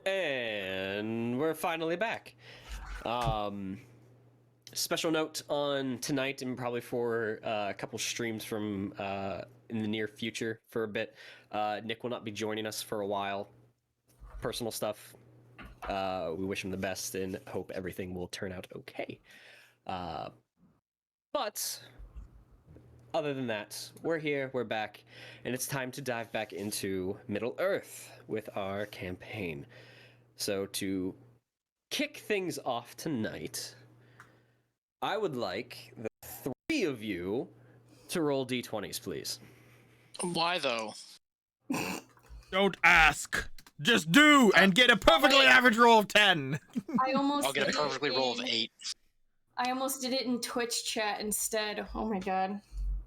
And we're finally back. Special note on tonight and probably for a couple streams from in the near future for a bit. Nick will not be joining us for a while. Personal stuff. We wish him the best and hope everything will turn out okay. But other than that, we're here, we're back, and it's time to dive back into Middle-earth with our campaign. So to kick things off tonight, I would like the three of you to roll d20s, please. Why, though? Don't ask. Just do and get a perfectly average roll of 10. I'll get a perfectly roll of 8. I almost did it in Twitch chat instead. Oh my god.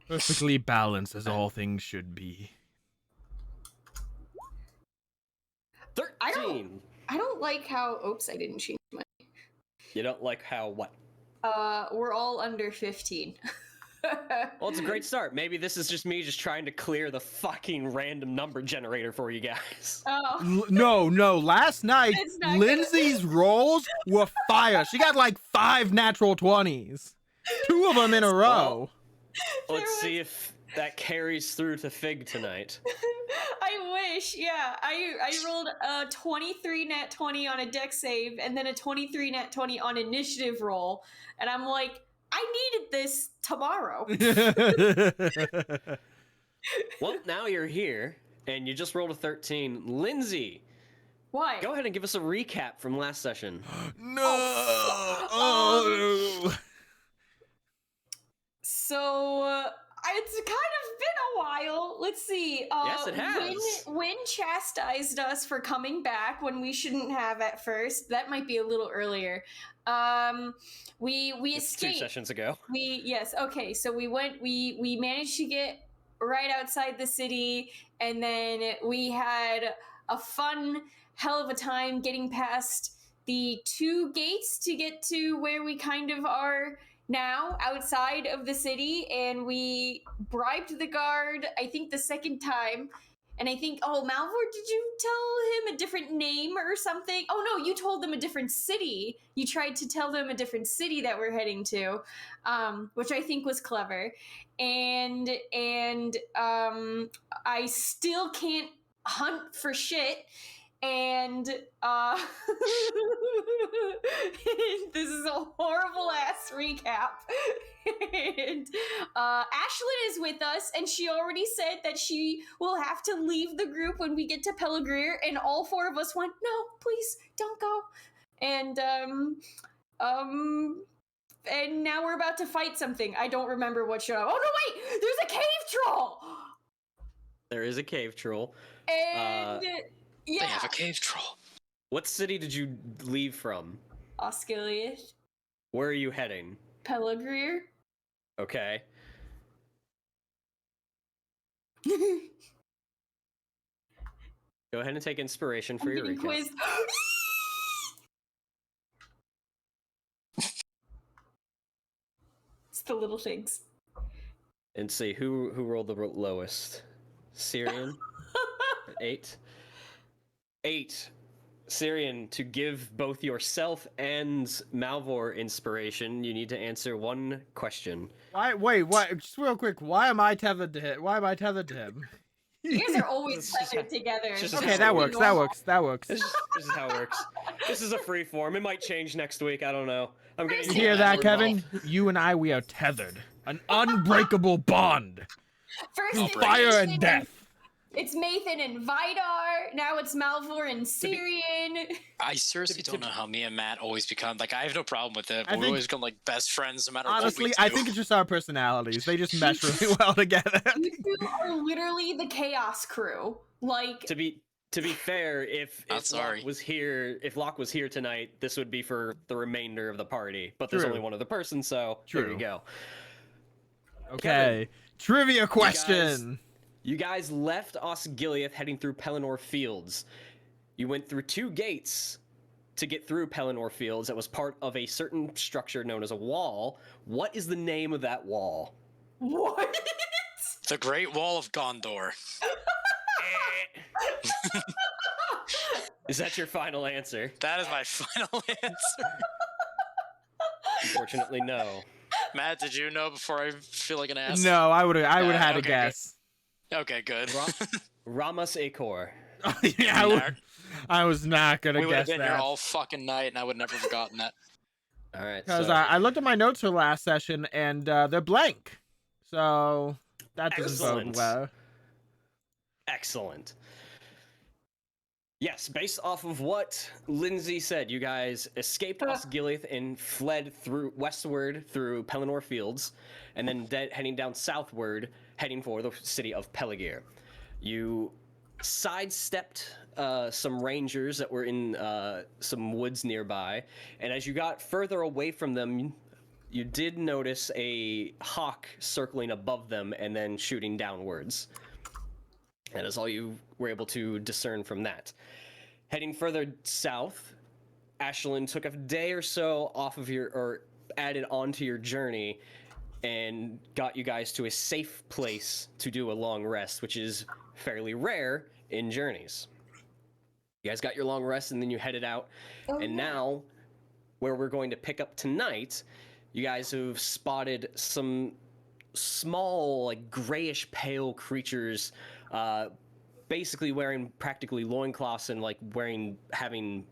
Perfectly balanced as all things should be. 13. I don't like how... Oops, I didn't change my... You don't like how what? We're all under 15. Well, it's a great start. Maybe this is just me just trying to clear the fucking random number generator for you guys. Oh. No. Last night, Lindsay's rolls were fire. She got like 5 natural 20s. 2 of them in a row. Well, let's see if that carries through to Fig tonight. I wish, yeah. I rolled a 23 nat 20 on a deck save and then a 23 nat 20 on initiative roll. And I'm like, I needed this tomorrow. Well, now you're here, and you just rolled a 13. Lindsay, What? go ahead and give us a recap from last session. No. Oh. So, it's kind of been a while. Let's see. Yes, it has. Wynn chastised us for coming back when we shouldn't have at first. That might be a little earlier. We escaped 2 sessions ago. Yes, okay. So we managed to get right outside the city, and then we had a fun hell of a time getting past the 2 gates to get to where we kind of are now, outside of the city, and we bribed the guard, I think the second time. And I think, Malvhor, did you tell him a different name or something? Oh no, you told them a different city. You tried to tell them a different city that we're heading to, which I think was clever. And I still can't hunt for shit. And this is a horrible ass recap. And Ashlyn is with us, and she already said that she will have to leave the group when we get to Pelargir, and all 4 of us went, no, please don't go. And and now we're about to fight something. I don't remember what show. Oh no, wait, there's a cave troll. There is a cave troll. And yeah. They have a cave troll. What city did you leave from? Osgiliath. Where are you heading? Pelargir. Okay. Go ahead and take inspiration for your recap. Quiz. It's the little things. And see who rolled the lowest. Cirion? 8. 8. Cirion, to give both yourself and Malvhor inspiration, you need to answer one question. Wait, just real quick, why am I tethered to him? You guys are always tethered together. Okay, that works. This is how it works. This is a free form. It might change next week. I don't know. I'm getting You hear that, Kevin? You and I, we are tethered. An unbreakable bond. First Through it's fire Nathan and death. It's Mathan and Vidar. Now it's Malvhor and Cirion. I seriously don't know how me and Matt always become, like, I have no problem with it, but we think- always become, like, best friends no matter Honestly, what we do. I think it's just our personalities. They just mesh really well together. You 2 are literally the chaos crew. Like, To be fair, if Locke was here tonight, this would be for the remainder of the party. But there's True. only one other person, so True. here you go. Okay, trivia question. You guys left Osgiliath heading through Pelennor Fields. You went through 2 gates to get through Pelennor Fields that was part of a certain structure known as a wall. What is the name of that wall? what? Is that your final answer? That is my final answer. Unfortunately, no. Matt, did you know before I feel like an ass? No, I would have had to okay, guess. Okay, good. Ramus Acor. Yeah, I was not gonna We would have guess been here that. all fucking night, and I would never have forgotten that. All right. Because So, I looked at my notes for last session and they're blank. So that doesn't bode Excellent. well. excellent. Yes, based off of what Lindsay said, you guys escaped Osgiliath and fled through westward through Pelennor Fields, and then heading down southward, heading for the city of Pelargir. You sidestepped some rangers that were in some woods nearby, and as you got further away from them, you did notice a hawk circling above them and then shooting downwards. That is all you were able to discern from that. Heading further south, Ashlyn took a day or so off of or added onto your journey and got you guys to a safe place to do a long rest, which is fairly rare in journeys. You guys got your long rest and then you headed out. Now, where we're going to pick up tonight, you guys have spotted some small, like grayish pale creatures, basically wearing practically loincloths and like having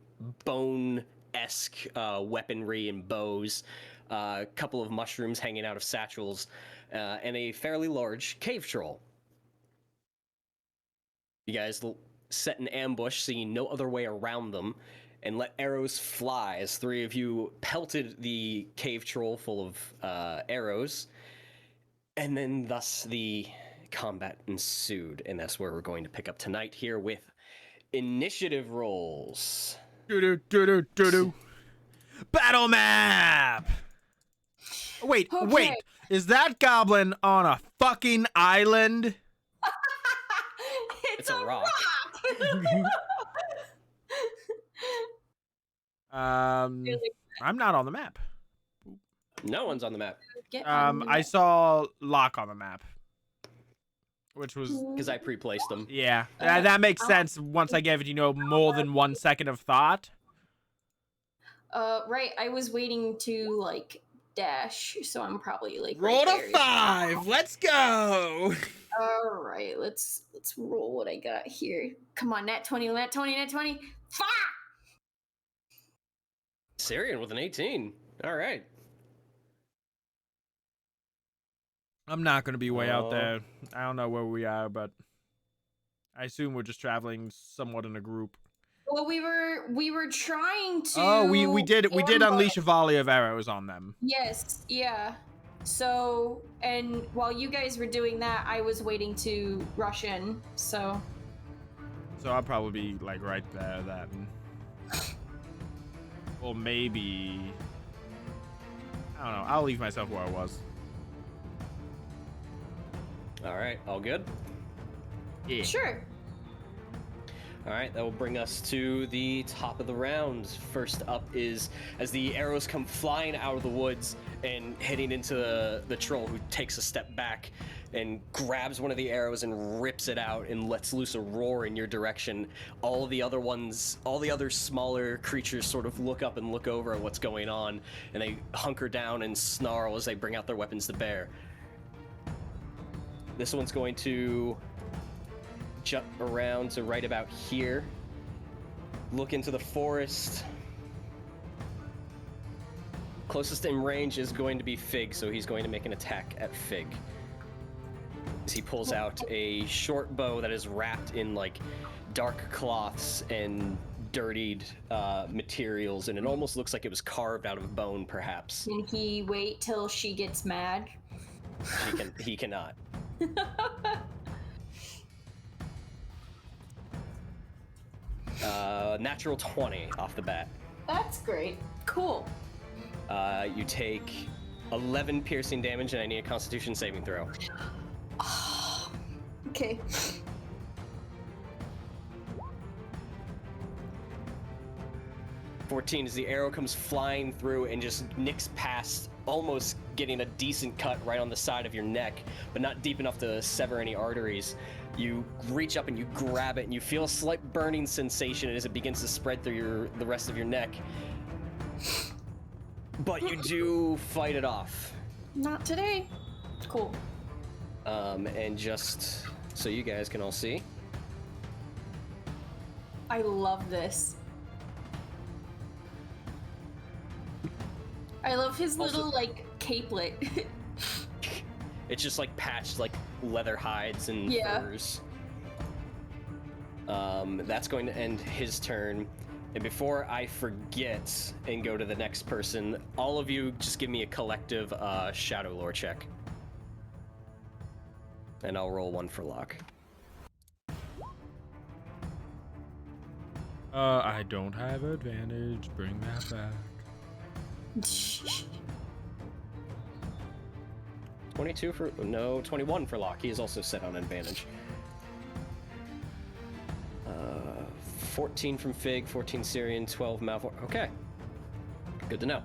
bone-esque weaponry and bows, a couple of mushrooms hanging out of satchels, and a fairly large cave troll. You guys set an ambush, seeing no other way around them, and let arrows fly as three of you pelted the cave troll full of arrows, and then thus the combat ensued, and that's where we're going to pick up tonight here with initiative rolls. Battle map! Wait, Okay. wait. Is that goblin on a fucking island? It's a rock. I'm not on the map. No one's on the map I saw Locke on the map, which was because I pre-placed them. yeah. That makes sense once I gave it more than 1 second of thought. Right. I was waiting to like dash, so I'm probably like Roll right a there. 5. Let's go. All right, let's roll what I got here. Come on, nat 20, nat 20, nat 20. Fuck! Cirion with an 18. All right. I'm not gonna be way out there. I don't know where we are, but I assume we're just traveling somewhat in a group. Well, we were trying to. Oh, we did ambush. unleash a volley of arrows on them. Yes, yeah. So, and while you guys were doing that, I was waiting to rush in. So So I'll probably be like right there then. Or maybe I don't know. I'll leave myself where I was. All right. All good. Yeah. sure. All right, that will bring us to the top of the round. First up is as the arrows come flying out of the woods and hitting into the troll, who takes a step back and grabs one of the arrows and rips it out and lets loose a roar in your direction. All the other smaller creatures sort of look up and look over at what's going on, and they hunker down and snarl as they bring out their weapons to bear. This one's going to jump around to right about here. Look into the forest. Closest in range is going to be Fig, so he's going to make an attack at Fig. As he pulls out a short bow that is wrapped in like dark cloths and dirtied materials, and it almost looks like it was carved out of bone, perhaps. Can he wait till she gets mad? He cannot. Natural 20 off the bat. That's great. Cool. You take 11 piercing damage, and I need a Constitution saving throw. Okay. (14) as the arrow comes flying through and just nicks past almost getting a decent cut right on the side of your neck, but not deep enough to sever any arteries. You reach up and you grab it, and you feel a slight burning sensation as it begins to spread through the rest of your neck. But you do fight it off. Not today. Cool. And just so you guys can all see. I love this. I love his Also- little, like, capelet. It's just like patched like leather hides and Yeah. furs. That's going to end his turn. And before I forget and go to the next person, all of you just give me a collective Shadow Lore check. And I'll roll one for Locke. I don't have advantage. Bring that back. 22 for... No, 21 for Locke. He is also set on advantage. 14 from Fig, 14 Cirion, 12 Malvhor. Okay. Good to know.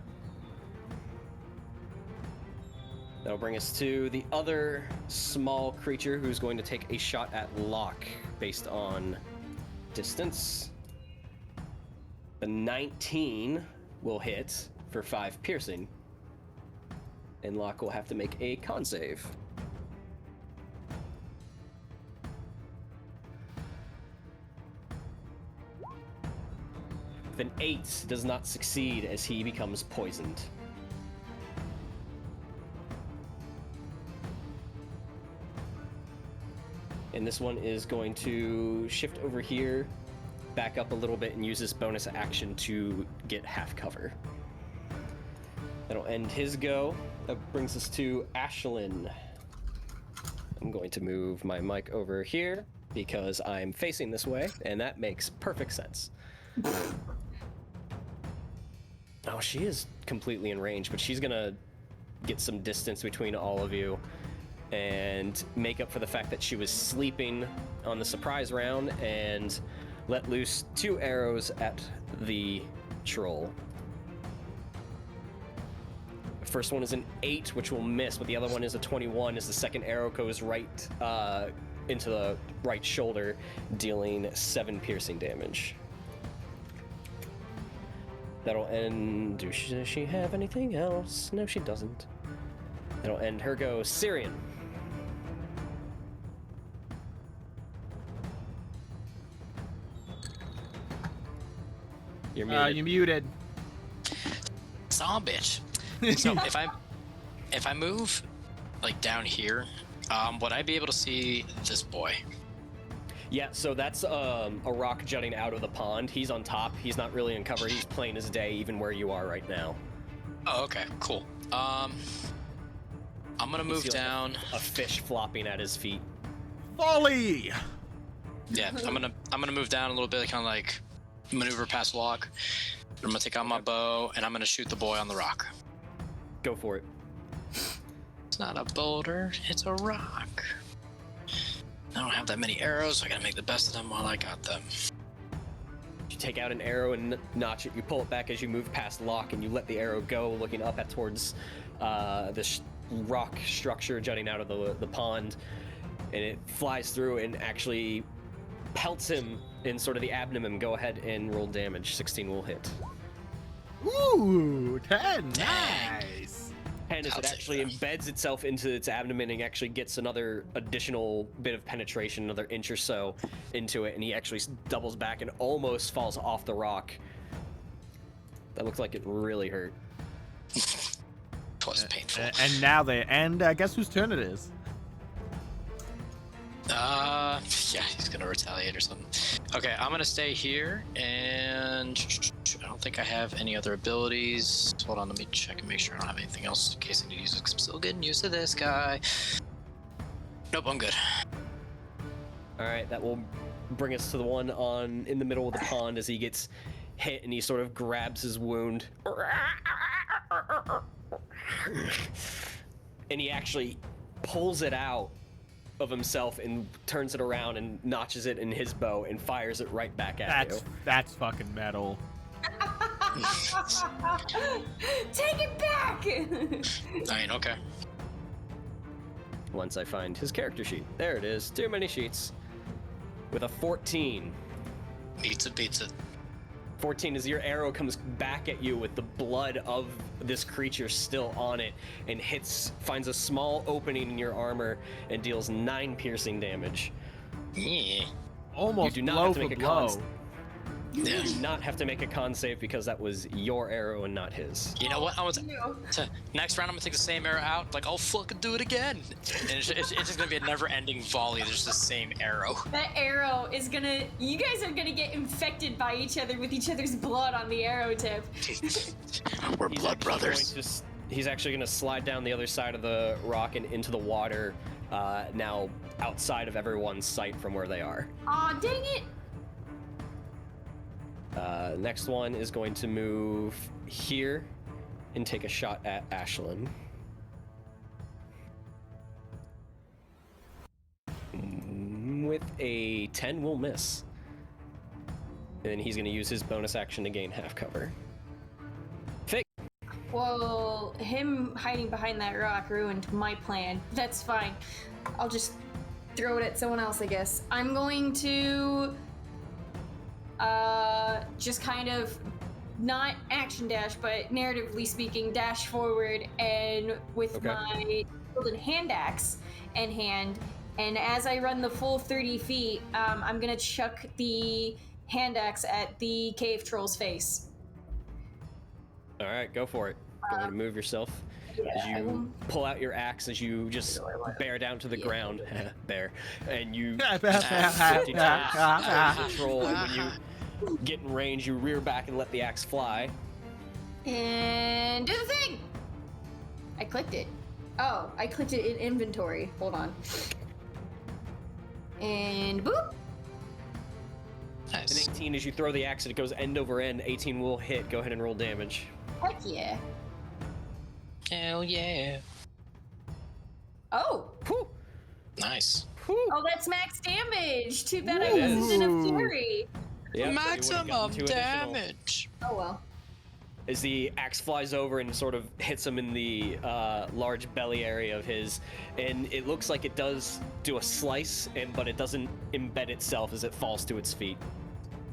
That'll bring us to the other small creature who's going to take a shot at Locke based on distance. The 19 will hit for 5 piercing. And Locke will have to make a con save. If an 8 does not succeed as he becomes poisoned. And this one is going to shift over here, back up a little bit, and use this bonus action to get half cover. That'll end his go. That brings us to Ashlyn. I'm going to move my mic over here because I'm facing this way, and that makes perfect sense. Oh, she is completely in range, but she's gonna get some distance between all of you and make up for the fact that she was sleeping on the surprise round and let loose 2 arrows at the troll. The first one is an 8, which will miss, but the other one is a 21 as the second arrow goes right into the right shoulder, dealing 7 piercing damage. That'll end... Does she have anything else? No, she doesn't. That'll end her go. Cirion. You're muted. You muted. Son of a bitch. So if I move like down here, would I be able to see this boy? Yeah, so that's a rock jutting out of the pond. He's on top. He's not really in cover. He's plain as day, even where you are right now. Oh, okay, cool. I'm gonna move down. A fish flopping at his feet. Folly! Yeah, I'm gonna move down a little bit, kind of like maneuver past Locke. I'm gonna take out my bow and I'm gonna shoot the boy on the rock. Go for it. It's not a boulder, it's a rock. I don't have that many arrows, so I gotta make the best of them while I got them. You take out an arrow and notch it. You pull it back as you move past Locke, and you let the arrow go, looking up towards this rock structure jutting out of the pond, and it flies through and actually pelts him in sort of the abdomen. Go ahead and roll damage. 16 will hit. Ooh, 10. Nice. And as I'll it take actually that. embeds itself into its abdomen and actually gets another additional bit of penetration, another inch or so into it, and he actually doubles back and almost falls off the rock. That looked like it really hurt. It was painful. And now guess whose turn it is? Yeah, he's gonna retaliate or something. Okay, I'm gonna stay here, and I don't think I have any other abilities. Hold on, let me check and make sure I don't have anything else in case I need to use it, 'cause I'm still getting used to this guy. Nope, I'm good. All right, that will bring us to the one in the middle of the pond as he gets hit and he sort of grabs his wound. And he actually pulls it out of himself and turns it around and notches it in his bow and fires it right back at you. That's fucking metal. Take it back! I mean, okay. Once I find his character sheet. There it is. Too many sheets. With a 14. Pizza. 14 as your arrow comes back at you with the blood of this creature still on it and finds a small opening in your armor and deals 9 piercing damage. Yeah. Almost You do not blow have to for make a blow. You do not have to make a con save because that was your arrow and not his. You know what? Next round, I'm gonna take the same arrow out. Like, I'll fucking do it again. And it's just gonna be a never-ending volley. There's the same arrow. That arrow is gonna. You guys are gonna get infected by each other with each other's blood on the arrow tip. We're blood brothers. He's actually going to slide down the other side of the rock and into the water, now outside of everyone's sight from where they are. Aw, dang it! Next one is going to move here and take a shot at Ashlyn. With a 10, will miss. And he's going to use his bonus action to gain half cover. Fig. Well, him hiding behind that rock ruined my plan. That's fine. I'll just throw it at someone else, I guess. I'm going to just kind of not action dash, but narratively speaking, dash forward and with my golden hand axe in hand. And as I run the full 30 feet, I'm gonna chuck the hand axe at the cave troll's face. All right, go for it. Go ahead and move yourself. As you pull out your axe, as you just bear down to the ground, bear, and you control. And when you get in range, you rear back and let the axe fly. And do the thing! I clicked it. Oh, I clicked it in inventory. Hold on. And boop! Nice. An 18 as you throw the axe and it goes end over end. 18 will hit. Go ahead and roll damage. Heck yeah. Hell yeah. Oh! Whew. Nice. Whew. Oh, that's max damage! Too bad I wasn't in a fury. Yep, Maximum damage. Oh well. As the axe flies over and sort of hits him in the large belly area of his, and it looks like it does do a slice, but it doesn't embed itself as it falls to its feet.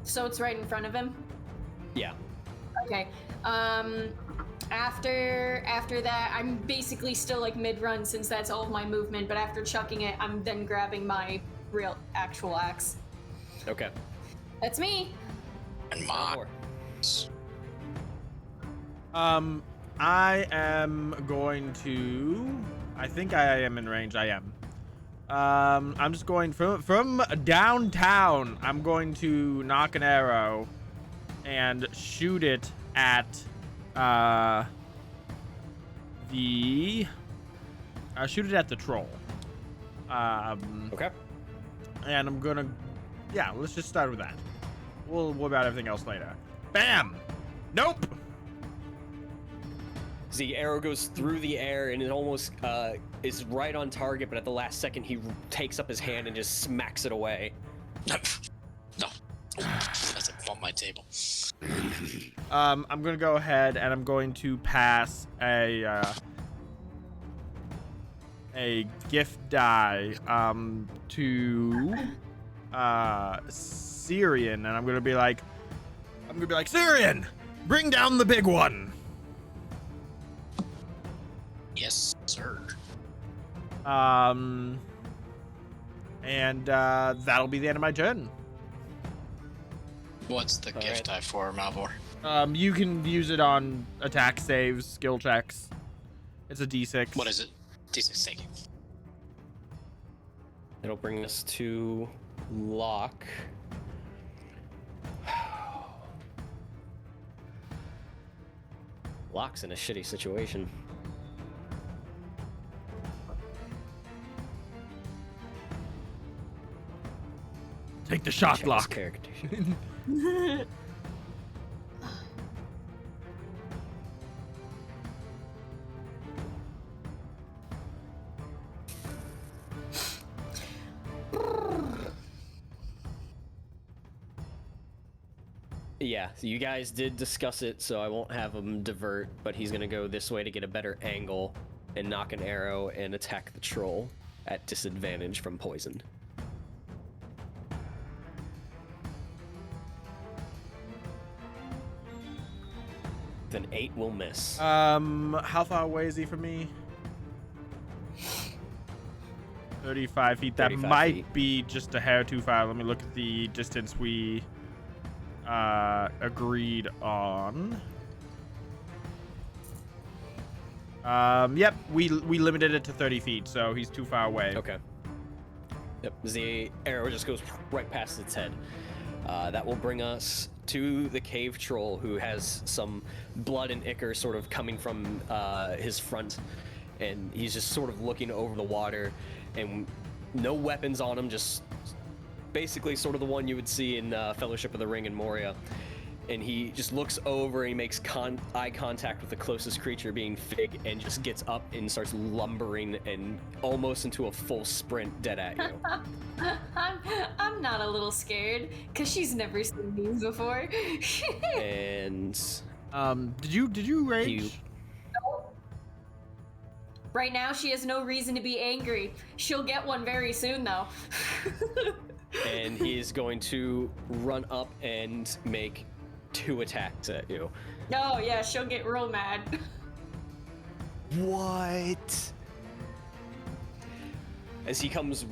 So it's right in front of him? Yeah. Okay. After that, I'm basically still like mid-run since that's all of my movement, but after chucking it, I'm then grabbing my actual axe. Okay. That's me. And Malvhor. I am going to. I think I am in range. I am. I'm just going from downtown. I'm going to knock an arrow and shoot it at shoot it at the troll. Okay. And I'm gonna, let's just start with that. We'll worry about everything else later. Bam! Nope! The arrow goes through the air and it almost is right on target, but at the last second he takes up his hand and just smacks it away. No. That's a bump my table. I'm gonna go ahead and I'm going to pass a gift die to Cirion, and I'm gonna be like, Cirion, bring down the big one. Yes, sir. And that'll be the end of my turn. What's the gift die for, Malvhor? You can use it on attack saves, skill checks. It's a D6. What is it? D6, thank you. It'll bring us to Locke. Locke's in a shitty situation. Take the shot, Check his Locke. character. Yeah, so you guys did discuss it, so I won't have him divert, but he's gonna go this way to get a better angle and knock an arrow and attack the troll at disadvantage from poison. Then 8 will miss. How far away is he from me? 35 feet. That 35 might feet. be just a hair too far. Let me look at the distance we agreed on. Yep, we limited it to 30 feet, so he's too far away. Okay. Yep, the arrow just goes right past its head. That will bring us to the cave troll, who has some blood and ichor sort of coming from his front, and he's just sort of looking over the water, and no weapons on him, just basically sort of the one you would see in Fellowship of the Ring in Moria. And he just looks over and he makes eye contact with the closest creature, being Fig, and just gets up and starts lumbering and almost into a full sprint dead at you. I'm not a little scared because she's never seen these before. And did you rage? Right now, she has no reason to be angry. She'll get one very soon, though. and he is going to run up and make 2 attacks at you. Oh yeah, she'll get real mad. What? As he comes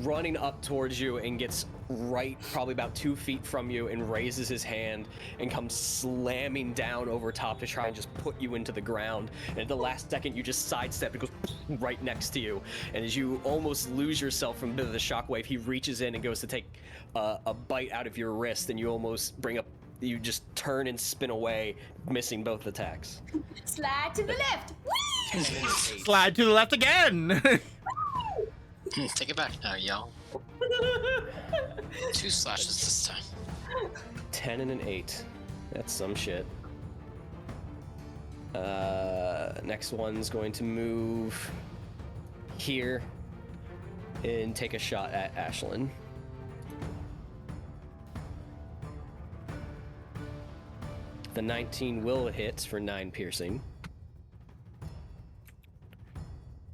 running up towards you and gets right probably about 2 feet from you and raises his hand and comes slamming down over top to try and just put you into the ground. And at the last second, you just sidestep and goes right next to you. And as you almost lose yourself from a bit of the shockwave, he reaches in and goes to take a bite out of your wrist, and you almost you just turn and spin away, missing both attacks. Slide to the left. Whee! Slide to the left again. Take it back now, y'all. 2 slashes this time. 10 and an 8. That's some shit. Next one's going to move here and take a shot at Ashlyn. The 19 will hit for 9 piercing.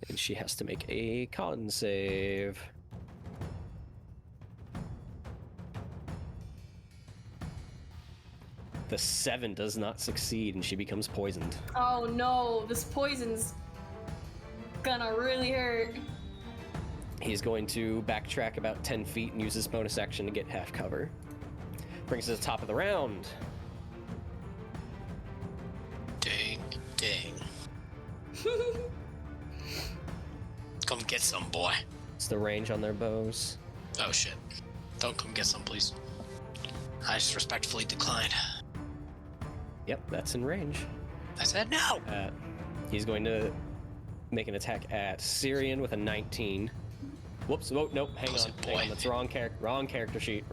And she has to make a con save. The 7 does not succeed, and she becomes poisoned. Oh no, this poison's gonna really hurt. He's going to backtrack about 10 feet and use his bonus action to get half cover. Brings us to the top of the round. Ding, ding. Come get some, boy. It's the range on their bows. Oh shit. Don't come get some, please. I just respectfully decline. Yep, that's in range. I said no! He's going to make an attack at Cirion with a 19. Whoops, oh, nope, hang Pussy on, boy. that's wrong character sheet.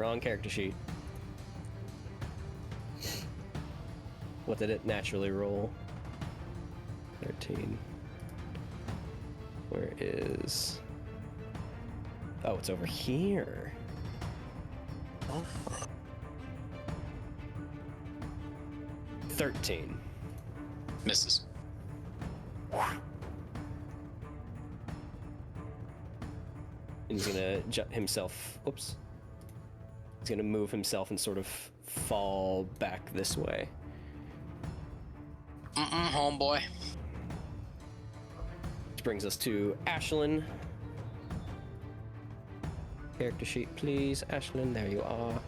What did it naturally roll? 13. Where is... Oh, it's over here. 13. Misses. And he's gonna jut himself. Oops. He's gonna move himself and sort of fall back this way. Homeboy. Which brings us to Ashlyn. Character sheet, please. Ashlyn, there you are.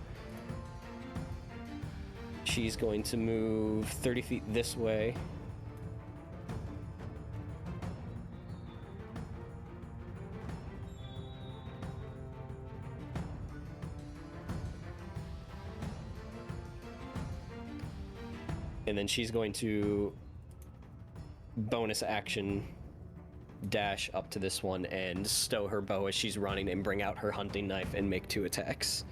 She's going to move 30 feet this way. And then she's going to bonus action dash up to this one and stow her bow as she's running and bring out her hunting knife and make 2 attacks.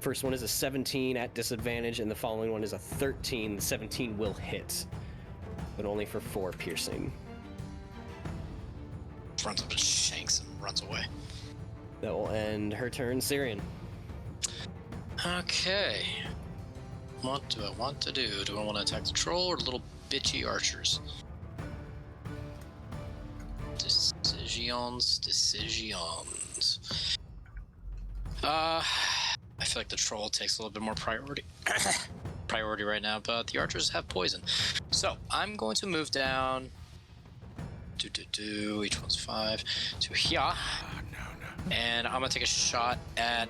First one is a 17 at disadvantage, and the following one is a 13. The 17 will hit, but only for 4 piercing. Runs up and shanks and runs away. That will end her turn. Cirion. Okay. What do I want to do? Do I want to attack the troll or the little bitchy archers? Decisions. I feel like the troll takes a little bit more priority right now, but the archers have poison. So I'm going to move down. Each one's 5 to here. No. And I'm gonna take a shot at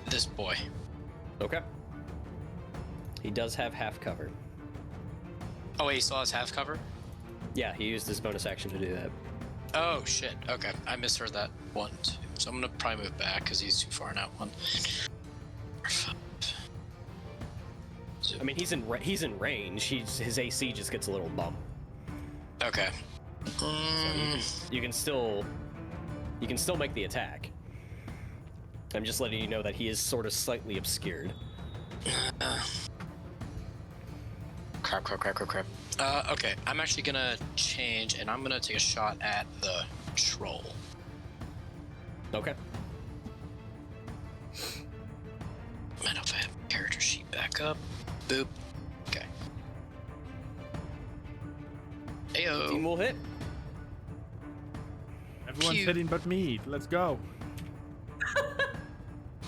this boy. Okay. He does have half cover. Oh wait, he still has half cover? Yeah, he used his bonus action to do that. Oh shit, okay. I misheard that one too. So I'm gonna probably move back because he's too far now. 1, 5. I mean, he's in range. His AC just gets a little bump. Okay. So you can still make the attack. I'm just letting you know that he is sort of slightly obscured. Crap. Okay, I'm actually gonna change and I'm gonna take a shot at the troll. Okay. Man, if I have character sheet back up. Boop. Okay. Ayo. Team will hit. Everyone's Cute. hitting but me. Let's go.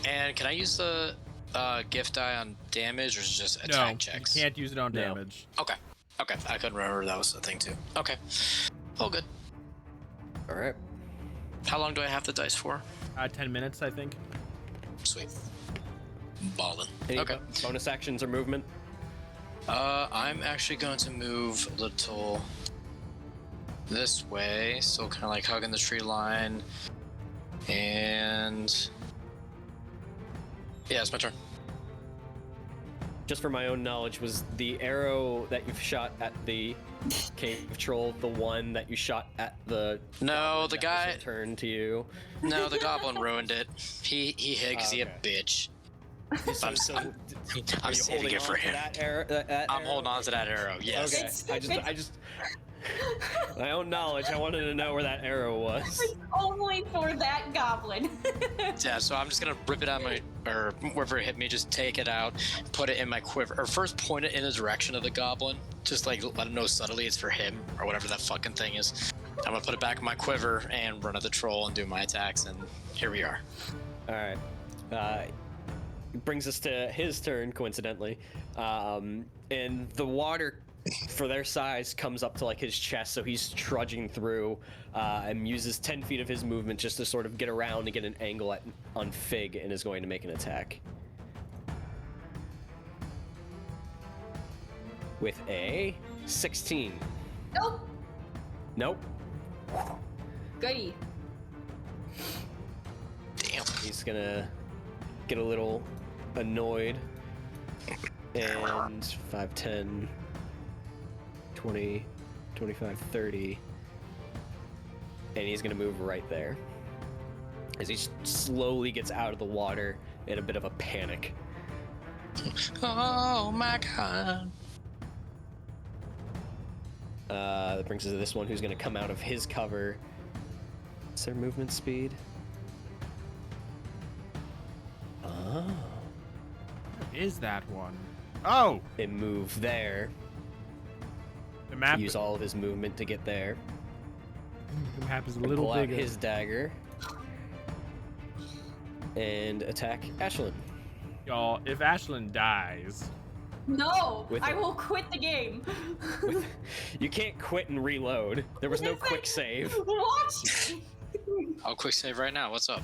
And can I use the gift die on damage or is it just attack No, checks? you can't use it on No. damage. Okay. I couldn't remember that was a thing too. Okay. All good. All right. How long do I have the dice for? 10 minutes, I think. Sweet. Ballin'. Any Okay. bonus actions or movement? I'm actually going to move a little this way, still kind of like hugging the tree line. And yeah, it's my turn. Just for my own knowledge, was the arrow that you've shot at the cave troll the one that you shot at the? No, the that guy. was returned to you? No, the goblin ruined it. He hid because he a Okay. bitch. So- I'm so- I'm are you saving holding it for on to him. That arrow, that I'm arrow? holding on to that arrow. Yes. Okay. I just my own knowledge. I wanted to know where that arrow was. Only for that goblin. Yeah, so I'm just gonna rip it out or wherever it hit me, just take it out, put it in my quiver, or first point it in the direction of the goblin, just like let him know subtly it's for him, or whatever that fucking thing is. I'm gonna put it back in my quiver and run at the troll and do my attacks, and here we are. All right. Brings us to his turn, coincidentally. And the water, for their size, comes up to like his chest, so he's trudging through and uses 10 feet of his movement just to sort of get around and get an angle on Fig, and is going to make an attack. With a 16. Nope. Nope. Goody. Damn. He's gonna get a little annoyed. And 5, 10, 20, 25, 30. And he's gonna move right there. As he slowly gets out of the water in a bit of a panic. Oh my god. That brings us to this one who's gonna come out of his cover. What's their movement speed? Oh. What is that one? Oh! And move there. The map, Use all of his movement to get there. the map is a And little pull out bigger. his dagger. And attack Ashlyn. Y'all, if Ashlyn dies... No, With I it. will quit the game. You can't quit and reload. There was no quick save. What? I'll quick save right now. What's up?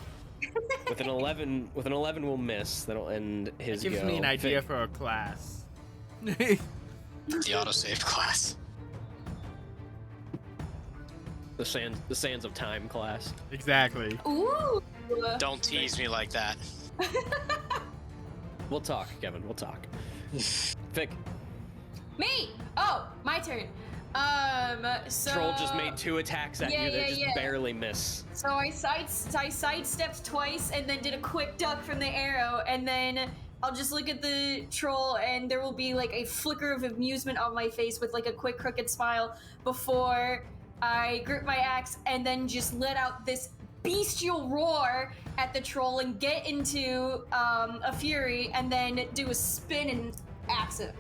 With an 11 we'll miss. That'll end his That gives go. me an idea Fig. for a class. The autosave class. The sands of time class. Exactly. Ooh. Don't tease me like that. We'll talk, Kevin. We'll talk. Fig. Me. Oh, my turn. So Troll just made 2 attacks at Yeah, you that yeah, just yeah. barely miss. So I sidestepped twice and then did a quick duck from the arrow, and then I'll just look at the troll and there will be like a flicker of amusement on my face with like a quick crooked smile before I grip my axe and then just let out this bestial roar at the troll and get into a fury, and then do a spin and axe it.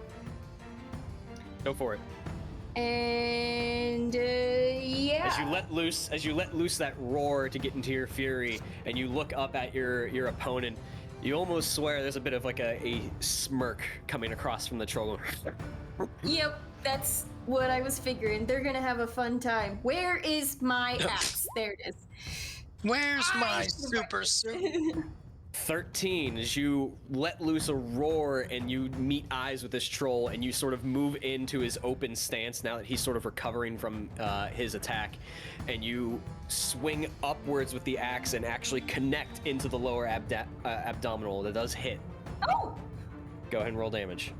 Go for it. And yeah. As you let loose that roar to get into your fury, and you look up at your opponent, you almost swear there's a bit of like a smirk coming across from the troll. Yep, that's what I was figuring. They're gonna have a fun time. Where is my axe? There it is. Where's my super suit? 13, as you let loose a roar and you meet eyes with this troll, and you sort of move into his open stance now that he's sort of recovering from his attack, and you swing upwards with the axe and actually connect into the lower abdominal. That does hit. Oh! Go ahead and roll damage.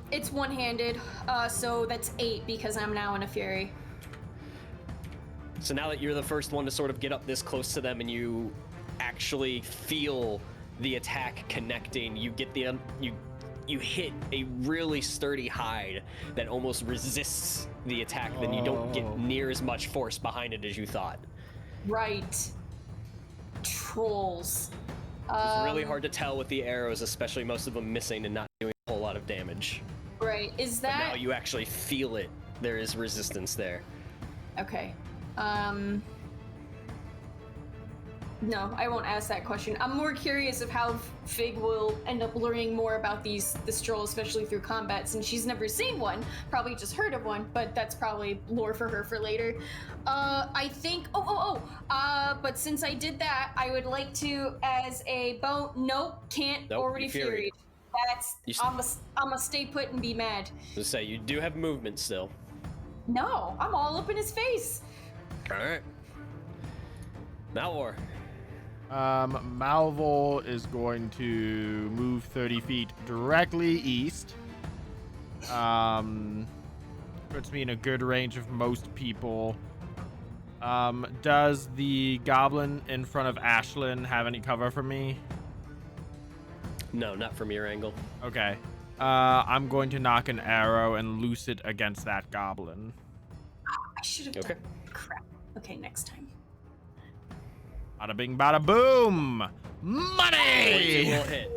It's one-handed, so that's 8 because I'm now in a fury. So now that you're the first one to sort of get up this close to them and you actually feel the attack connecting, you get you hit a really sturdy hide that almost resists the attack. Then you don't get near as much force behind it as you thought. Right. Trolls. It's really hard to tell with the arrows, especially most of them missing and not doing a whole lot of damage. Right. Is But that... now you actually feel it. There is resistance there. Okay. No, I won't ask that question. I'm more curious of how Fig will end up learning more about this troll, especially through combat, since she's never seen one. Probably just heard of one, but that's probably lore for her for later. I think. But since I did that, I would like to, as a bone. Nope, can't. Nope, Already you furied. That's. I'ma stay put and be mad. So say you do have movement still. No, I'm all up in his face. All right. Malvhor. Malvhor is going to move 30 feet directly east. Puts me in a good range of most people. Does the goblin in front of Ashlyn have any cover for me? No, not from your angle. Okay. I'm going to knock an arrow and loose it against that goblin. I should have done. Crap. Okay, next time. Bada bing, bada boom! Money! Will hit.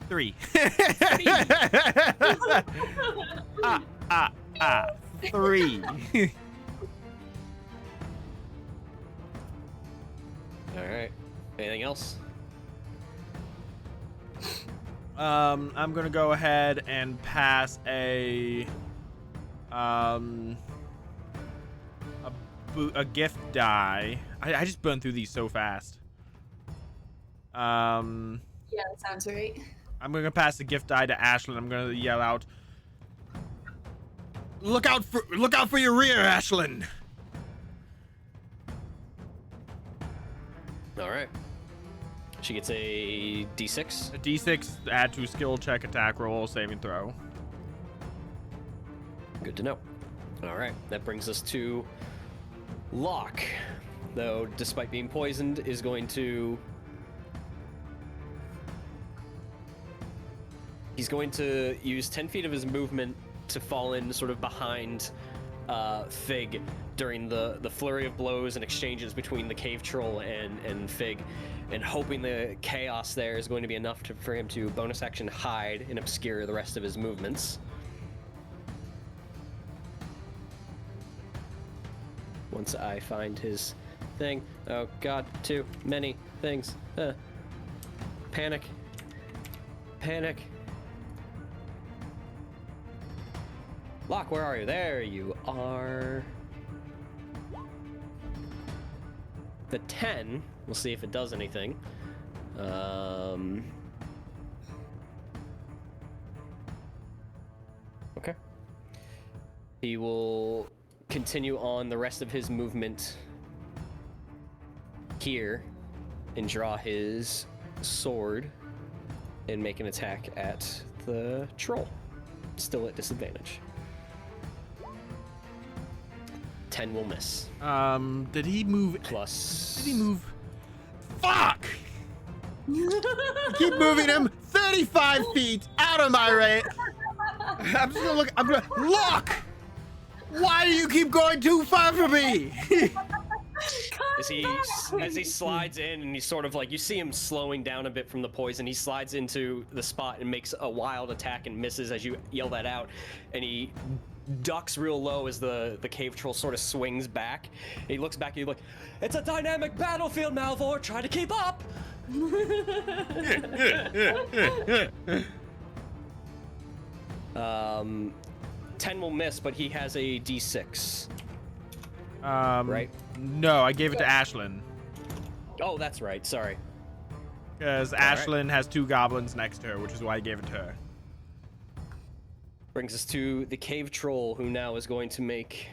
3. 3. All right. Anything else? I'm gonna go ahead and pass a gift die. I just burned through these so fast. Yeah, that sounds right. I'm gonna pass the gift die to Ashlyn. I'm gonna yell out, Look out for your rear, Ashlyn. All right. She gets a D6. A D6 add to skill check, attack roll, saving throw. Good to know. All right, that brings us to Locke, though despite being poisoned, is going to... He's going to use 10 feet of his movement to fall in sort of behind Fig during the flurry of blows and exchanges between the cave troll and Fig, and hoping the chaos there is going to be enough for him to bonus action hide and obscure the rest of his movements. Once I find his thing. Oh god, too many things. Panic. Panic. Locke, where are you? There you are. The 10. We'll see if it does anything. Okay. He will continue on the rest of his movement here and draw his sword and make an attack at the troll. Still at disadvantage. 10 will miss. Did he move? Plus... Did he move? Fuck! Keep moving him 35 feet out of my range. I'm just gonna look. I'm gonna look. Why do you keep going too far for me? As he slides in and he's sort of like, you see him slowing down a bit from the poison. He slides into the spot and makes a wild attack and misses as you yell that out. And he ducks real low as the cave troll sort of swings back. And he looks back and he's like, it's a dynamic battlefield, Malvhor. Try to keep up. 10 will miss, but he has a d6. Right? No, I gave it to Ashlyn. Oh, that's right. Sorry. Because Ashlyn has 2 goblins next to her, which is why I gave it to her. Brings us to the cave troll, who now is going to make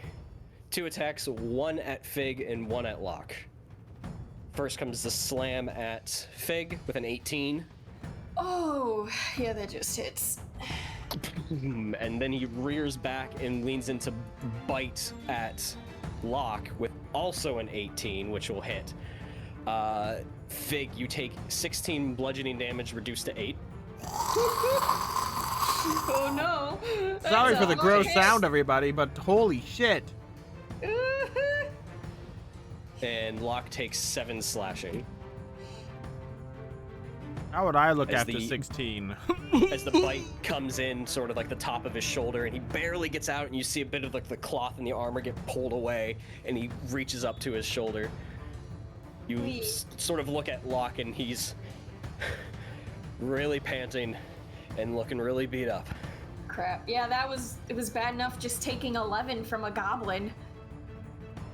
2 attacks, 1 at Fig and 1 at Locke. First comes the slam at Fig with an 18. Oh, yeah, that just hits. And then he rears back and leans into bite at Locke with also an 18, which will hit. Fig, you take 16 bludgeoning damage reduced to 8. Oh no. Sorry for the gross hit. sound, everybody, but holy shit. And Locke takes 7 slashing. How would I look As after the- 16? As the bite comes in sort of like the top of his shoulder, and he barely gets out, and you see a bit of like the cloth and the armor get pulled away, and he reaches up to his shoulder. You sort of look at Locke, and he's really panting and looking really beat up. Crap. Yeah, it was bad enough just taking 11 from a goblin.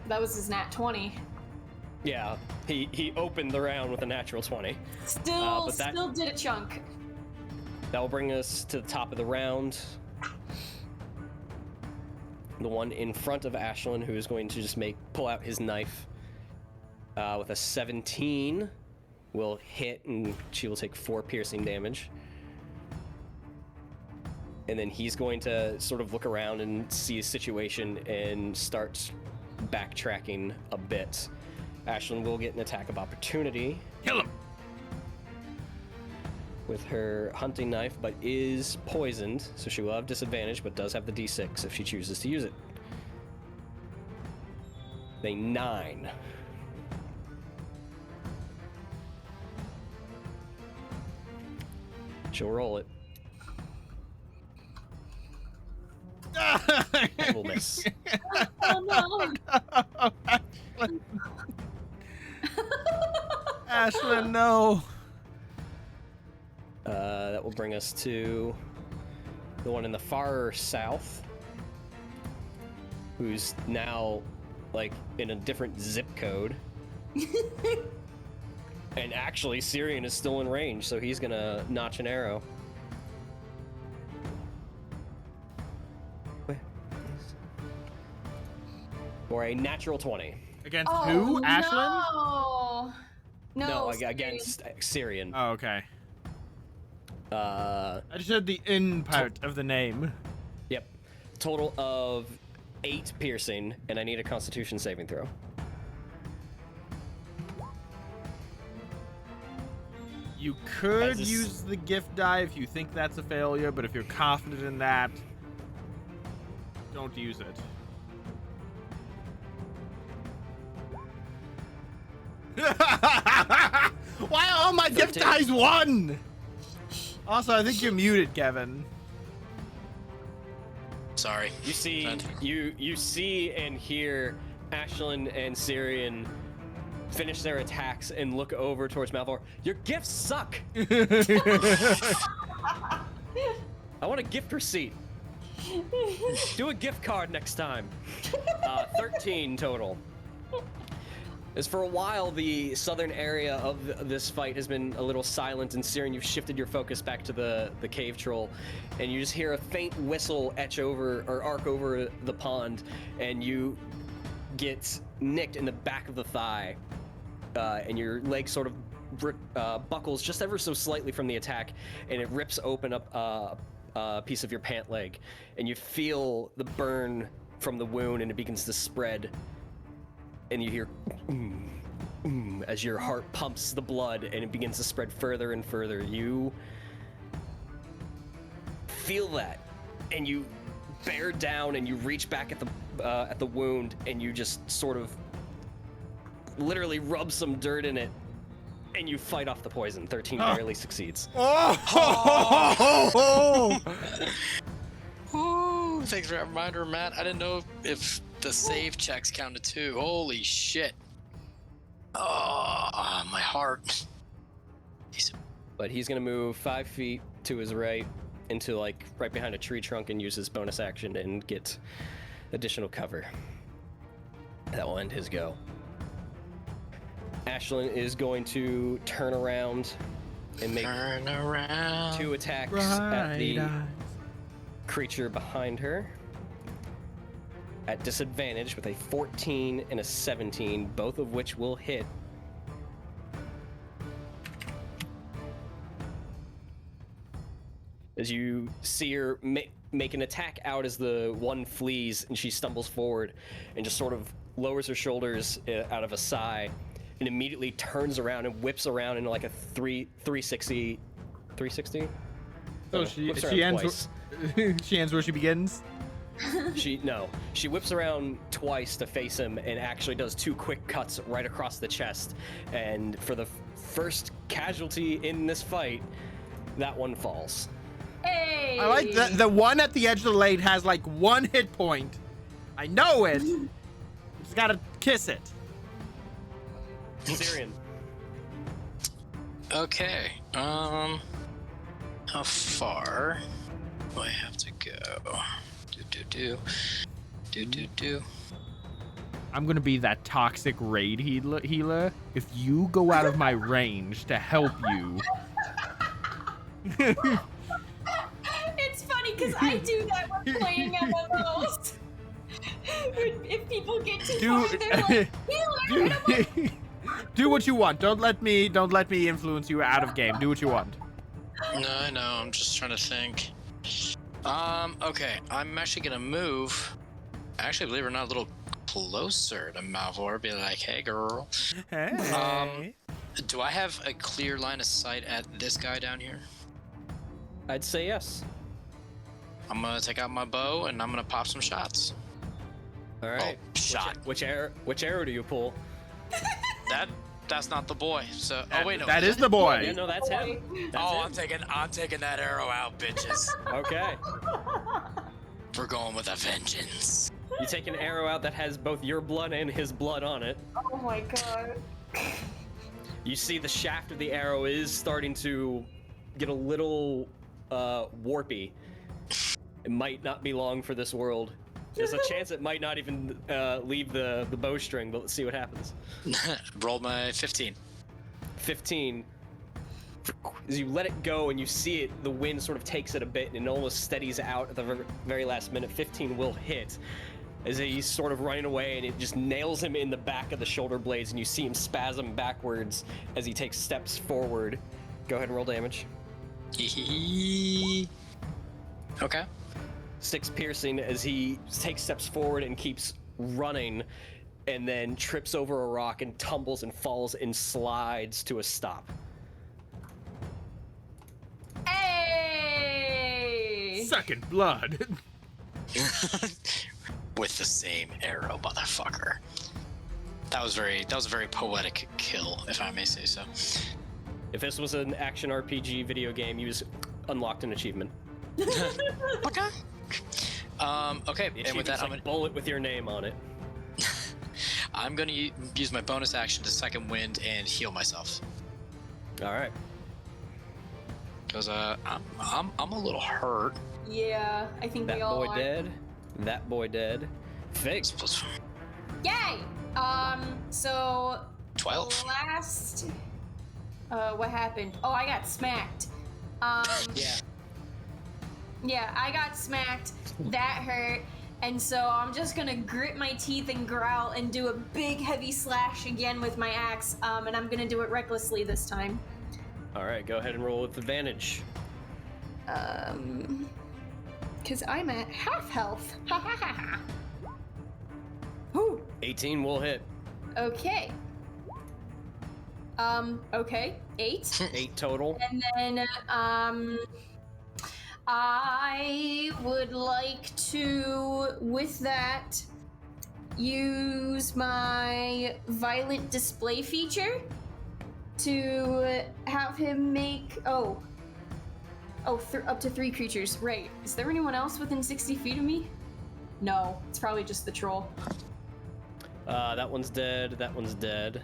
That was his nat 20. Yeah, he opened the round with a natural 20. Still but that- still did a chunk. That will bring us to the top of the round. The one in front of Ashlyn, who is going to just pull out his knife with a 17, will hit, and she will take 4 piercing damage. And then he's going to sort of look around and see his situation and start backtracking a bit. Ashlyn will get an attack of opportunity. Kill him. With her hunting knife, but is poisoned, so she will have disadvantage, but does have the d6 if she chooses to use it. A 9. She'll roll it. And will miss. Oh no. Ashlyn, no. That will bring us to the one in the far south, who's now like in a different zip code. And actually, Cirion is still in range, so he's gonna notch an arrow. For a natural 20. Against Oh, who? Ashlyn? No, Against Cirion. Oh, okay. I just heard the in part of the name. Yep. Total of 8 piercing, and I need a Constitution saving throw. You could As a s- use the gift die if you think that's a failure, but if you're confident in that, don't use it. Why are all my gift 13. dice 1? Also, I think you're muted, Kevin. Sorry. You see, Friend. you see and hear Ashlyn and Cirion finish their attacks and look over towards Malvhor. Your gifts suck. I want a gift receipt. Do a gift card next time. 13 total. As for a while, the southern area of this fight has been a little silent, and Cirion, you've shifted your focus back to the cave troll, and you just hear a faint whistle etch over or arc over the pond, and you get nicked in the back of the thigh, and your leg sort of buckles just ever so slightly from the attack, and it rips open up a piece of your pant leg, and you feel the burn from the wound, and it begins to spread. And you hear as your heart pumps the blood and it begins to spread further and further. You feel that and you bear down and you reach back at the wound and you just sort of literally rub some dirt in it and you fight off the poison. 13 barely succeeds. Oh! Ooh, thanks for that reminder, Matt. I didn't know if the save checks counted too. Holy shit. Oh, my heart. But he's gonna move 5 feet to his right into like right behind a tree trunk and use his bonus action and get additional cover. That will end his go. Ashlyn is going to turn around and make 2 attacks at the creature behind her at disadvantage with a 14 and a 17, both of which will hit. As you see her make an attack out as the one flees and she stumbles forward and just sort of lowers her shoulders out of a sigh and immediately turns around and whips around in like a 360. So she ends. She ends where she begins. She whips around twice to face him and actually does 2 quick cuts right across the chest. And for the first casualty in this fight, that one falls. Hey! I like that. The one at the edge of the lake has like 1 hit point. I know it. Just gotta kiss it. Cirion. Okay. How far do I have to go? Do. I'm gonna be that toxic raid healer. If you go out of my range to help you. It's funny because I do that when playing MMOs. If people get too far, they're like, healer! And I'm like, Do what you want. Don't let me influence you out of game. Do what you want. No, I know. I'm just trying to think. Okay. I'm actually gonna move. Actually, believe it or not, a little closer to Malvhor. Be like, hey, girl. Hey. Do I have a clear line of sight at this guy down here? I'd say yes. I'm gonna take out my bow and I'm gonna pop some shots. All right. Shot. Which arrow do you pull? That's not the boy. So, oh wait, no. That is the boy. Yeah, no, that's him. That's him. I'm taking that arrow out, bitches. Okay. We're going with a vengeance. You take an arrow out that has both your blood and his blood on it. oh my god. You see the shaft of the arrow is starting to get a little warpy. It might not be long for this world. There's a chance it might not even leave the bowstring, but let's see what happens. Rolled my 15. 15. As you let it go and you see it, the wind sort of takes it a bit and it almost steadies out at the very last minute. 15 will hit as he's sort of running away and it just nails him in the back of the shoulder blades and you see him spasm backwards as he takes steps forward. Go ahead and roll damage. Okay. 6 piercing as he takes steps forward and keeps running and then trips over a rock and tumbles and falls and slides to a stop. Hey! Second blood. With the same arrow, motherfucker. That was a very poetic kill, if I may say so. If this was an action RPG video game, you just unlocked an achievement. Okay. Okay, The and with that, achievement's a bullet with your name on it. I'm gonna use my bonus action to second wind and heal myself. All right. Cause I'm a little hurt. Yeah, I think That we all boy are. dead. That boy dead. Figs. Yay! So 12. last what happened? Oh, I got smacked. Yeah. Yeah, I got smacked. That hurt. And so I'm just gonna grit my teeth and growl and do a big heavy slash again with my axe. And I'm gonna do it recklessly this time. All right, go ahead and roll with advantage. Cause I'm at half health. Ha ha ha ha. Whew. 18 will hit. Okay. Okay. 8. 8 total. And then I would like to, with that, use my violent display feature to have him make up to 3 creatures. Right. Is there anyone else within 60 feet of me? No, it's probably just the troll. That one's dead. That one's dead.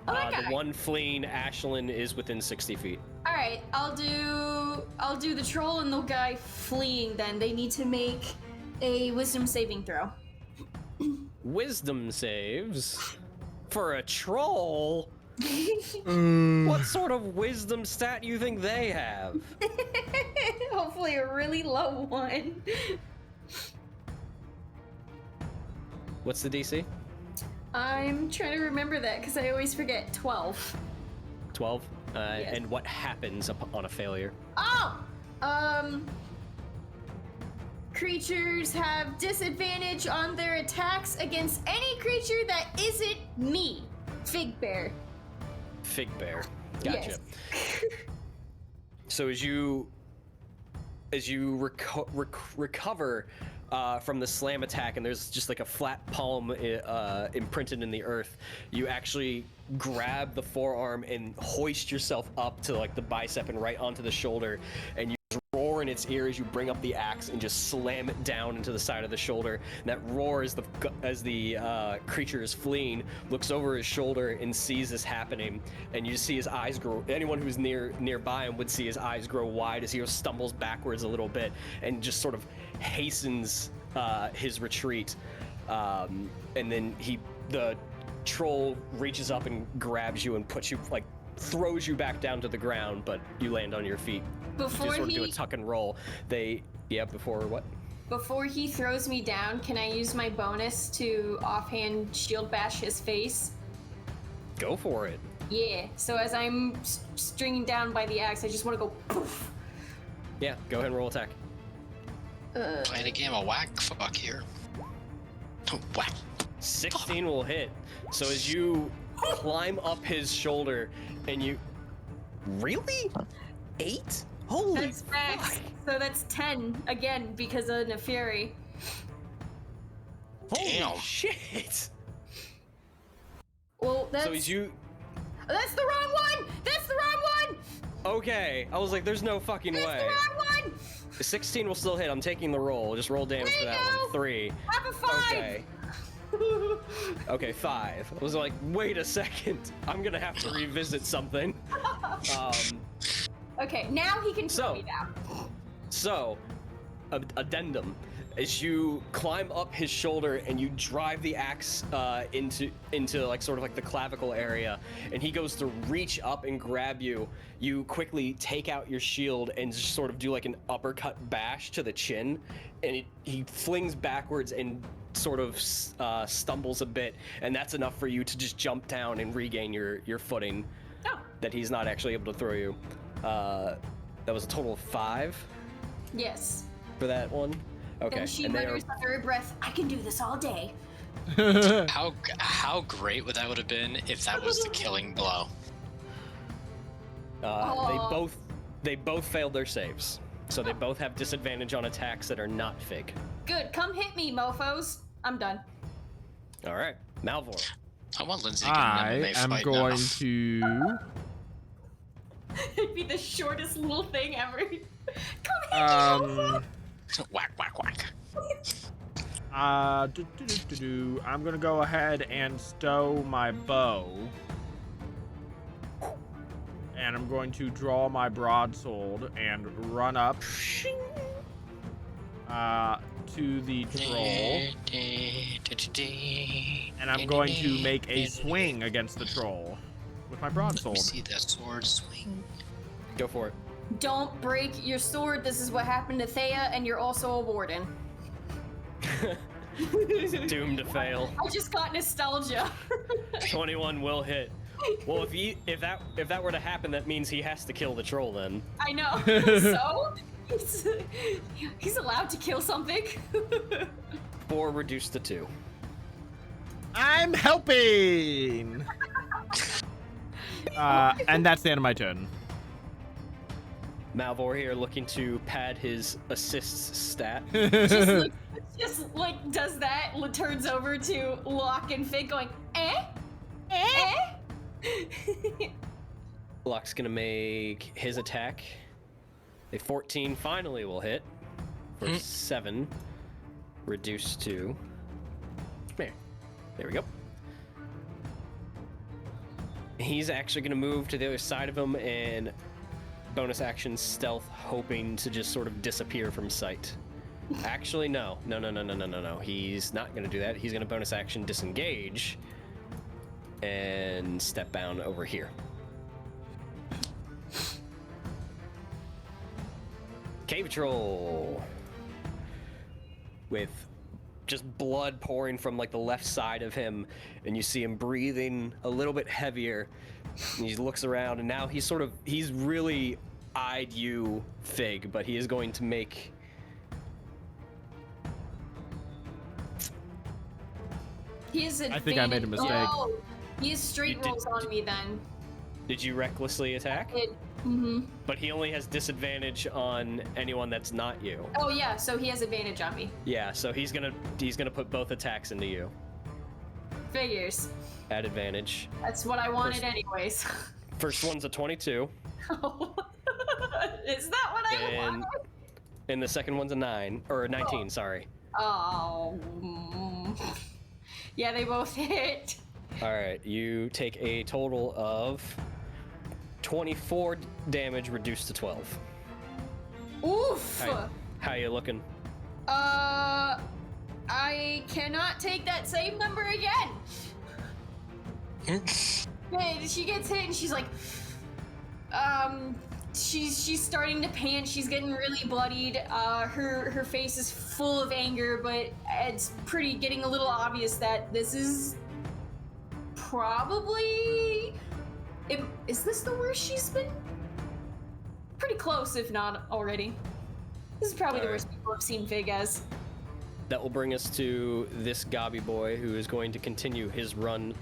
Oh, that guy. The one fleeing Ashlyn is within 60 feet. All right, I'll do the troll and the guy fleeing. Then they need to make a wisdom saving throw. Wisdom saves for a troll. What sort of wisdom stat do you think they have? Hopefully a really low one. What's the DC? I'm trying to remember that because I always forget. 12. 12. Yes. And what happens on a failure? Oh! Creatures have disadvantage on their attacks against any creature that isn't me. Fig bear. Fig bear. Gotcha. Yes. So as you recover from the slam attack, and there's just like a flat palm imprinted in the earth, you actually grab the forearm and hoist yourself up to like the bicep and right onto the shoulder, and you roar in its ear as you bring up the axe and just slam it down into the side of the shoulder. And that roar as the creature is fleeing looks over his shoulder and sees this happening, and you just see his eyes grow. Anyone who's nearby him would see his eyes grow wide as he stumbles backwards a little bit and just sort of hastens his retreat. And then the troll reaches up and grabs you and puts you, like, throws you back down to the ground, but you land on your feet. Before you sort of he do a tuck and roll. Before what? Before he throws me down, can I use my bonus to offhand shield bash his face? Go for it. Yeah. So as I'm stringing down by the axe, I just want to go poof. Yeah, go ahead and roll attack. Playing a game of whack fuck here. Whack. 16 will hit. So as you climb up his shoulder and you... Really? 8? Holy That's max. So that's 10 again because of Neferi. Holy Damn. shit! Well, that's So as you... that's the wrong one. That's the wrong one. Okay, I was like, there's no fucking That's way. the wrong one. 16 will still hit. I'm taking the roll. Just roll damage for that one. 3. Have a 5. Okay. Okay, 5. I was like, wait a second. I'm gonna have to revisit something. Okay, now he can throw So- me down. So, addendum. As you climb up his shoulder and you drive the axe into like sort of like the clavicle area, and he goes to reach up and grab you, you quickly take out your shield and just sort of do like an uppercut bash to the chin, and he flings backwards and sort of stumbles a bit, and that's enough for you to just jump down and regain your footing. Oh. That he's not actually able to throw you. That was a total of 5 Yes. for that one. Okay, Then she and they are, mutters under her breath, I can do this all day. How great would that would have been if that was the killing blow? they both failed their saves, so they both have disadvantage on attacks that are not fig. Good, come hit me, mofos. I'm done. All right, Malvhor. I want Lindsay to get an I MMA am fight going now. to... It'd be the shortest little thing ever. Come hit me, mofo. Whack, whack, whack. I'm gonna go ahead and stow my bow. And I'm going to draw my broadsword and run up to the troll. And I'm going to make a swing against the troll with my Let me broadsword. see that sword swing. Go for it. Don't break your sword. This is what happened to Thea, and you're also a warden. Doomed to fail. I just got nostalgia. 21 will hit. Well, if that were to happen, that means he has to kill the troll then. I know. So he's allowed to kill something. 4 reduced to 2. I'm helping! And that's the end of my turn. Malvhor here looking to pad his assists stat. just like does that, turns over to Locke and Fig going, eh? Locke's gonna make his attack. A 14 finally will hit for 7, reduced to. There we go. He's actually gonna move to the other side of him and bonus action stealth, hoping to just sort of disappear from sight. Actually, no. He's not gonna do that. He's gonna bonus action disengage and step down over here. Cave Troll with just blood pouring from like the left side of him, and you see him breathing a little bit heavier, and he looks around, and now he's really eyed you, Fig, but he is going to make I think I made a mistake. Oh, he has straight rolls on me then. Did you recklessly attack? But he only has disadvantage on anyone that's not you. Oh yeah, so he has advantage on me. Yeah, so he's gonna put both attacks into you. Figures. At advantage. That's what I wanted anyways. First one's a 22. Is that what I wanted? And the second one's a 19, sorry. Oh. Yeah, they both hit. Alright, you take a total of 24 damage reduced to 12. Oof! How you looking? I cannot take that same number again. Hey, she gets hit and she's like, she's starting to pant. She's getting really bloodied. Her face is full of anger, but it's getting a little obvious that this is probably. Is this the worst she's been? Pretty close, if not already. This is probably the worst people I've seen Fig as. That will bring us to this Gobby boy, who is going to continue his run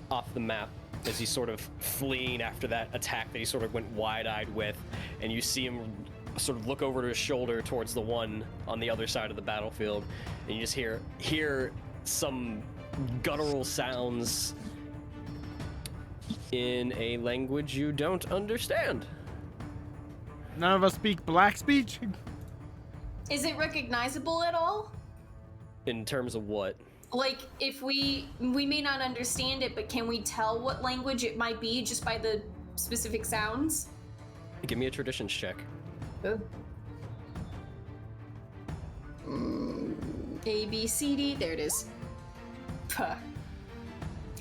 off the map as he's sort of fleeing after that attack that he sort of went wide-eyed with, and you see him sort of look over to his shoulder towards the one on the other side of the battlefield, and you just hear some guttural sounds in a language you don't understand. None of us speak black speech? Is it recognizable at all? In terms of what? Like, if we may not understand it, but can we tell what language it might be just by the specific sounds? Give me a traditions check. A, B, C, D. There it is. Puh.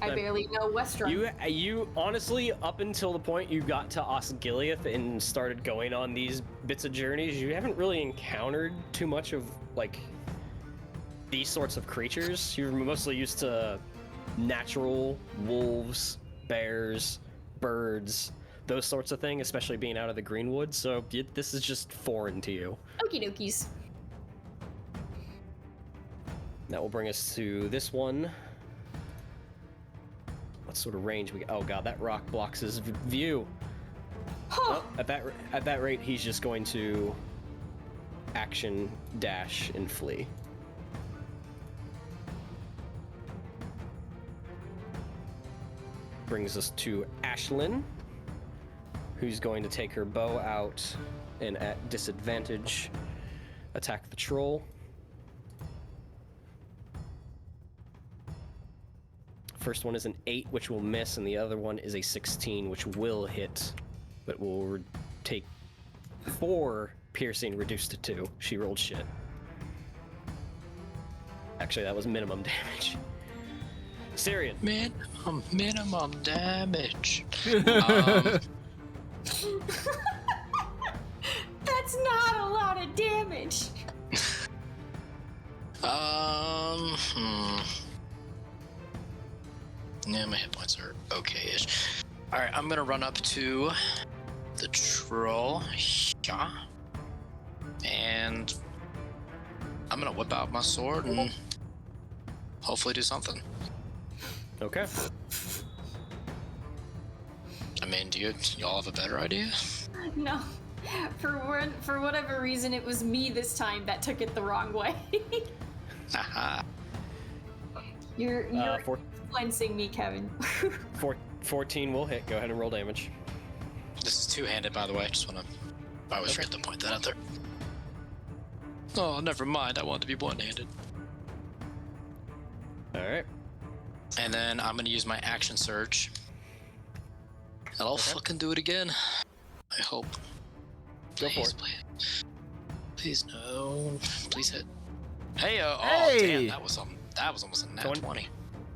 I barely know Westron. You honestly, up until the point you got to Osgiliath and started going on these bits of journeys, you haven't really encountered too much of, like, these sorts of creatures. You're mostly used to natural wolves, bears, birds, those sorts of things, especially being out of the Greenwood, so this is just foreign to you. Okie dokies. That will bring us to this one. What sort of range we? Oh god, that rock blocks his view. Huh. Oh, at that rate, he's just going to action dash and flee. Brings us to Ashlyn, who's going to take her bow out and at disadvantage attack the troll. First one is an 8, which will miss, and the other one is a 16, which will hit, but will take 4 piercing reduced to 2. She rolled shit. Actually, that was minimum damage. Cirion. Minimum damage. That's not a lot of damage. Yeah, my hit points are okay-ish. Alright, I'm gonna run up to the troll. Yeah. And I'm gonna whip out my sword and hopefully do something. Okay. I mean, do y'all have a better idea? No. For whatever reason, it was me this time that took it the wrong way. Haha. You're Four, influencing me, Kevin. 14 will hit. Go ahead and roll damage. This is two-handed, by the way. Just wanna. I always forget to point that out there. Oh, never mind. I want it to be one-handed. All right. And then I'm gonna use my action surge. And I'll fucking do it again. I hope. Go for Please, it. please. Please, no. Please hit. Hey, oh, Hey! damn, that was almost a nat 20.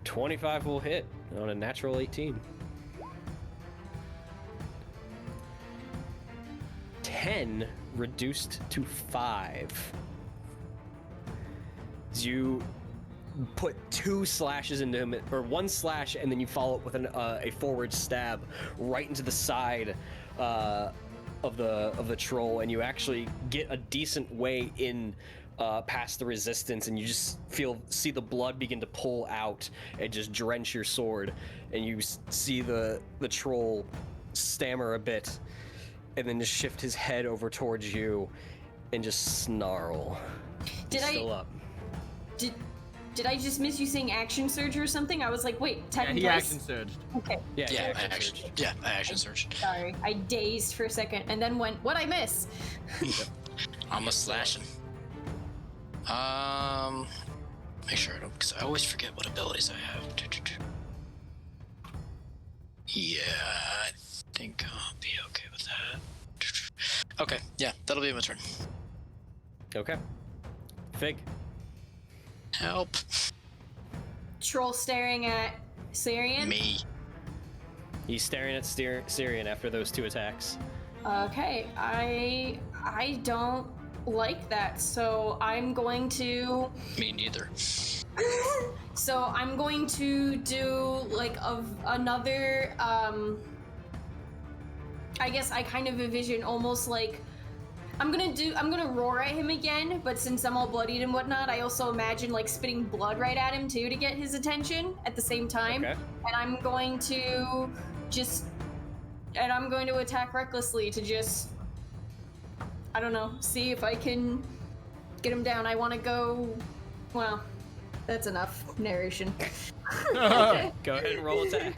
25 will hit on a natural 18. 10 reduced to 5. As you put 2 slashes into him, or 1 slash, and then you follow it with a forward stab right into the side of the troll, and you actually get a decent way in past the resistance, and you just see the blood begin to pull out and just drench your sword, and you see the troll stammer a bit, and then just shift his head over towards you, and just snarl. He's still up. Did I just miss you saying action surge or something? I was like, wait, Yeah, technically. he action surged. Okay. Yeah, I action surged. Sorry, I dazed for a second and then went, what'd I miss? I'm a slashing. Make sure I don't, because I always forget what abilities I have. Yeah, I think I'll be okay with that. Okay, yeah, that'll be my turn. Okay. Fig. Help Troll staring at Cirion. me. He's staring at Cirion after those 2 attacks. Okay, I don't like that, so I'm going to. Me neither. So I'm going to do like another. I guess I kind of envision almost like. I'm gonna roar at him again, but since I'm all bloodied and whatnot, I also imagine like spitting blood right at him too to get his attention at the same time. Okay. And I'm going to attack recklessly to just, I don't know, see if I can get him down. I want to go, well, that's enough narration. Okay, go ahead and roll attack.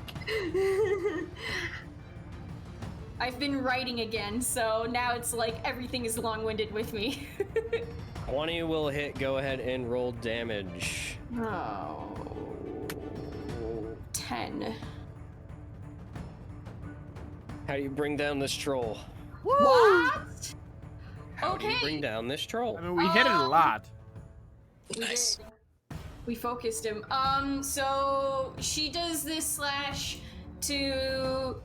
I've been writing again, so now it's like everything is long-winded with me. 20 will hit. Go ahead and roll damage. Oh, 10. How do you bring down this troll? What? How do you Okay. bring down this troll? I mean, we hit it a lot. Nice. We focused him. So she does this slash to,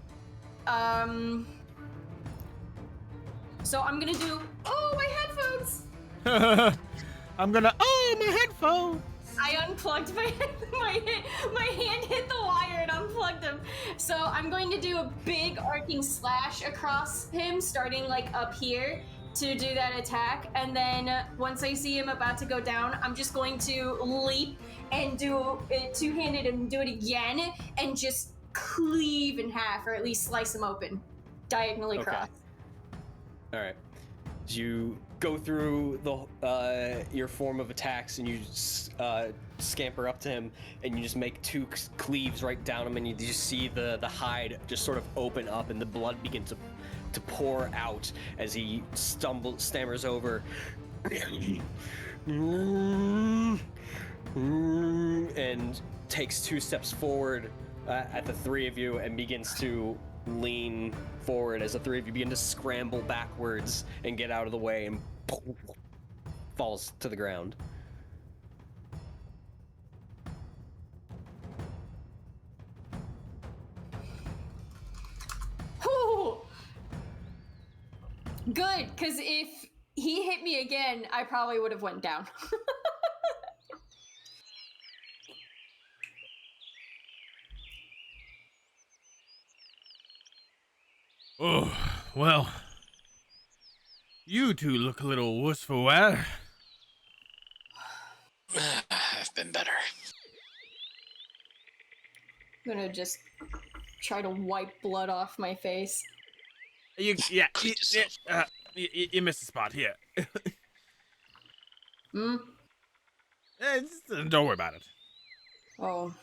so I'm gonna do, oh, my headphones! I'm gonna, oh, my headphone. I unplugged my hand hit the wire and unplugged him. So I'm going to do a big arcing slash across him, starting like up here to do that attack. And then once I see him about to go down, I'm just going to leap and do it two-handed and do it again and just cleave in half, or at least slice him open, diagonally Okay. across. All right. As you go through the your form of attacks, and you scamper up to him, and you just make 2 cleaves right down him, and you just see the hide just sort of open up, and the blood begin to pour out as he stammers over, and takes 2 steps forward at the 3 of you, and begins to lean forward as the 3 of you begin to scramble backwards and get out of the way, and falls to the ground. Whew. Good, because if he hit me again, I probably would have went down. Oh, well. You two look a little worse for wear. I've been better. I'm gonna just try to wipe blood off my face. You missed a spot here. Hmm? Don't worry about it. Oh.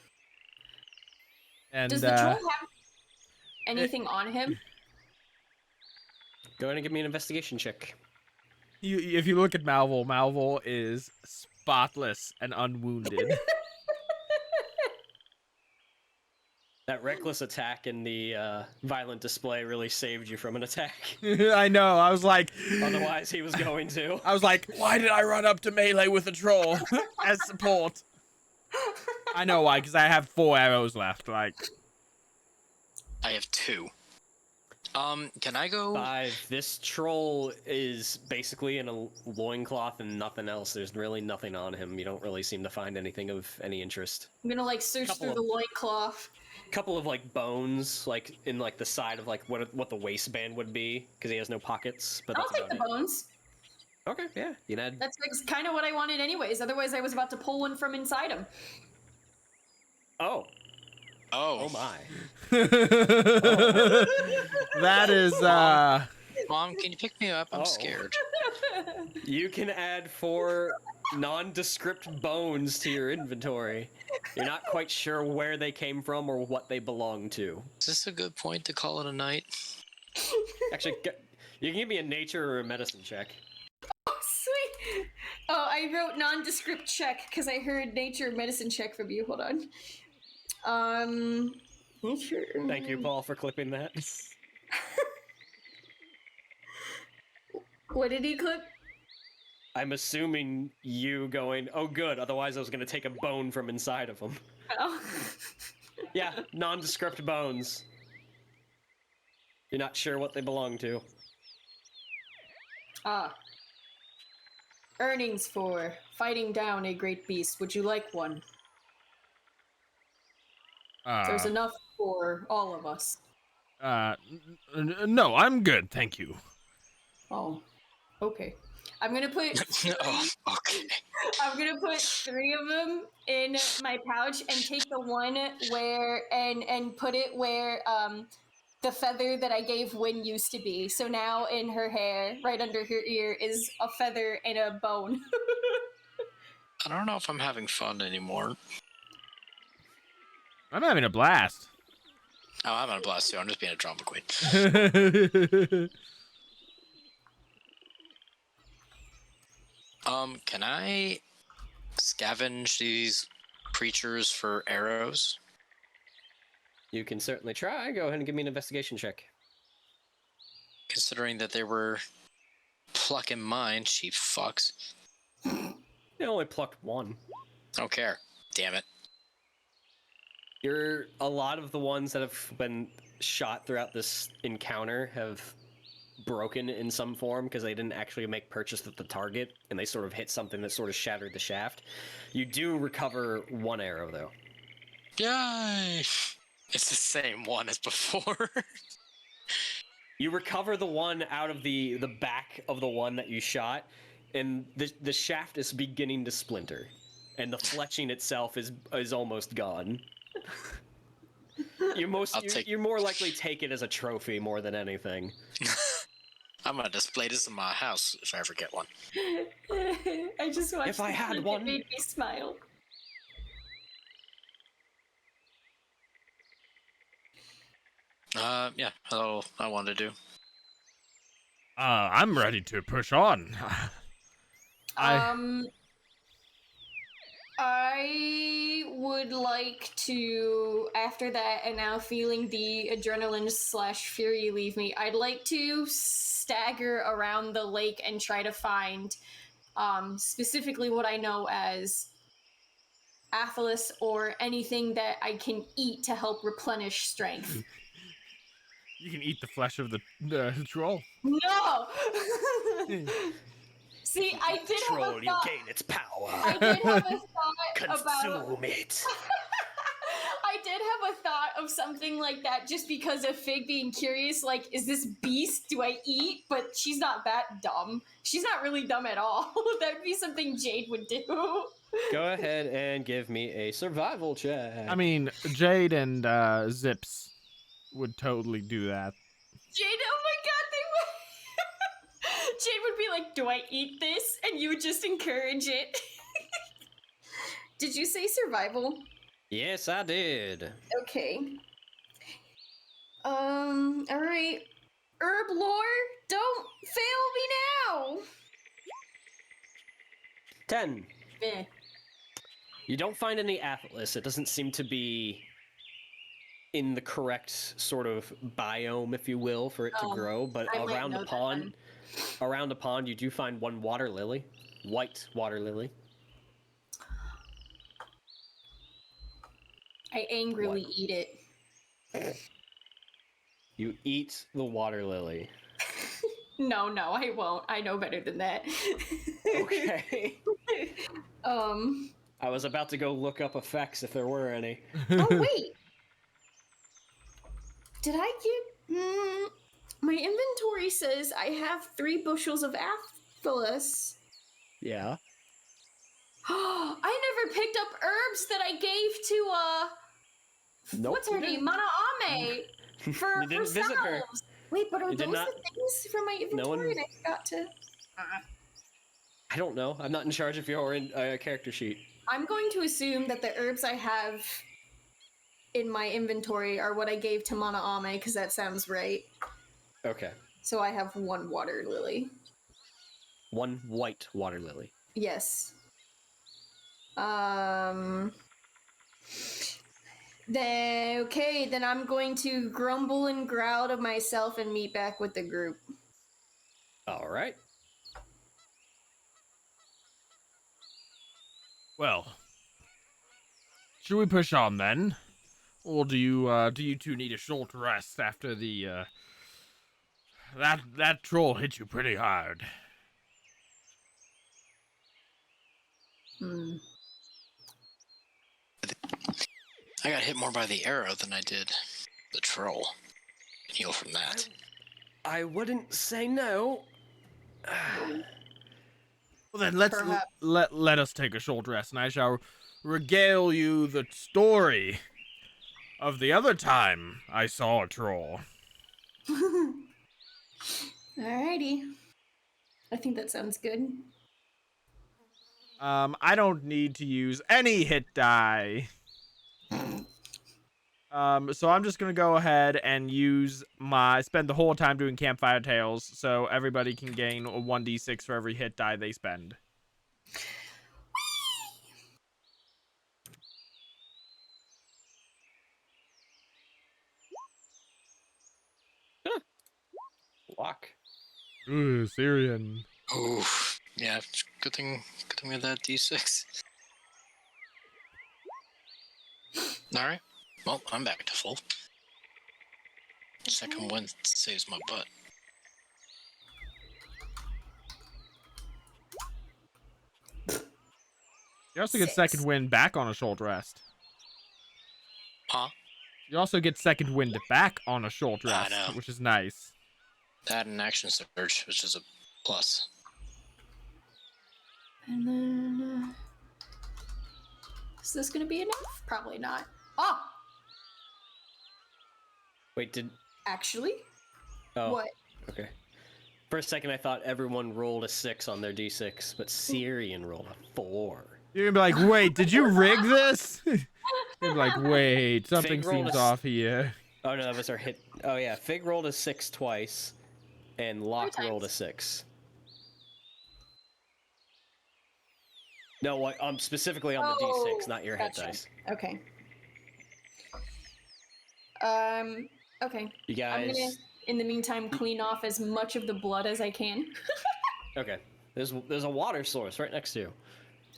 And Does the troll have anything on him? Go ahead and give me an investigation check. if you look at Malvhor, Malvhor is spotless and unwounded. That reckless attack and the violent display really saved you from an attack. I know. I was like, Otherwise, he was going to. I was like, why did I run up to melee with a troll as support? I know why, because I have 4 arrows left. Like, I have 2. Can I go? 5. This troll is basically in a loincloth and nothing else. There's really nothing on him. You don't really seem to find anything of any interest. I'm gonna like search Couple through of- the loincloth. Couple of like bones, like in like the side of like what the waistband would be, because he has no pockets. But I'll that's take the about bones. it. Okay, yeah, you know. That's kind of what I wanted anyways. Otherwise, I was about to pull one from inside him. Oh Oh, my. that is, Mom, can you pick me up? I'm Oh. scared. You can add 4 nondescript bones to your inventory. You're not quite sure where they came from or what they belong to. Is this a good point to call it a night? Actually, you can give me a nature or a medicine check. Sweet. Oh, I wrote nondescript check because I heard nature medicine check from you. Hold on. Nature. Thank you, Paul, for clipping that. What did he clip? I'm assuming you going, oh good, otherwise I was going to take a bone from inside of him. Oh. Yeah, nondescript bones. You're not sure what they belong to. Ah. Earnings for fighting down a great beast. Would you like one? There's enough for all of us. no, I'm good, thank you. Oh. Okay. I'm gonna put Oh, okay. I'm gonna put 3 of them in my pouch and take the one where and put it where the feather that I gave Win used to be. So now in her hair, right under her ear, is a feather and a bone. I don't know if I'm having fun anymore. I'm having a blast. Oh, I'm on a blast too. I'm just being a drama queen. Can I scavenge these creatures for arrows? You can certainly try. Go ahead and give me an investigation check. Considering that they were plucking mine, cheap fucks. You only plucked 1. I don't care. Damn it. A lot of the ones that have been shot throughout this encounter have broken in some form because they didn't actually make purchase of the target and they sort of hit something that sort of shattered the shaft. You do recover 1 arrow though. Yay! It's the same one as before. You recover the one out of the back of the one that you shot, and the shaft is beginning to splinter, and the fletching itself is almost gone. You're more likely take it as a trophy more than anything. I'm gonna display this in my house if I ever get one. I just watched If I the had clip, one. it made me smile. Yeah, that's all I wanted to do. I'm ready to push on. I would like to, after that, and now feeling the adrenaline / fury leave me, I'd like to stagger around the lake and try to find specifically what I know as Athelis or anything that I can eat to help replenish strength. You can eat the flesh of the troll. No! See, I did have a Troll, you thought. gain its power. I did have a thought about. Consume it. I did have a thought of something like that just because of Fig being curious, like, is this beast do I eat? But she's not that dumb. She's not really dumb at all. That would be something Jade would do. Go ahead and give me a survival check. I mean, Jade and Zips would totally do that. Jade, oh my god, like, do I eat this? And you would just encourage it. Did you say survival? Yes, I did. Okay. Alright. Herb lore, don't fail me now! 10. Eh. You don't find any atlas. It doesn't seem to be in the correct sort of biome, if you will, for it to grow. But I might around know the that pond, you do find one water lily, white water lily. I angrily What? eat it. You eat the water lily. No, I won't. I know better than that. Okay. I was about to go look up effects if there were any. Oh, wait. Did I get... my inventory says I have 3 bushels of Athos. Yeah. I never picked up herbs that I gave to, Nope. what's her name? Mana Ame. For, You didn't for visit her. salves. Wait, but are You did those not- the things from my No one- inventory and I forgot to... I don't know. I'm not in charge of your character sheet. I'm going to assume that the herbs I have in my inventory are what I gave to Mana Ame, because that sounds right. Okay. So I have 1 water lily. 1 white water lily. Yes. Then I'm going to grumble and growl to myself and meet back with the group. All right. Well, should we push on then? Or do you two need a short rest after the, that troll hit you pretty hard? I got hit more by the arrow than I did the troll. Heal from that. I wouldn't say no. Well then, let's Perhaps. let us take a short rest, and I shall regale you the story of the other time I saw a troll. Alrighty. I think that sounds good. I don't need to use any hit die. So I'm just gonna go ahead and spend the whole time doing campfire tales, so everybody can gain a 1d6 for every hit die they spend. Locke. Ooh, Cirion. Oof. Yeah, good thing we had that D6. Alright. Well, I'm back to full. Second wind saves my butt. You also get 6. second wind back on a short rest. Huh? You also get second wind back on a short I rest, know. which is nice. That and action surge, which is a plus. And then... is this gonna be enough? Probably not. Oh! Wait, did... Actually? Oh, What? okay. For a second, I thought everyone rolled a 6 on their d6, but Cirion rolled a 4. You're gonna be like, wait, did you rig this? You're gonna be like, wait, something Fig rolled seems a off here. Oh, no, that was our hit. Oh, yeah. Fig rolled a 6 twice, and Locke times. rolled a 6. No, what? Specifically on the d6, not your gotcha. hit dice. Okay. Okay. You I'm guys... gonna, in the meantime, clean off as much of the blood as I can. Okay. There's a water source right next to you.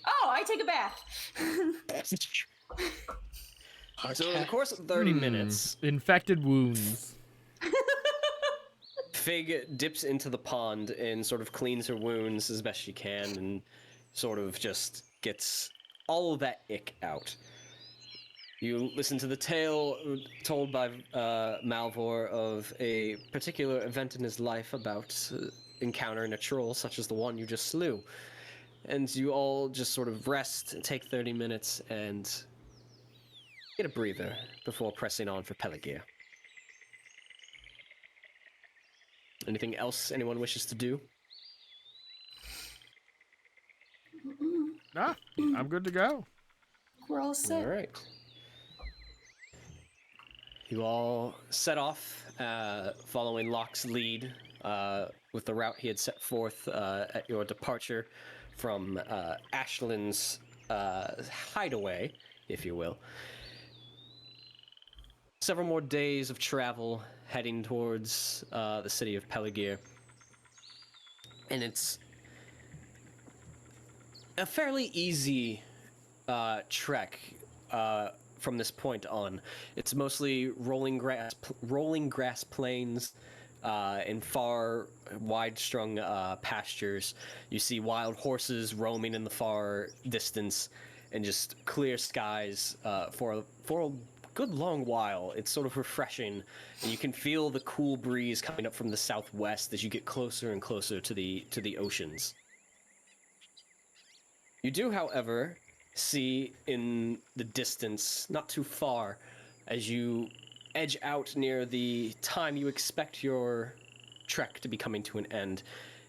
Oh, I take a bath. So in the course of 30 minutes, Infected wounds. Fig dips into the pond and sort of cleans her wounds as best she can and sort of just gets all of that ick out. You listen to the tale told by Malvhor of a particular event in his life about encountering a troll such as the one you just slew. And you all just sort of rest, take 30 minutes, and get a breather before pressing on for Pelargir. Anything else anyone wishes to do? Nah, I'm good to go. We're all All set. right. You all set off, following Locke's lead, with the route he had set forth at your departure from Ashland's hideaway, if you will. Several more days of travel heading towards the city of Pelargir. And it's a fairly easy trek from this point on. It's mostly rolling grass plains and far wide-strung pastures. You see wild horses roaming in the far distance, and just clear skies for a good long while. It's sort of refreshing, and you can feel the cool breeze coming up from the southwest as you get closer and closer to the oceans. You do, however, see in the distance, not too far, as you edge out near the time you expect your trek to be coming to an end,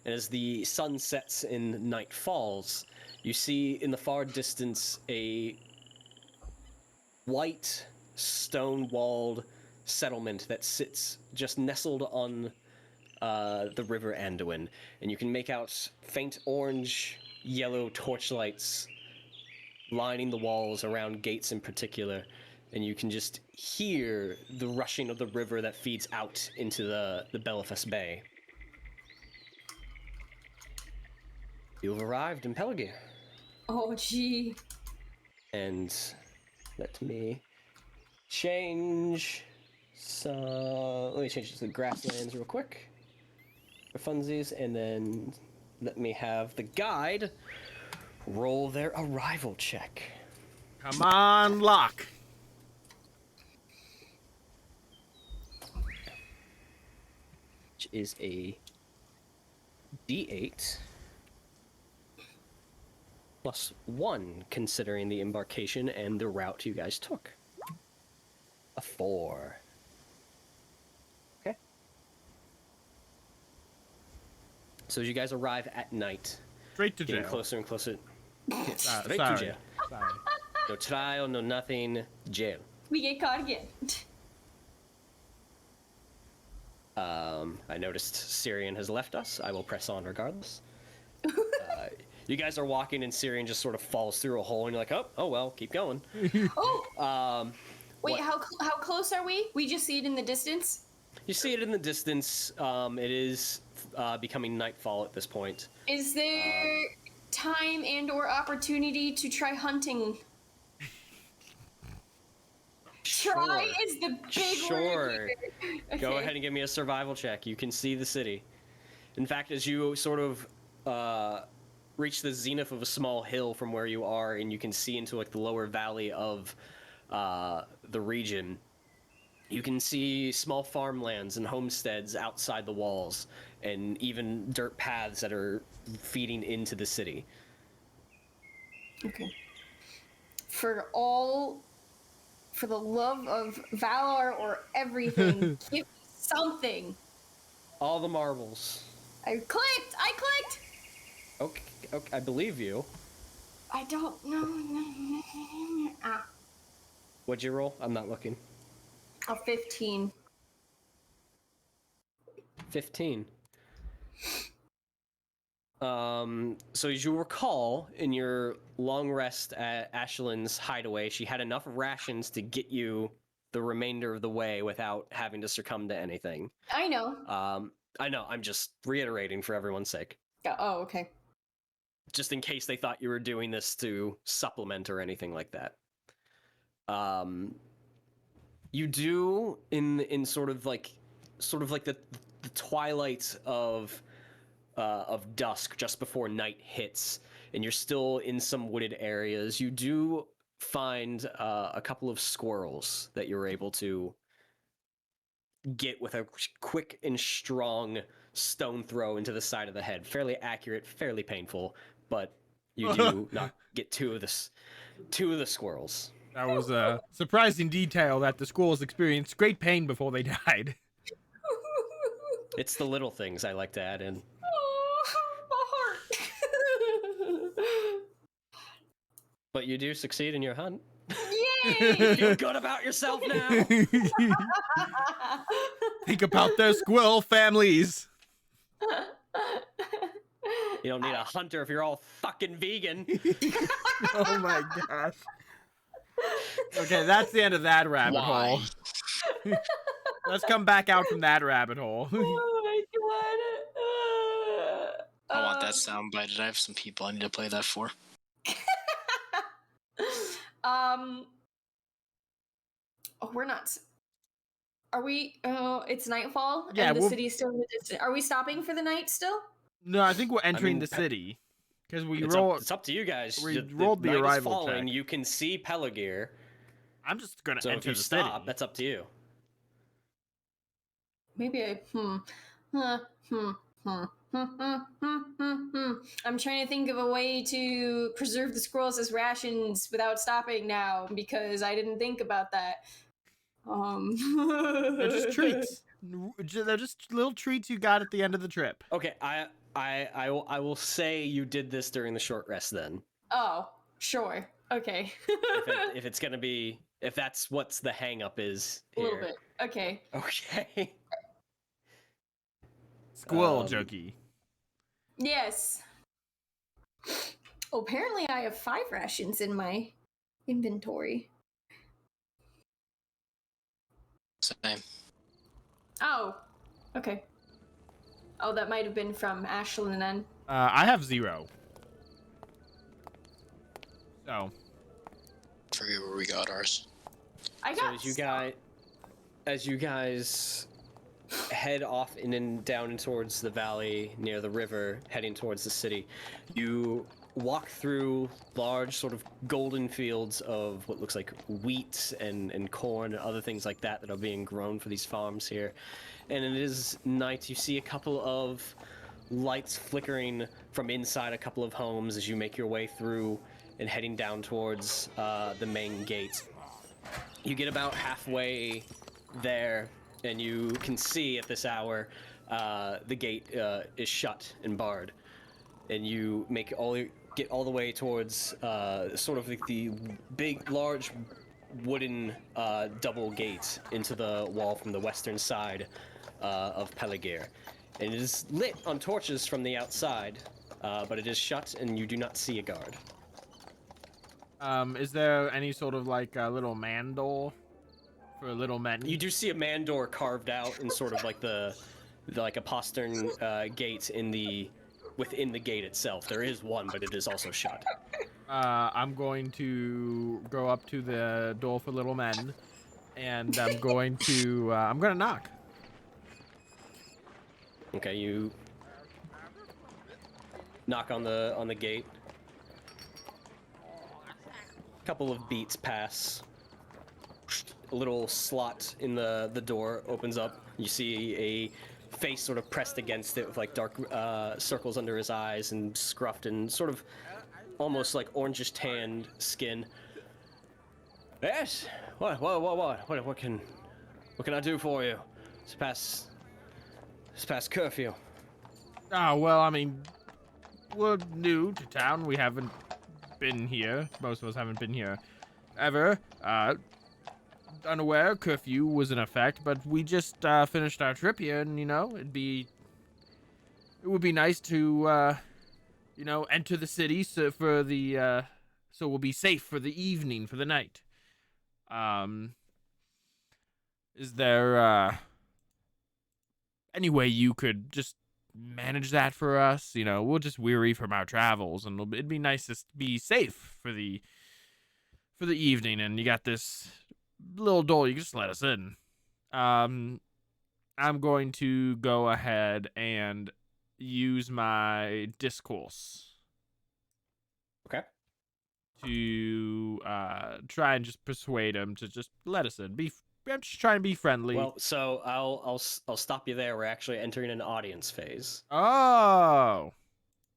and as the sun sets and night falls, you see in the far distance a white, stone-walled settlement that sits just nestled on the river Anduin, and you can make out faint orange, yellow torchlights lining the walls around gates in particular, and you can just hear the rushing of the river that feeds out into the Belfast Bay. You've arrived in Pelargir, Oh, gee. and let me change let me change it to the grasslands real quick for funsies, and then let me have the guide roll their arrival check. Come on, Locke. Which is a D8 plus 1, considering the embarkation and the route you guys took. A 4. Okay. So as you guys arrive at night, Straight to getting jail. closer and closer. Straight Sorry. to jail. Sorry. No trial, no nothing, jail. We get caught again. I noticed Cirion has left us. I will press on regardless. You guys are walking, and Cirion just sort of falls through a hole, and you're like, oh well, keep going. Oh, wait, what- how close are we? We just see it in the distance? You see it in the distance. It is becoming nightfall at this point. Is there time and or opportunity to try hunting? Try Sure. is the big Sure. word here. Go Okay. ahead and give me a survival check. You can see the city. In fact, as you sort of reach the zenith of a small hill from where you are, and you can see into like the lower valley of the region, you can see small farmlands and homesteads outside the walls, and even dirt paths that are feeding into the city. Okay. For the love of Valor or everything, give me something. All the marbles. I clicked! Okay, I believe you. I don't know. Ah, What'd you roll? I'm not looking. a 15. 15. So as you recall, in your long rest at Ashland's hideaway, she had enough rations to get you the remainder of the way without having to succumb to anything. I know. I know, I'm just reiterating for everyone's sake. Oh, okay. Just in case they thought you were doing this to supplement or anything like that. You do in sort of like the twilight of dusk, just before night hits, and you're still in some wooded areas. You do find a couple of squirrels that you're able to get with a quick and strong stone throw into the side of the head. Fairly accurate, fairly painful, but you do not get two of the squirrels. That was a surprising detail that the squirrels experienced great pain before they died. It's the little things I like to add in. Oh, my heart. but you do succeed in your hunt. Yay! Feel good about yourself now. Think about their squirrel families. You don't need a hunter if you're all fucking vegan. Oh my gosh. Okay, that's the end of that rabbit hole. Let's come back out from that rabbit hole. Oh my god. I want that sound bited. I have some people I need to play that for. Oh, we're not. Are we? Oh, it's nightfall. Yeah, and the we'll- city's still in the distance. Are we stopping for the night still? No, I think we're entering mean, the city. Because we It's roll. up to you guys. we rolled the night is arrival falling. check. You can see Pelargir. I'm just gonna So if enter you the stop, city. that's up to you. Maybe I. I'm trying to think of a way to preserve the squirrels as rations without stopping now because I didn't think about that. They're just treats. They're just little treats you got at the end of the trip. Okay, I will say you did this during the short rest then. Oh, sure. Okay. If it's gonna be, if that's what's the hang up is A here. little bit. Okay. Okay. Squirrel jokey. Yes. Oh, apparently I have 5 rations in my inventory. Same. Oh. Okay. Oh, that might have been from Ashlyn then. I have 0. So. Forget where we got ours. I So got as you guys head off in and down towards the valley near the river, heading towards the city, you walk through large sort of golden fields of what looks like wheat and corn and other things like that are being grown for these farms here. And it is night. You see a couple of lights flickering from inside a couple of homes as you make your way through and heading down towards the main gate. You get about halfway there, and you can see at this hour the gate is shut and barred. And you get all the way towards sort of like the big, large wooden double gate into the wall from the western side of Pelargir. And it is lit on torches from the outside, but it is shut, and you do not see a guard. Is there any sort of like a little man door for little men? You do see a man door carved out in sort of like the like a postern gate within the gate itself. There is one, but it is also shut. I'm going to go up to the door for little men, and I'm gonna knock. Okay, you knock on the gate. A couple of beats pass. A little slot in the door opens up. You see a face sort of pressed against it with like dark circles under his eyes and scruffed and sort of almost like orangish tanned skin. Yes. What can I do for you? It's past curfew. Oh, well, I mean, we're new to town. We haven't been here. Most of us haven't been here ever. Unaware curfew was in effect, but we just finished our trip here, and, you know, it would be nice to, you know, enter the city so we'll be safe for the evening, for the night. Is there, any way you could just manage that for us? You know, we're just weary from our travels, and it'd be nice to be safe for the evening. And you got this little door, you can just let us in. I'm going to go ahead and use my discourse. Okay. To try and just persuade him to just let us in. I'm just trying to be friendly. Well, so I'll stop you there. We're actually entering an audience phase Oh.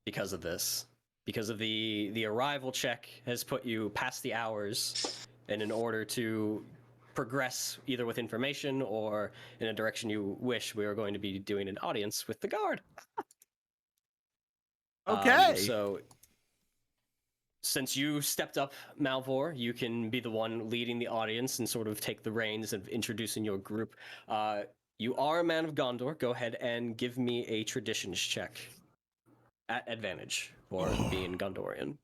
because of this. Because of the arrival check has put you past the hours, and in order to progress either with information or in a direction you wish, we are going to be doing an audience with the guard. Okay. So since you stepped up, Malvhor, you can be the one leading the audience and sort of take the reins of introducing your group. You are a man of Gondor. Go ahead and give me a traditions check at advantage for being Gondorian.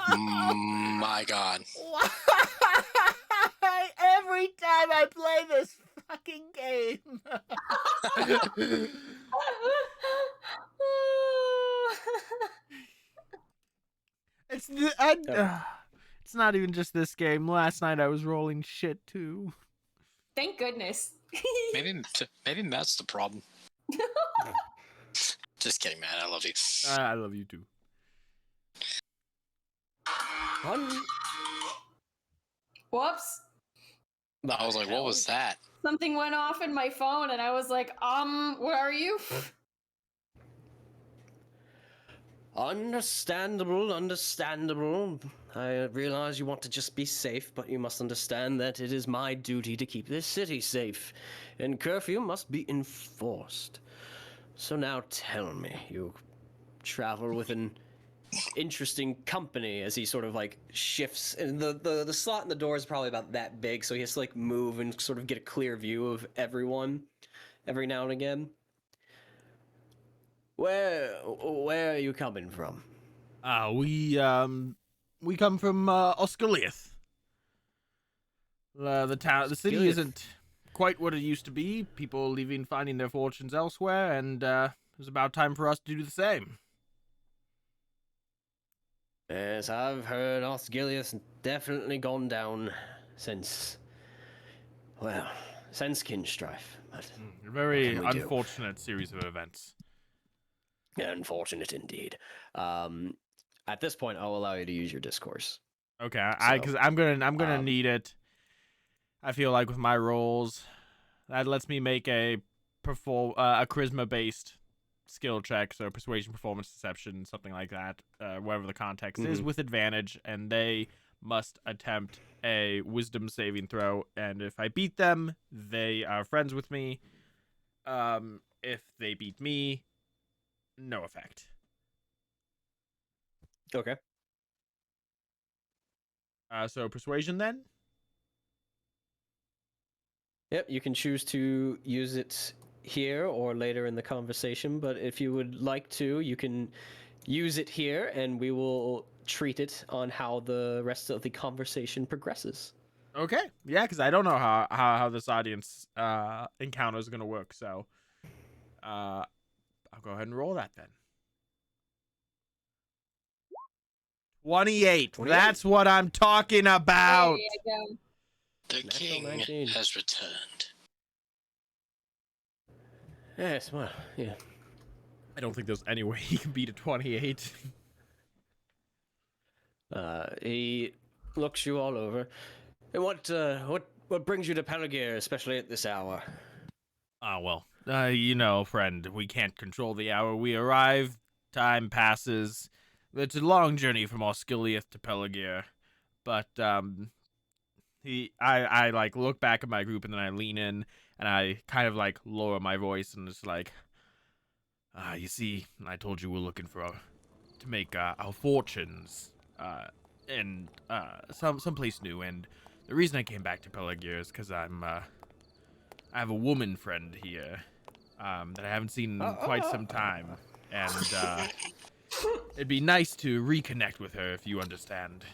Oh my god. Every time I play this fucking game. It's it's not even just this game. Last night I was rolling shit too. Thank goodness. Maybe Matt's the problem. Just kidding, Matt. I love you. I love you too. Whoops. I was like, what was that? Something went off in my phone and I was like, where are you? Understandable. I realize you want to just be safe, but you must understand that it is my duty to keep this city safe, and curfew must be enforced. So now tell me, you travel with an interesting company, as he sort of like shifts, and the slot in the door is probably about that big, so he has to like move and sort of get a clear view of everyone every now and again. Where are you coming from? We come from Osgiliath. The city Osgiliath. isn't quite what it used to be. People leaving, finding their fortunes elsewhere, and it was about time for us to do the same. Yes, I've heard Osgiliath's definitely gone down since Kinstrife. But A very what can we do? unfortunate series of events. Unfortunate indeed. At this point, I'll allow you to use your discourse. Okay, because I'm gonna need it. I feel like with my rolls, that lets me make a charisma based skill check, so persuasion, performance, deception, something like that, wherever the context is, with advantage, and they must attempt a wisdom saving throw, and if I beat them, they are friends with me. If they beat me, no effect. Okay. So persuasion then? Yep, you can choose to use it here or later in the conversation, but if you would like to, you can use it here, and we will treat it on how the rest of the conversation progresses. Okay, yeah, because I don't know how this audience encounter is gonna work, so I'll go ahead and roll that then. 28. 28. That's what I'm talking about. There you go. The Natural king 19. has returned. Yes, well, yeah. I don't think there's any way he can beat a 28. He looks you all over. And what brings you to Pelargir, especially at this hour? Well, friend, we can't control the hour we arrive. Time passes. It's a long journey from Osgiliath to Pelargir, but I like look back at my group and then I lean in and I kind of like lower my voice and it's like, you see, I told you we're looking to make our fortunes in someplace new, and the reason I came back to Pelargir is because I have a woman friend here that I haven't seen in quite some time, and it'd be nice to reconnect with her, if you understand.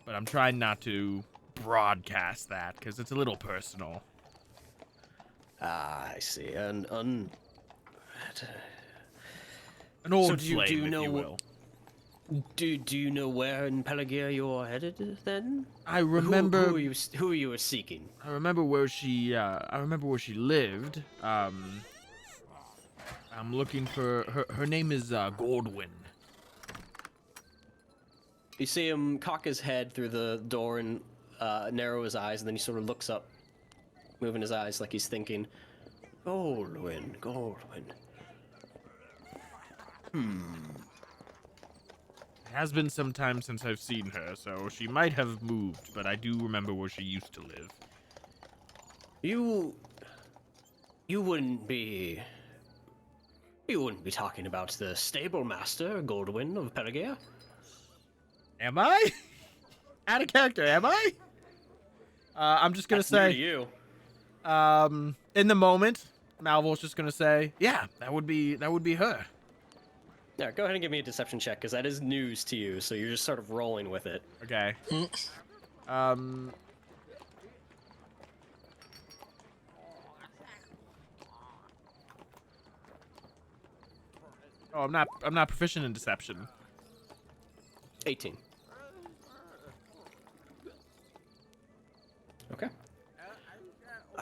But I'm trying not to broadcast that because it's a little personal. I see. An old do you flame, know if you will. Do you know where in Pelargir you're headed then? I remember who you were seeking. I remember where she lived. I'm looking for her name is Goldwyn. You see him cock his head through the door and narrow his eyes, and then he sort of looks up, moving his eyes like he's thinking, Goldwyn. It has been some time since I've seen her, so she might have moved, but I do remember where she used to live. You wouldn't be You wouldn't be talking about the stable master, Goldwyn of Pelargir? Am I? Out of character, am I? I'm just gonna That's new to say, you. in the moment, Malvhor's just gonna say, yeah, that would be her. Yeah, go ahead and give me a deception check, because that is news to you, so you're just sort of rolling with it. Okay. Oh, I'm not proficient in deception. 18. Okay.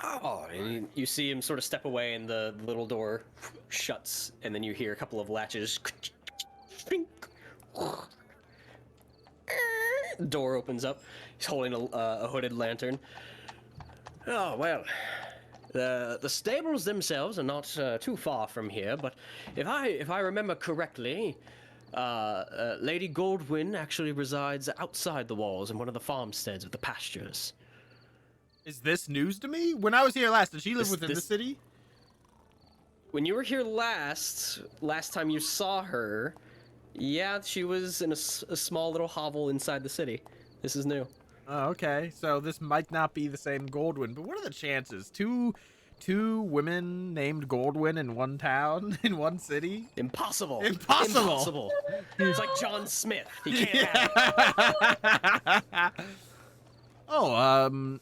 Oh, and you see him sort of step away, and the little door shuts, and then you hear a couple of latches. The door opens up. He's holding a hooded lantern. Oh well, the stables themselves are not too far from here, but if I remember correctly, Lady Goldwyn actually resides outside the walls in one of the farmsteads of the pastures. Is this news to me? When I was here last, did she live within the city? When you were here last time you saw her, yeah, she was in a small little hovel inside the city. This is new. Oh, okay. So this might not be the same Goldwyn, but what are the chances? Two women named Goldwyn in one town, in one city? Impossible. Impossible. Impossible. It's like John Smith. He can't have it. Oh,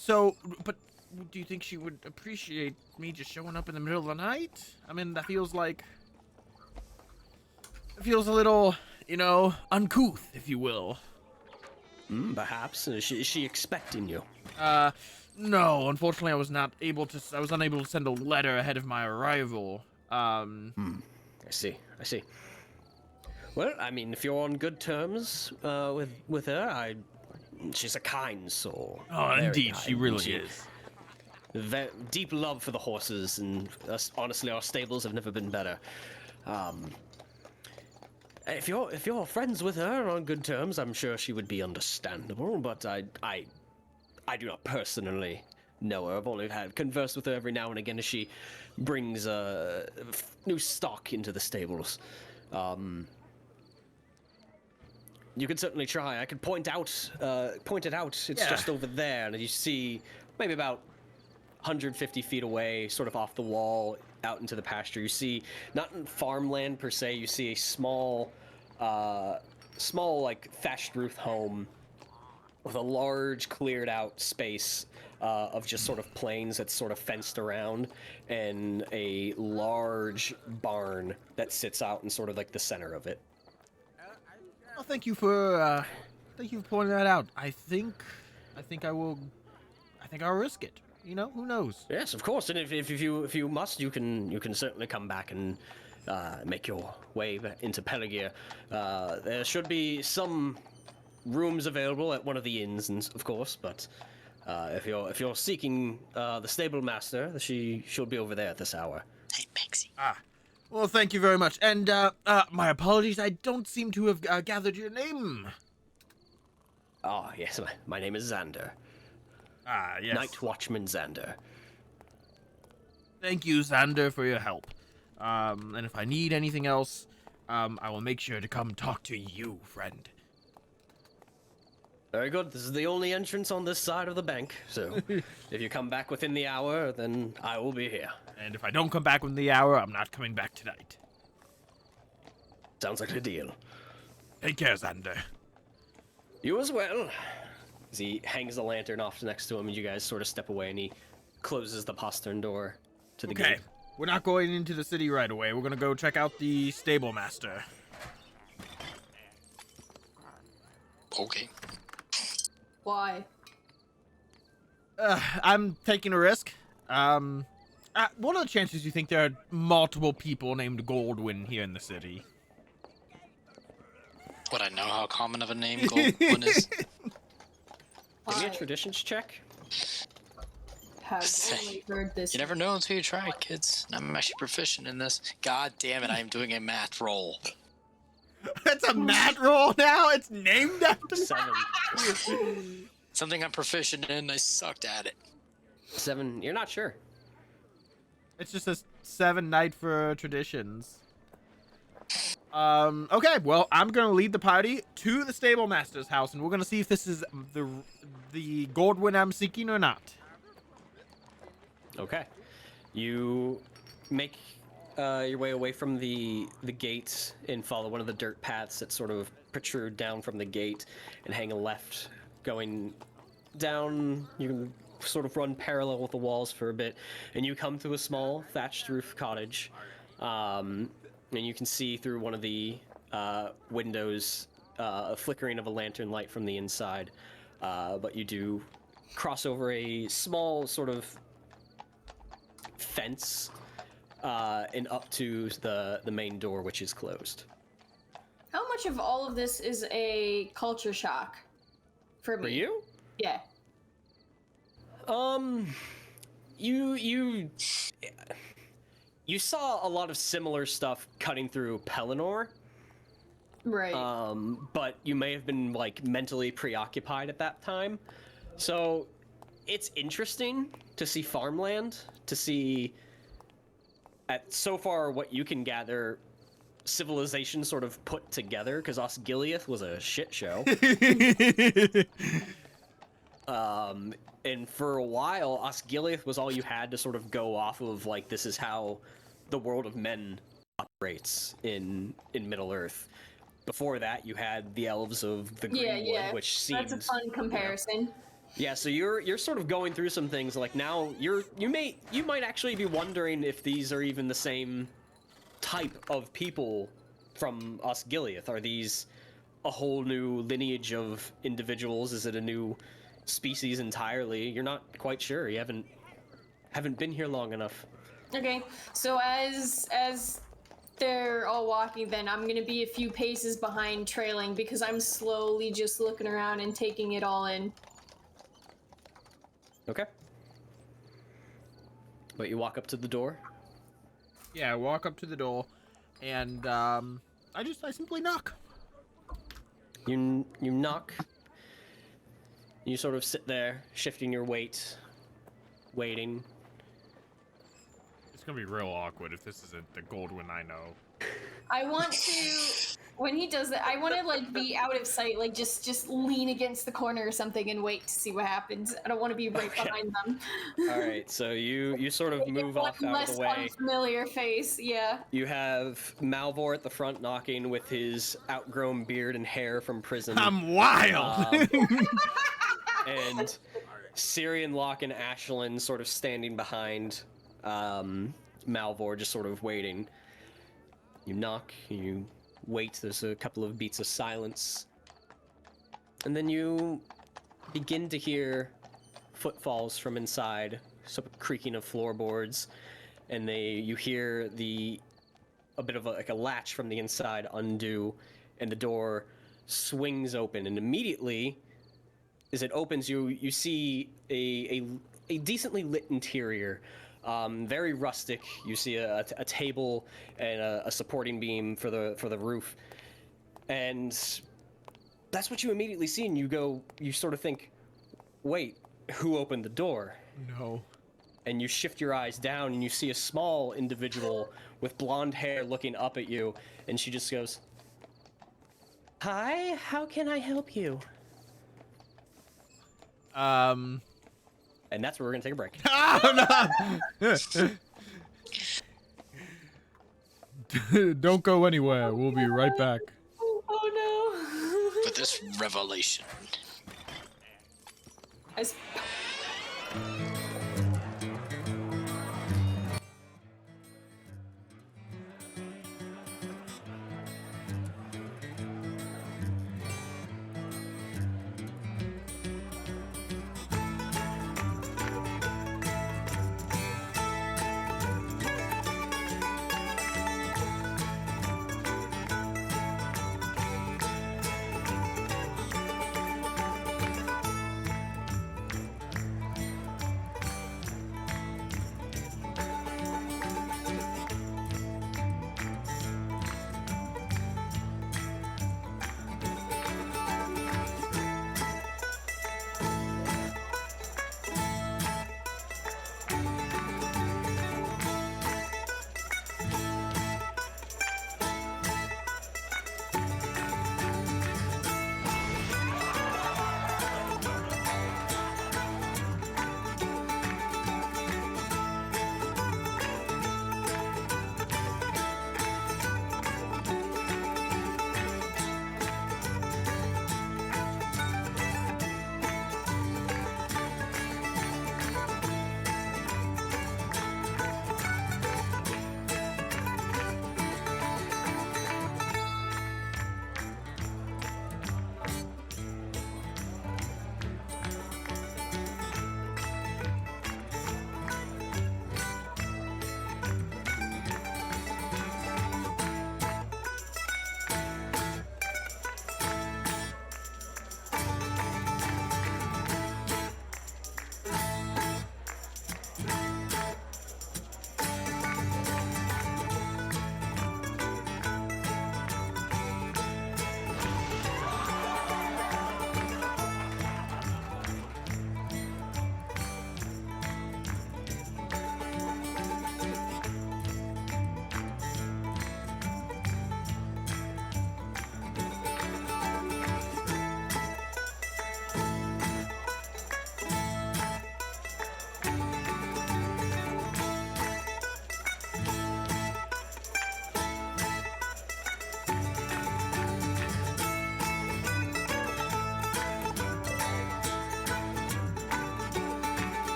so, but do you think she would appreciate me just showing up in the middle of the night? I mean, that feels like... It feels a little, uncouth, if you will. Perhaps. Is she expecting you? No, unfortunately I was unable to send a letter ahead of my arrival. I see. Well, I mean, if you're on good terms with her, she's a kind soul. Oh, Very indeed, kind. she really is. Deep love for the horses, and honestly, our stables have never been better. If you're friends with her on good terms, I'm sure she would be understandable. But I do not personally know her. I've only conversed with her every now and again as she brings new stock into the stables. You could certainly try. I could point it out. It's just over there, and you see maybe about 150 feet away, sort of off the wall, out into the pasture. You see, not in farmland per se. You see a small like thatched roof home with a large cleared out space of just sort of plains that's sort of fenced around, and a large barn that sits out in sort of like the center of it. Well, thank you for pointing that out. I think I'll risk it. Who knows? Yes, of course. And if you must, you can certainly come back and make your way into Pelargir. There should be some rooms available at one of the inns, and of course. But if you're seeking the stable master, she'll be over there at this hour. Hey, Maxie. Well, thank you very much. And my apologies. I don't seem to have gathered your name. Ah, yes. My name is Xander. Ah, yes. Night Watchman Xander. Thank you, Xander, for your help. And if I need anything else, I will make sure to come talk to you, friend. Very good. This is the only entrance on this side of the bank, so if you come back within the hour, then I will be here. And if I don't come back within the hour, I'm not coming back tonight. Sounds like a deal. Take care, Xander. You as well. As he hangs the lantern off next to him, and you guys sort of step away, and he closes the postern door to the gate. We're not going into the city right away. We're gonna go check out the stable master. Okay. Why? I'm taking a risk. What are the chances you think there are multiple people named Goldwyn here in the city? Would I know how common of a name Goldwyn is? Give me a traditions check. Have only heard this. You never know until you try, kids. I'm actually proficient in this. God damn it, I am doing a math roll. It's a math roll now? It's named after 7. Something I'm proficient in, I sucked at it. 7. You're not sure. It's just a 7 night for traditions. Okay, well, I'm gonna lead the party to the stable master's house, and we're gonna see if this is the Goldwyn I'm seeking or not. Okay. You make your way away from the gate and follow one of the dirt paths that sort of protrude down from the gate and hang a left, going down. You can sort of run parallel with the walls for a bit, and you come to a small thatched roof cottage. And you can see through one of the windows a flickering of a lantern light from the inside. But you do cross over a small sort of fence and up to the main door, which is closed. How much of all of this is a culture shock for me? For you? Yeah. You saw a lot of similar stuff cutting through Pelennor. Right. But you may have been like mentally preoccupied at that time. So it's interesting to see farmland, to see so far what you can gather civilization sort of put together, because Osgiliath was a shit show. And for a while, Osgiliath was all you had to sort of go off of, like, this is how the world of men operates in Middle-earth. Before that, you had the elves of the Greenwood, which seems... That's a fun comparison. Yeah, so you're sort of going through some things, like now you might actually be wondering if these are even the same type of people from Osgiliath. Are these a whole new lineage of individuals? Is it a new species entirely? You're not quite sure. You haven't been here long enough. Okay, so as they're all walking, then I'm gonna be a few paces behind, trailing, because I'm slowly just looking around and taking it all in. Okay. But you walk up to the door. Yeah, I walk up to the door, and I simply knock. You knock. You sort of sit there, shifting your weight, waiting. It's gonna be real awkward if this isn't the Goldwyn I know. I want to, when he does that, I want to like be out of sight, like just lean against the corner or something and wait to see what happens. I don't want to be right behind them. All right, so you sort of move off out of the way. Less unfamiliar face, yeah. You have Malvhor at the front knocking with his outgrown beard and hair from prison. I'm wild! And Cirion, Locke, and Ashlyn sort of standing behind Malvhor, just sort of waiting. You knock, you wait, there's a couple of beats of silence. And then you begin to hear footfalls from inside, sort of creaking of floorboards, and you hear a bit of a latch from the inside undo, and the door swings open, and immediately, as it opens, you see a decently lit interior. Very rustic. You see a table and a supporting beam for the roof, and that's what you immediately see. And you sort of think, wait, who opened the door? No. And you shift your eyes down, and you see a small individual with blonde hair looking up at you, and she just goes, "Hi, how can I help you?" And that's where we're gonna take a break. Oh, no! Don't go anywhere. We'll be right back. Oh no! For this revelation.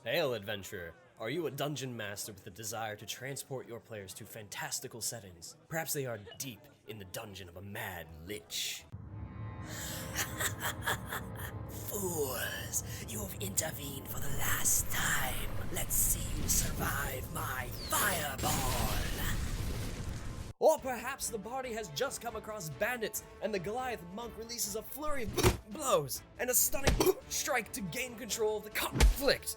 Hail, adventurer. Are you a dungeon master with a desire to transport your players to fantastical settings? Perhaps they are deep in the dungeon of a mad lich. Fools, you have intervened for the last time. Let's see you survive my fireball. Or perhaps the party has just come across bandits, and the Goliath monk releases a flurry of blows and a stunning strike to gain control of the conflict.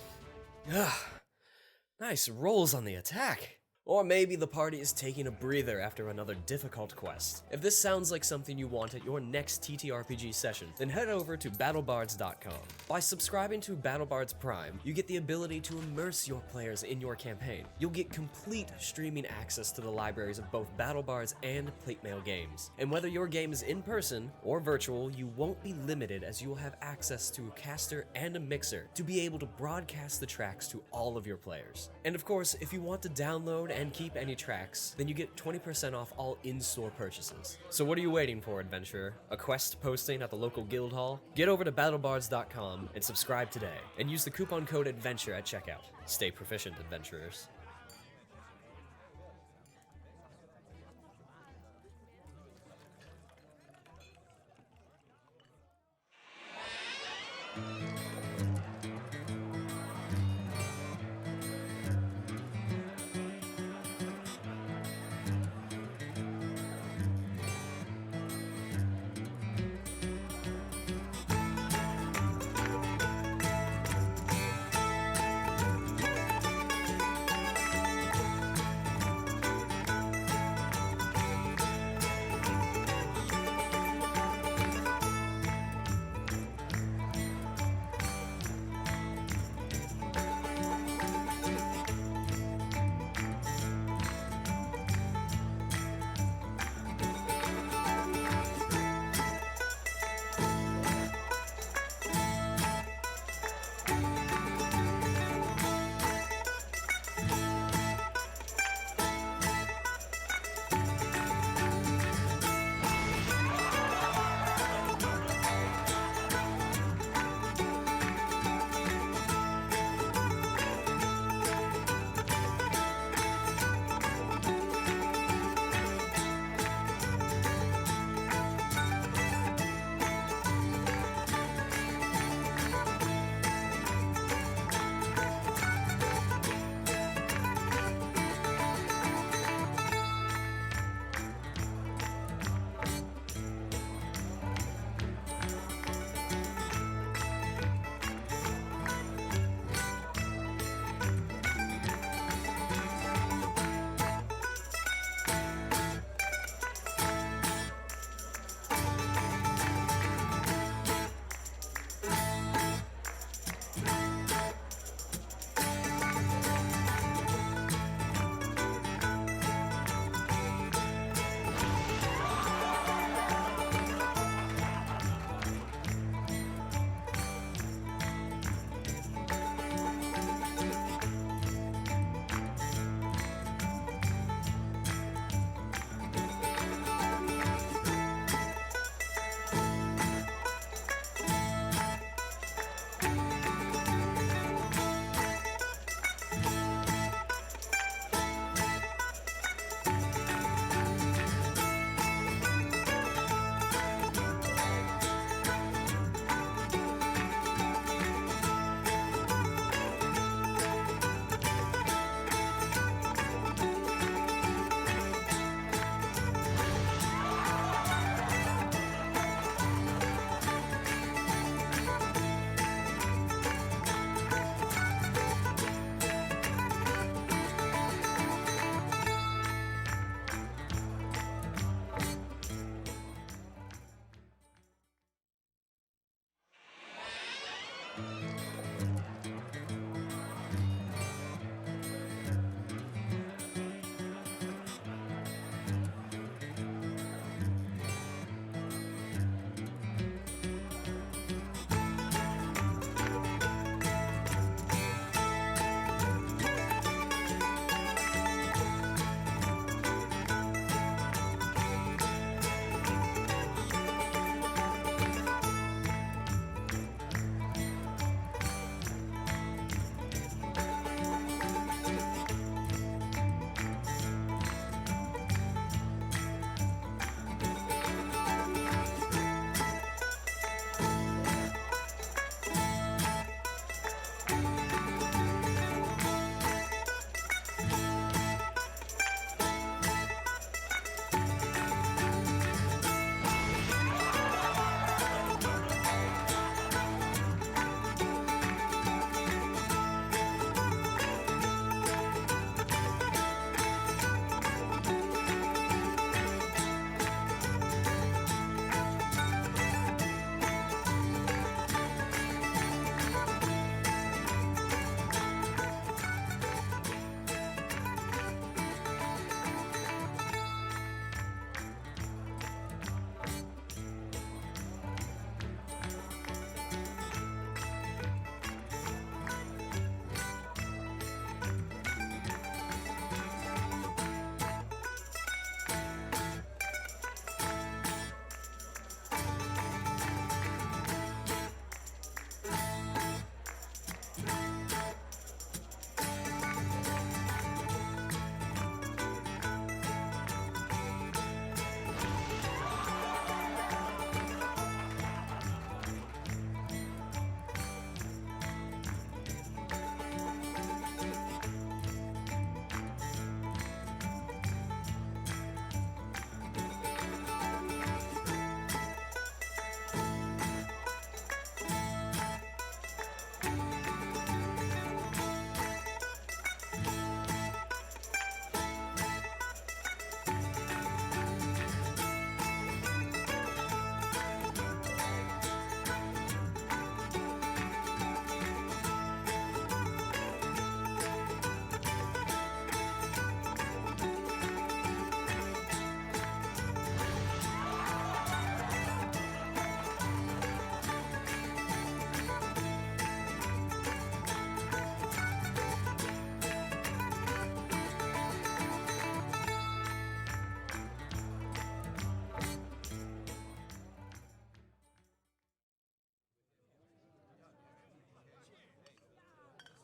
Nice rolls on the attack. Or maybe the party is taking a breather after another difficult quest. If this sounds like something you want at your next ttrpg session, then head over to battlebards.com. By subscribing to BattleBards Prime, you get the ability to immerse your players in your campaign. You'll get complete streaming access to the libraries of both BattleBards and Platemail games. And whether your game is in person or virtual, you won't be limited, as you will have access to a caster and a mixer to be able to broadcast the tracks to all of your players. And of course, if you want to download and keep any tracks, then you get 20% off all in-store purchases. So what are you waiting for, adventurer? A quest posting at the local guild hall? Get over to battlebards.com and subscribe today, and use the coupon code ADVENTURE at checkout. Stay proficient, adventurers.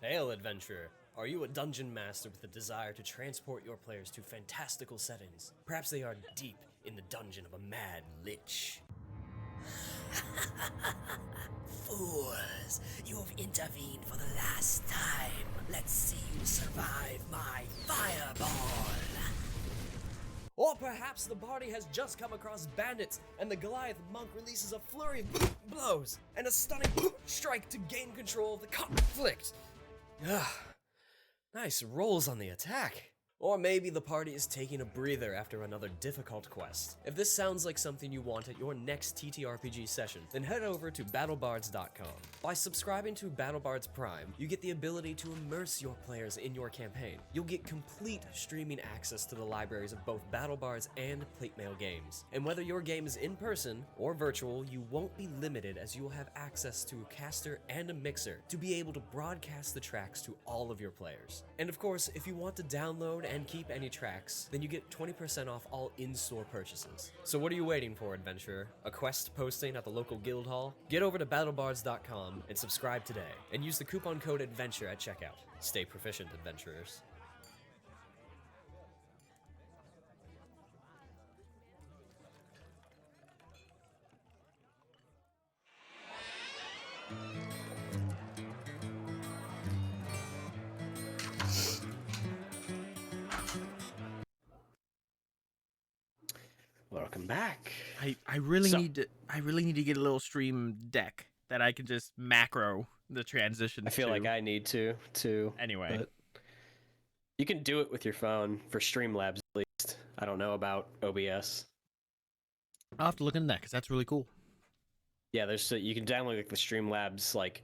Hail, adventurer! Are you a dungeon master with a desire to transport your players to fantastical settings? Perhaps they are deep in the dungeon of a mad lich. Fools, you have intervened for the last time. Let's see you survive my fireball. Or perhaps the party has just come across bandits, and the Goliath monk releases a flurry of blows and a stunning strike to gain control of the conflict. Nice rolls on the attack. Or maybe the party is taking a breather after another difficult quest. If this sounds like something you want at your next ttrpg session, then head over to battlebards.com. By subscribing to BattleBards Prime, you get the ability to immerse your players in your campaign. You'll get complete streaming access to the libraries of both BattleBards and Platemail games. And whether your game is in person or virtual, you won't be limited, as you will have access to a caster and a mixer to be able to broadcast the tracks to all of your players. And of course, if you want to download and keep any tracks, then you get 20% off all in-store purchases. So what are you waiting for, adventurer? A quest posting at the local guild hall? Get over to battlebards.com and subscribe today, and use the coupon code ADVENTURE at checkout. Stay proficient, adventurers. Welcome back. I really So- need to get a little stream deck that I can just macro the transition. I feel like I need to too. Anyway. but you can do it with your phone for Streamlabs at least. I don't know about OBS. I'll have to look into that because that's really cool. Yeah, you can download like the Streamlabs like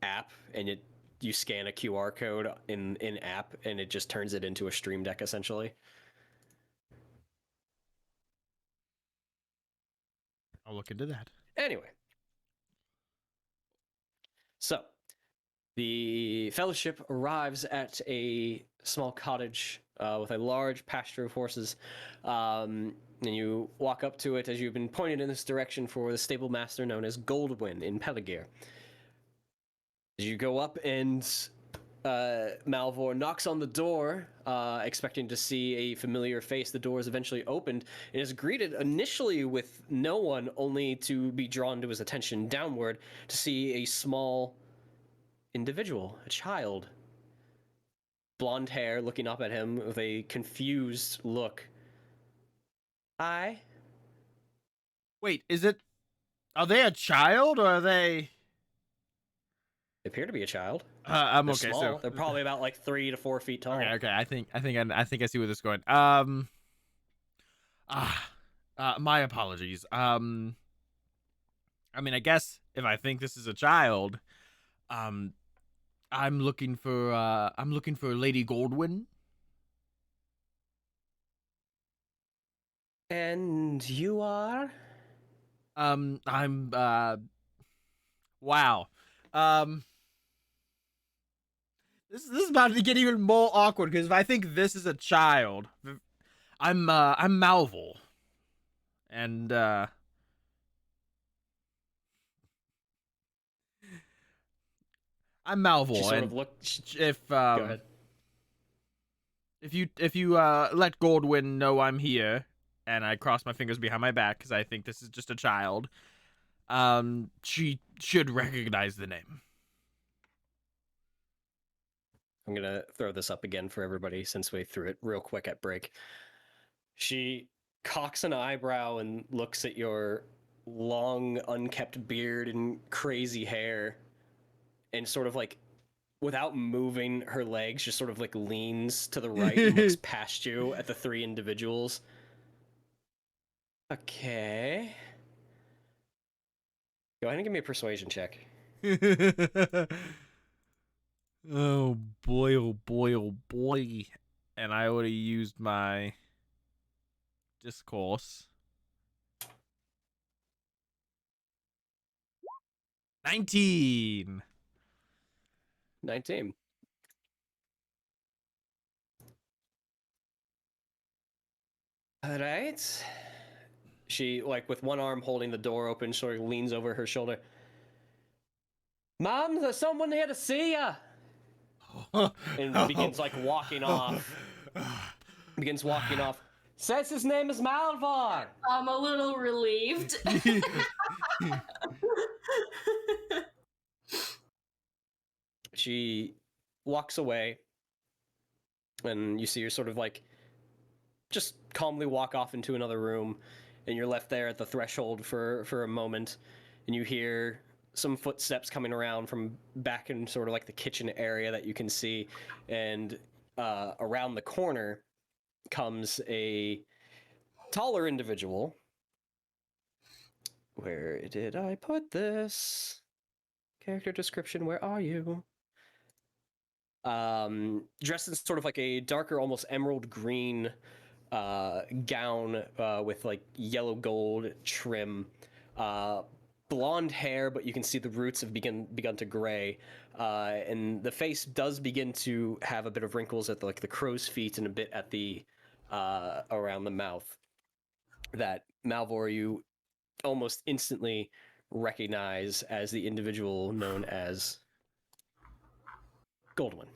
app, and you scan a QR code in app, and it just turns it into a stream deck essentially. I'll look into that. Anyway, so the Fellowship arrives at a small cottage with a large pasture of horses, and you walk up to it as you've been pointed in this direction for the stable master known as Goldwyn in Pelargir. As you go up, and Malvhor knocks on the door, expecting to see a familiar face. The door is eventually opened and is greeted initially with no one, only to be drawn to his attention downward to see a small individual, a child. Blonde hair, looking up at him with a confused look. Hi. Wait, are they a child or are they? They appear to be a child. I'm They're okay. small. So They're probably about like 3 to 4 feet tall. okay. I think I see where this is going. My apologies. I mean, I guess if I think this is a child, I'm looking for Lady Goldwyn. And you are? I'm wow. This is about to get even more awkward because if I think this is a child, I'm Malvhor, and I'm Malvhor. She sort and of looked. if Go ahead. if you let Goldwyn know I'm here, and I cross my fingers behind my back because I think this is just a child, she should recognize the name. I'm gonna throw this up again for everybody since we threw it real quick at break. She cocks an eyebrow and looks at your long, unkept beard and crazy hair, and sort of like, without moving her legs, just sort of like leans to the right and looks past you at the 3 individuals. Okay. Go ahead and give me a persuasion check. Oh boy, oh boy, oh boy. And I already used my discourse. 19. 19. All right. She, like, with one arm holding the door open, sort of leans over her shoulder. Mom, there's someone here to see ya. and begins like walking off. Begins walking off. Says his name is Malvhor. I'm a little relieved. She walks away, and you see her sort of like just calmly walk off into another room, and you're left there at the threshold for a moment, and you hear some footsteps coming around from back in sort of like the kitchen area that you can see, and around the corner comes a taller individual. Where did I put this? Character description, where are you? Dressed in sort of like a darker, almost emerald green gown with like yellow gold trim. Blonde hair, but you can see the roots have begun to gray, and the face does begin to have a bit of wrinkles at the crow's feet and a bit at the around the mouth. That Malvhor, you almost instantly recognize as the individual known as Goldwyn.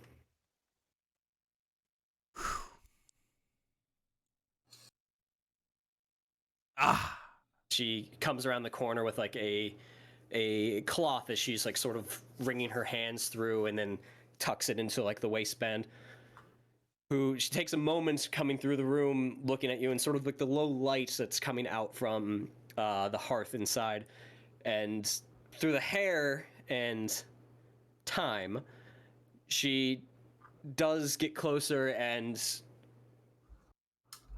She comes around the corner with like a cloth as she's like sort of wringing her hands through, and then tucks it into like the waistband. She takes a moment coming through the room, looking at you, and sort of like the low light that's coming out from the hearth inside, and through the hair and time, she does get closer and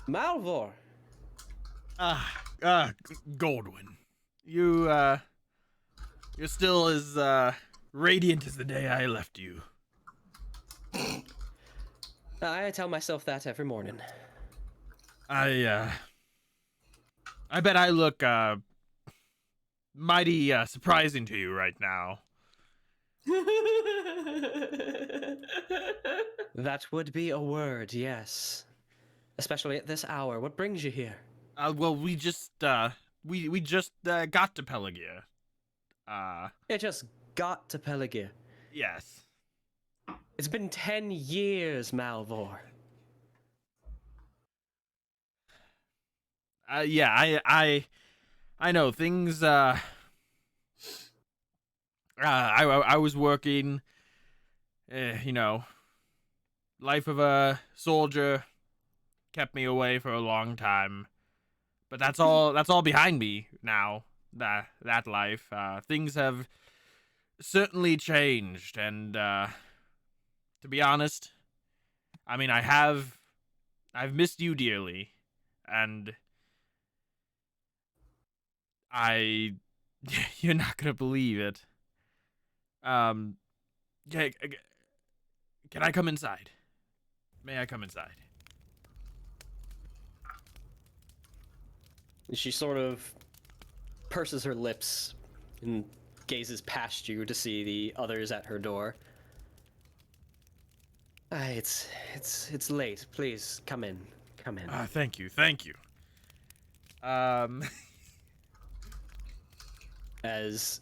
Malvhor. Goldwyn, you're still as radiant as the day I left you. I tell myself that every morning. I bet I look mighty surprising to you right now. That would be a word, yes. Especially at this hour. What brings you here? Well, we just got to Pelargir. It just got to Pelargir. Yes. It's been 10 years, Malvhor. Yeah, I know things. I was working. Life of a soldier kept me away for a long time, but that's all behind me now. That life. Things have certainly changed, and to be honest, I mean, I've missed you dearly, and you're not gonna believe it. Can I come inside? May I come inside? She sort of purses her lips and gazes past you to see the others at her door. It's late. Please come in. Come in. Thank you. As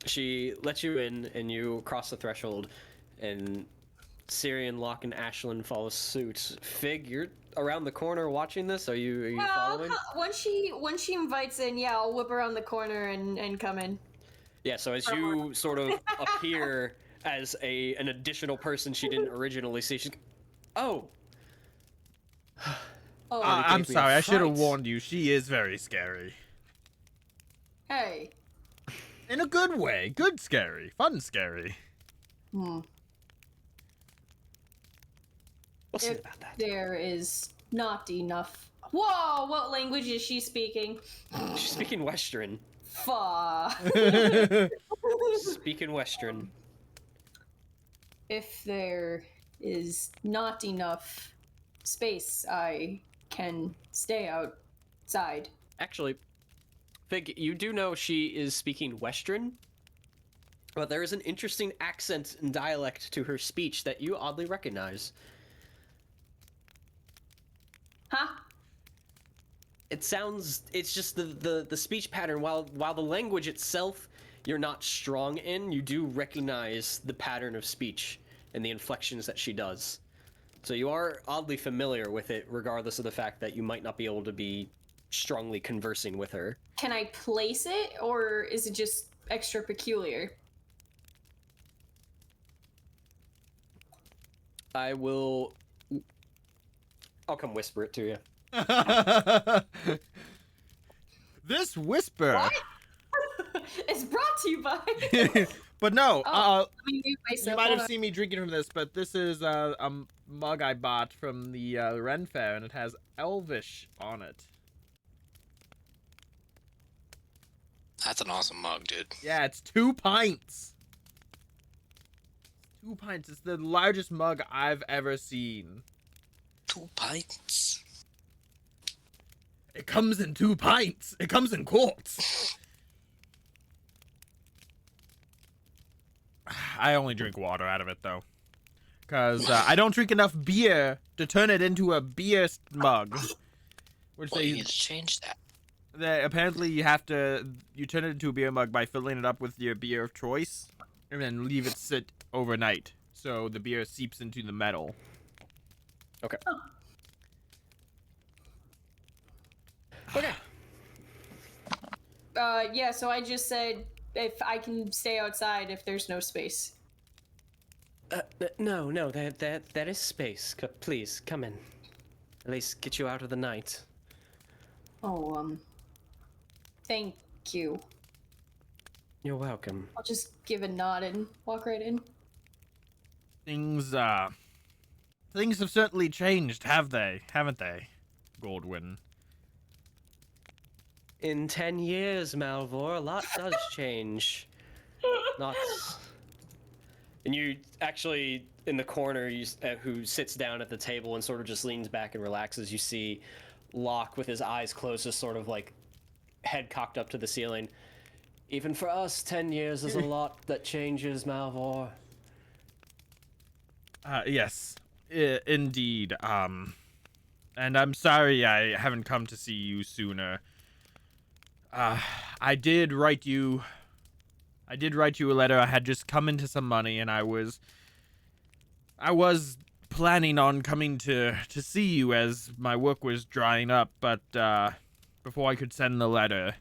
she lets you in and you cross the threshold, and Cirion, Locke, and Ashlyn follow suit. Fig, you're around the corner watching this? Are you following? Once she invites in, yeah, I'll whip around the corner and come in. Yeah, so as you sort of appear as an additional person she didn't originally see, she's oh. I'm sorry, I should have warned you. She is very scary. Hey. In a good way. Good scary. Fun scary. We'll see about that. There is not enough. Whoa, what language is she speaking? She's speaking Western. Fuck. Speaking Western. If there is not enough space, I can stay outside. Actually, Fig, you do know she is speaking Western, but there is an interesting accent and dialect to her speech that you oddly recognize. Huh? It's just the speech pattern, while the language itself you're not strong in, you do recognize the pattern of speech and the inflections that she does. So you are oddly familiar with it, regardless of the fact that you might not be able to be strongly conversing with her. Can I place it, or is it just extra peculiar? I'll come whisper it to you. This whisper. What? It's brought to you by. But no, Let me mute you myself. might Hold have on. seen me drinking from this, but this is a mug I bought from the Ren Fair, and it has Elvish on it. That's an awesome mug, dude. Yeah, it's 2 pints. 2 pints. It's the largest mug I've ever seen. 2 pints. It comes in 2 pints. It comes in quarts. I only drink water out of it, though. Because I don't drink enough beer to turn it into a beer mug. Which Well, you need to change that. apparently you turn it into a beer mug by filling it up with your beer of choice. And then leave it sit overnight. So the beer seeps into the metal. Okay. Okay. Yeah, so I just said if I can stay outside if there's no space. No, that is space. Please, come in. At least get you out of the night. Oh, thank you. You're welcome. I'll just give a nod and walk right in. Things have certainly changed, haven't they, Goldwyn? In 10 years, Malvhor, a lot does change. Not... And you actually, in the corner, who sits down at the table and sort of just leans back and relaxes, you see Locke with his eyes closed, just sort of like head cocked up to the ceiling. Even for us, 10 years is a lot that changes, Malvhor. Yes, indeed. And I'm sorry I haven't come to see you sooner. I did write you a letter. I had just come into some money, and I was planning on coming to see you as my work was drying up, but before I could send the letter,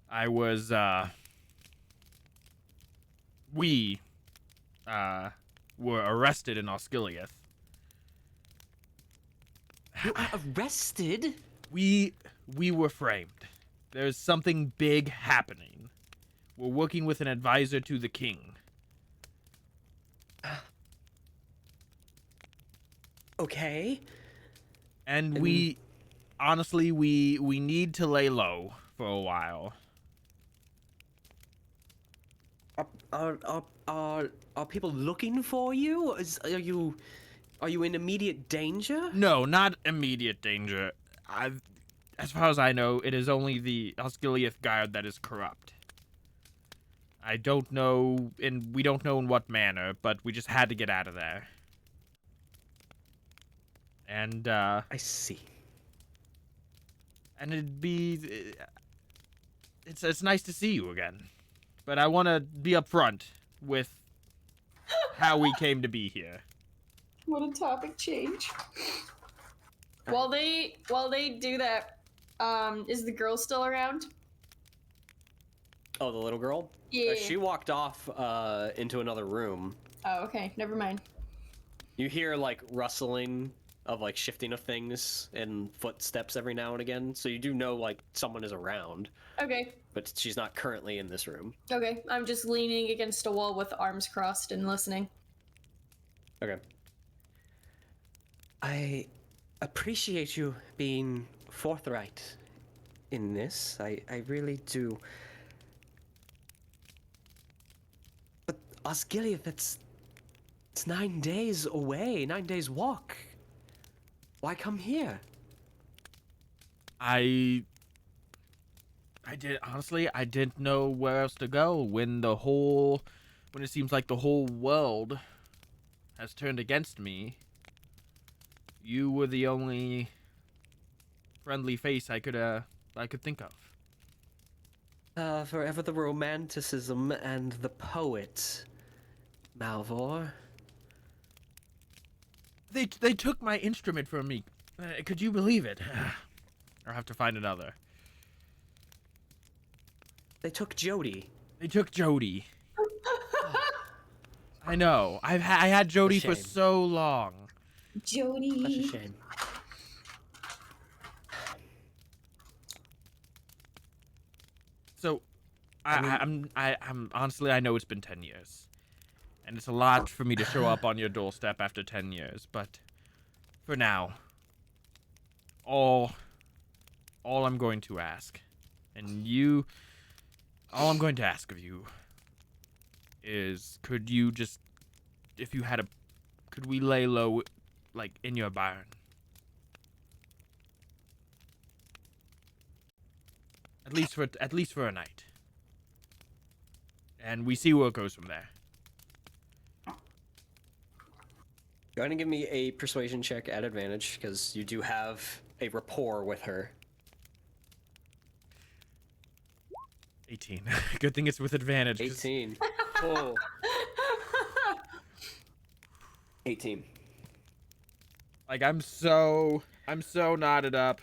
I was we were arrested in Osgiliath. You are arrested? We were framed. There's something big happening. We're working with an advisor to the king. Okay. And we honestly we need to lay low for a while. Are people looking for you? Are you in immediate danger? No, not immediate danger. As far as I know, it is only the Osgiliath guard that is corrupt. I don't know, and we don't know in what manner, but we just had to get out of there. And, I see. and it's nice to see you again. But I want to be upfront with how we came to be here. What a topic change. While they do that, is the girl still around? Oh, the little girl? Yeah. She walked off into another room. Oh, okay. Never mind. You hear like rustling of like shifting of things and footsteps every now and again, so you do know like someone is around, Okay. but she's not currently in this room. Okay. I'm just leaning against a wall with arms crossed and listening. Okay. I appreciate you being forthright in this. I really do. But Osgiliath, it's 9 days away, 9 days walk. Why come here? I didn't know where else to go when it seems like the whole world has turned against me. You were the only friendly face I could think of. Forever the romanticism and the poet, Malvhor. They took my instrument from me. Could you believe it? I'll have to find another. They took Jody. They took Jody. I know. I had Jody for shame. so long. Jody. Such a shame. So, I'm honestly, I know it's been 10 years, and it's a lot for me to show up on your doorstep after 10 years. But for now, all I'm going to ask, all I'm going to ask of you is, could you just, if you had could we lay low, like in your barn? At least for a night. And we see where it goes from there. Go ahead and give me a persuasion check at advantage, because you do have a rapport with her. 18. Good thing it's with advantage. 18. Oh. 18. Like, I'm so knotted up.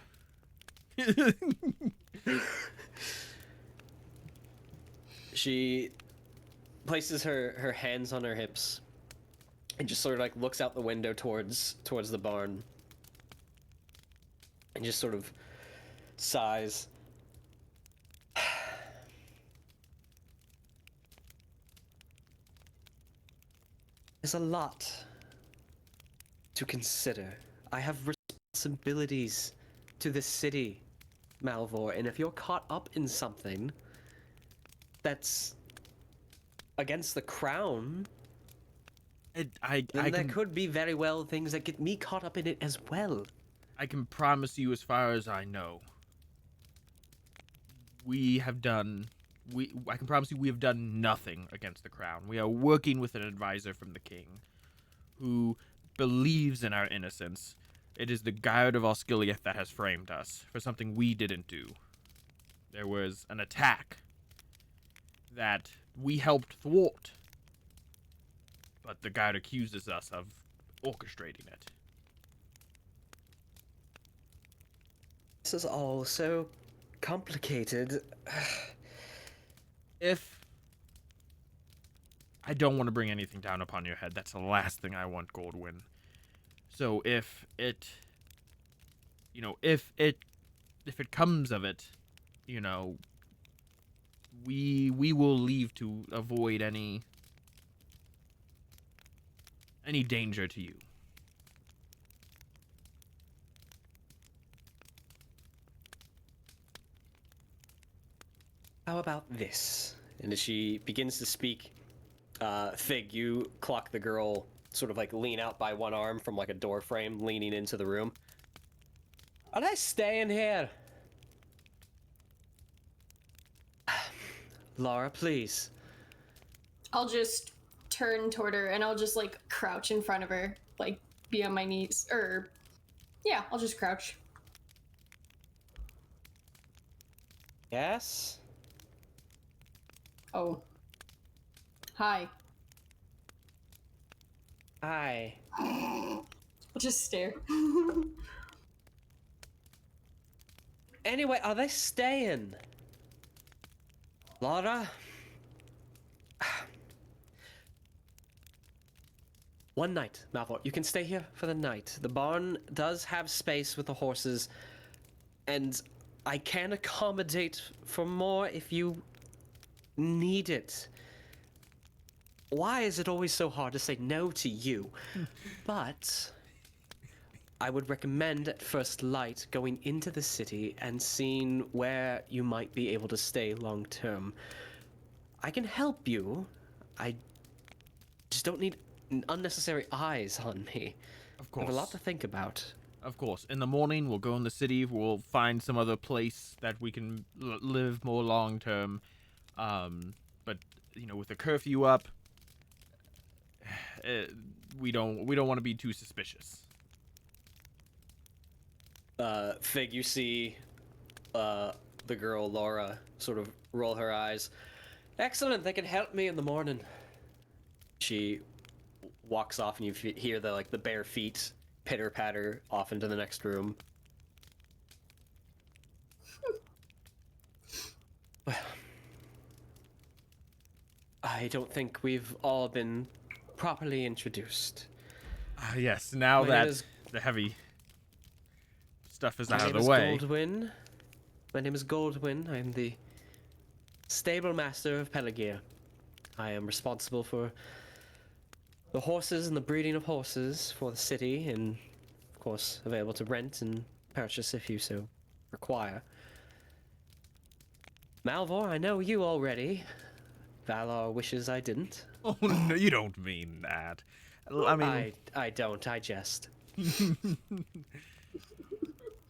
She places her hands on her hips and just sort of like looks out the window towards the barn and just sort of sighs. There's a lot to consider. I have responsibilities to this city, Malvhor, and if you're caught up in something that's against the crown, then there could be very well things that get me caught up in it as well. I can promise you, as far as I know, I can promise you we have done nothing against the crown. We are working with an advisor from the king who believes in our innocence. It is the guard of Osgiliath that has framed us for something we didn't do. There was an attack that we helped thwart, but the guard accuses us of orchestrating it. This is all so complicated. If I don't want to bring anything down upon your head, that's the last thing I want, Goldwyn. So if it comes of it, we will leave to avoid any danger to you. How about this? And as she begins to speak, Fig, you clock the girl sort of like lean out by one arm from like a door frame, leaning into the room. Are they staying here? Laura, please. I'll just turn toward her and I'll just like crouch in front of her, like be on my knees. Yeah, I'll just crouch. Yes? Oh. Hi. Hi. I'll just stare. Anyway, are they staying? Laura? One night, Malvhor. You can stay here for the night. The barn does have space with the horses, and I can accommodate for more if you need it. Why is it always so hard to say no to you? But I would recommend at first light going into the city and seeing where you might be able to stay long term. I can help you. I just don't need unnecessary eyes on me. Of I course. have a lot to think about. Of course. In the morning, we'll go in the city. We'll find some other place that we can live more long term. But with the curfew up, we don't want to be too suspicious. Fig, you see the girl Laura sort of roll her eyes. Excellent, they can help me in the morning. She walks off, and you hear the bare feet pitter patter off into the next room. Well, I don't think we've all been properly introduced. Yes, now My that name is- the heavy stuff is My out name of is the way. Goldwyn. My name is Goldwyn. I'm the stable master of Pelargir. I am responsible for the horses and the breeding of horses for the city, and of course available to rent and purchase if you so require. Malvhor, I know you already. Valor wishes I didn't. Oh no, you don't mean that. I mean, I don't. I jest.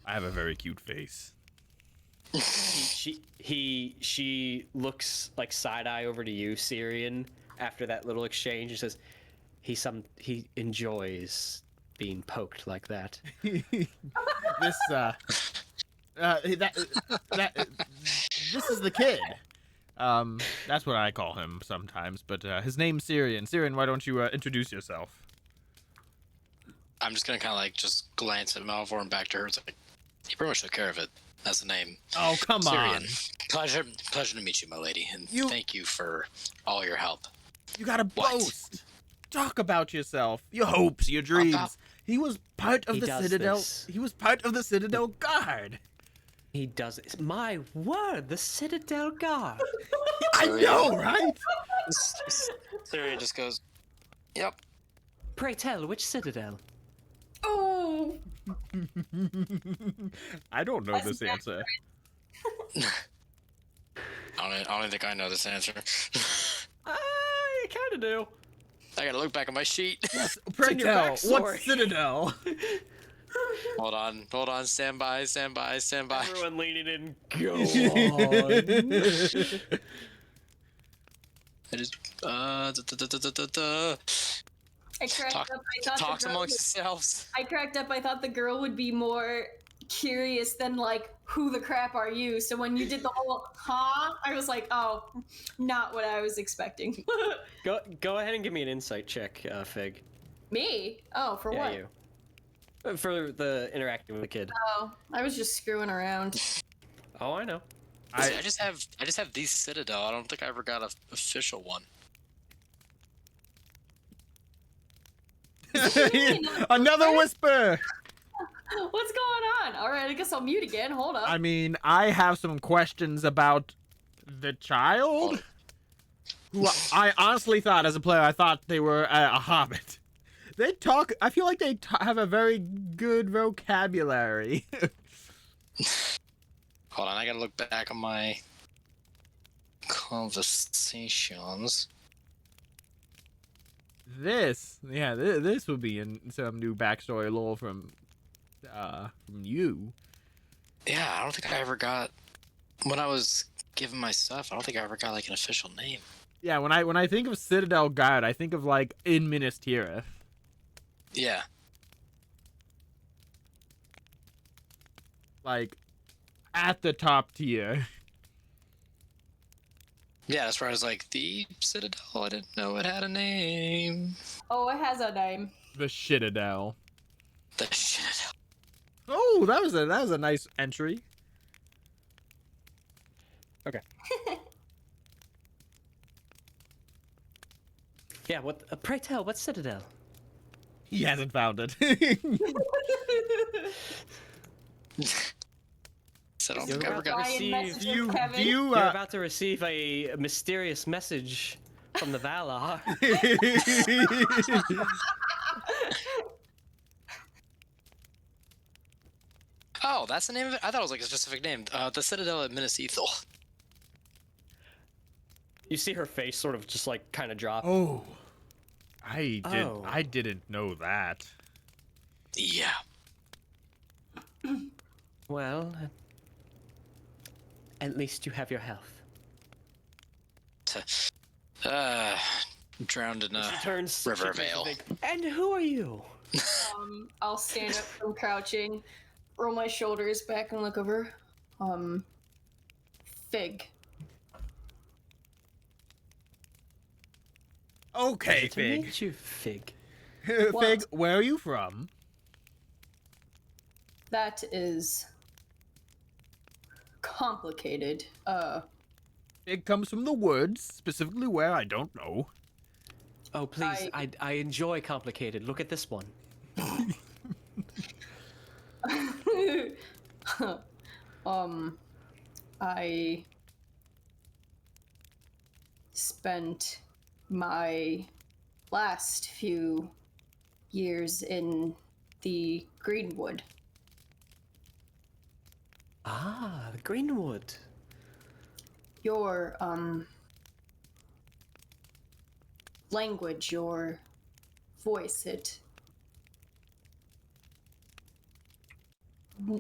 I have a very cute face. She looks like side eye over to you, Cirion, after that little exchange, and says, he enjoys being poked like that. This this is the kid. That's what I call him sometimes, but his name's Cirion. Cirion, why don't you introduce yourself? I'm just gonna kind of like just glance at Malvhor and back to her. It's like, he pretty much took care of it. That's the name. Oh, come on. Cirion. Pleasure to meet you, my lady, and thank you for all your help. You gotta What? boast. Talk about yourself, your hopes, your dreams. About- He was part of He the does Citadel. this. He was part of the Citadel Guard. He does it. My word, the Citadel Guard. I know, right? Cirion just goes, "Yep." Pray tell, which Citadel? Oh, I don't know this answer. I don't think I know this answer. I kind of do. I gotta look back at my sheet. Pray in your tell, what backstory. Citadel? Hold on. Stand by. Everyone leaning in. Go on. I just I cracked Talk- up. I thought talks the girl amongst would, yourselves. I cracked up. I thought the girl would be more curious than like, who the crap are you? So when you did the whole huh, I was like, oh, not what I was expecting. Go ahead and give me an insight check, Fig. Me? Oh, for Yeah, what? you. For the interacting with the kid. Oh, I was just screwing around. Oh, I know. I just have these Citadel. I don't think I ever got an official one. Another whisper. What's going on? All right, I guess I'll mute again. Hold up. I mean, I have some questions about the child. Who I honestly thought, as a player, I thought they were a hobbit. They talk. I feel like they have a very good vocabulary. Hold on, I gotta look back on my conversations. This would be in some new backstory lore from you. Yeah, I don't think I ever got when I was given my stuff. I don't think I ever got like an official name. Yeah, when I think of Citadel Guard, I think of like in Minas Tirith. Yeah, Like at the top tier. yeah, that's where I was like the Citadel. I didn't know it had a name. Oh, it has a name. The Shitadel. The Citadel. Oh, that was a nice entry. Okay. Yeah, what? Pray tell, what Citadel? He hasn't found it. So I don't You're think I ever about to got. receive. Messages, do you Kevin. do you You're about to receive a mysterious message from the Valor. Oh, that's the name of it. I thought it was like a specific name. The Citadel at Minas Ethel. You see her face sort of just like kind of drop. Oh, Oh. I didn't know that. Yeah. Well, at least you have your health. Drowned in a She turns river she turns veil. big, and who are you? I'll stand up from crouching, roll my shoulders back and look over. Fig. Okay, Pleasure to Fig. meet you, Fig. Fig, where are you from? That is complicated. Fig comes from the woods, specifically where I don't know. Oh, please, I enjoy complicated. Look at this one. I spent my last few years in the Greenwood. Ah, the Greenwood. Your language, your voice, it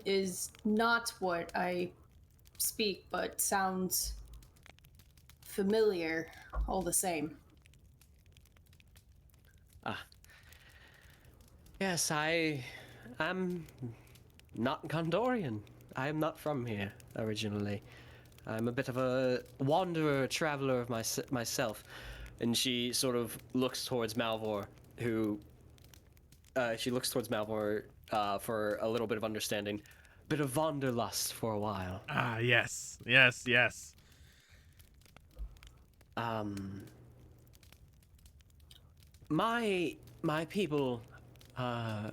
is not what I speak, but sounds familiar all the same. Ah. Yes, I am not Gondorian. I am not from here originally. I'm a bit of a wanderer, traveler of myself. And she sort of looks towards Malvhor, who... she looks towards Malvhor for a little bit of understanding. Bit of wanderlust for a while. Ah, yes. Yes, yes. My people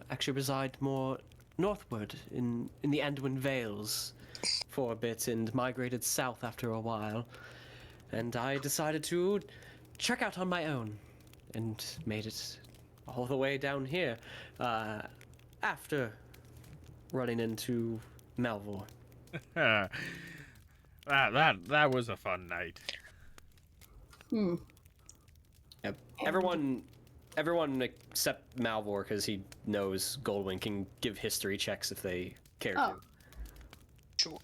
actually reside more northward in the Anduin Vales for a bit and migrated south after a while. And I decided to check out on my own and made it all the way down here after running into Malvhor. that was a fun night. Yep. Everyone except Malvhor, because he knows Goldwyn can give history checks if they care to. Sure.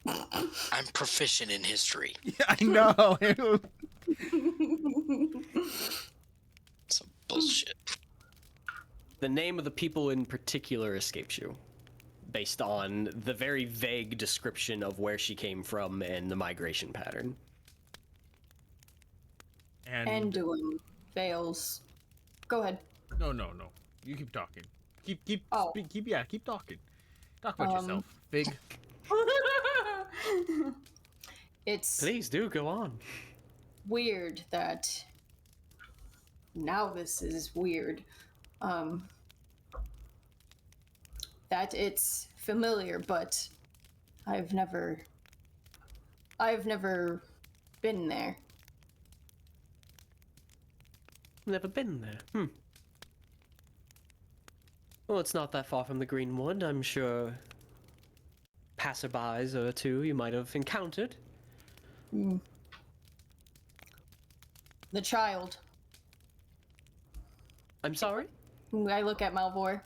I'm proficient in history. Yeah, I know. Some bullshit. The name of the people in particular escapes you, based on the very vague description of where she came from and the migration pattern. And doing Vales. Go ahead. No. You keep talking. Keep talking. Talk about yourself, Fig. It's Please do go on. weird that now this is weird. That it's familiar, but I've never been there. Never been there. Well, it's not that far from the Greenwood. I'm sure passerbys or two you might have encountered. The child. I'm sorry? I look at Malvhor.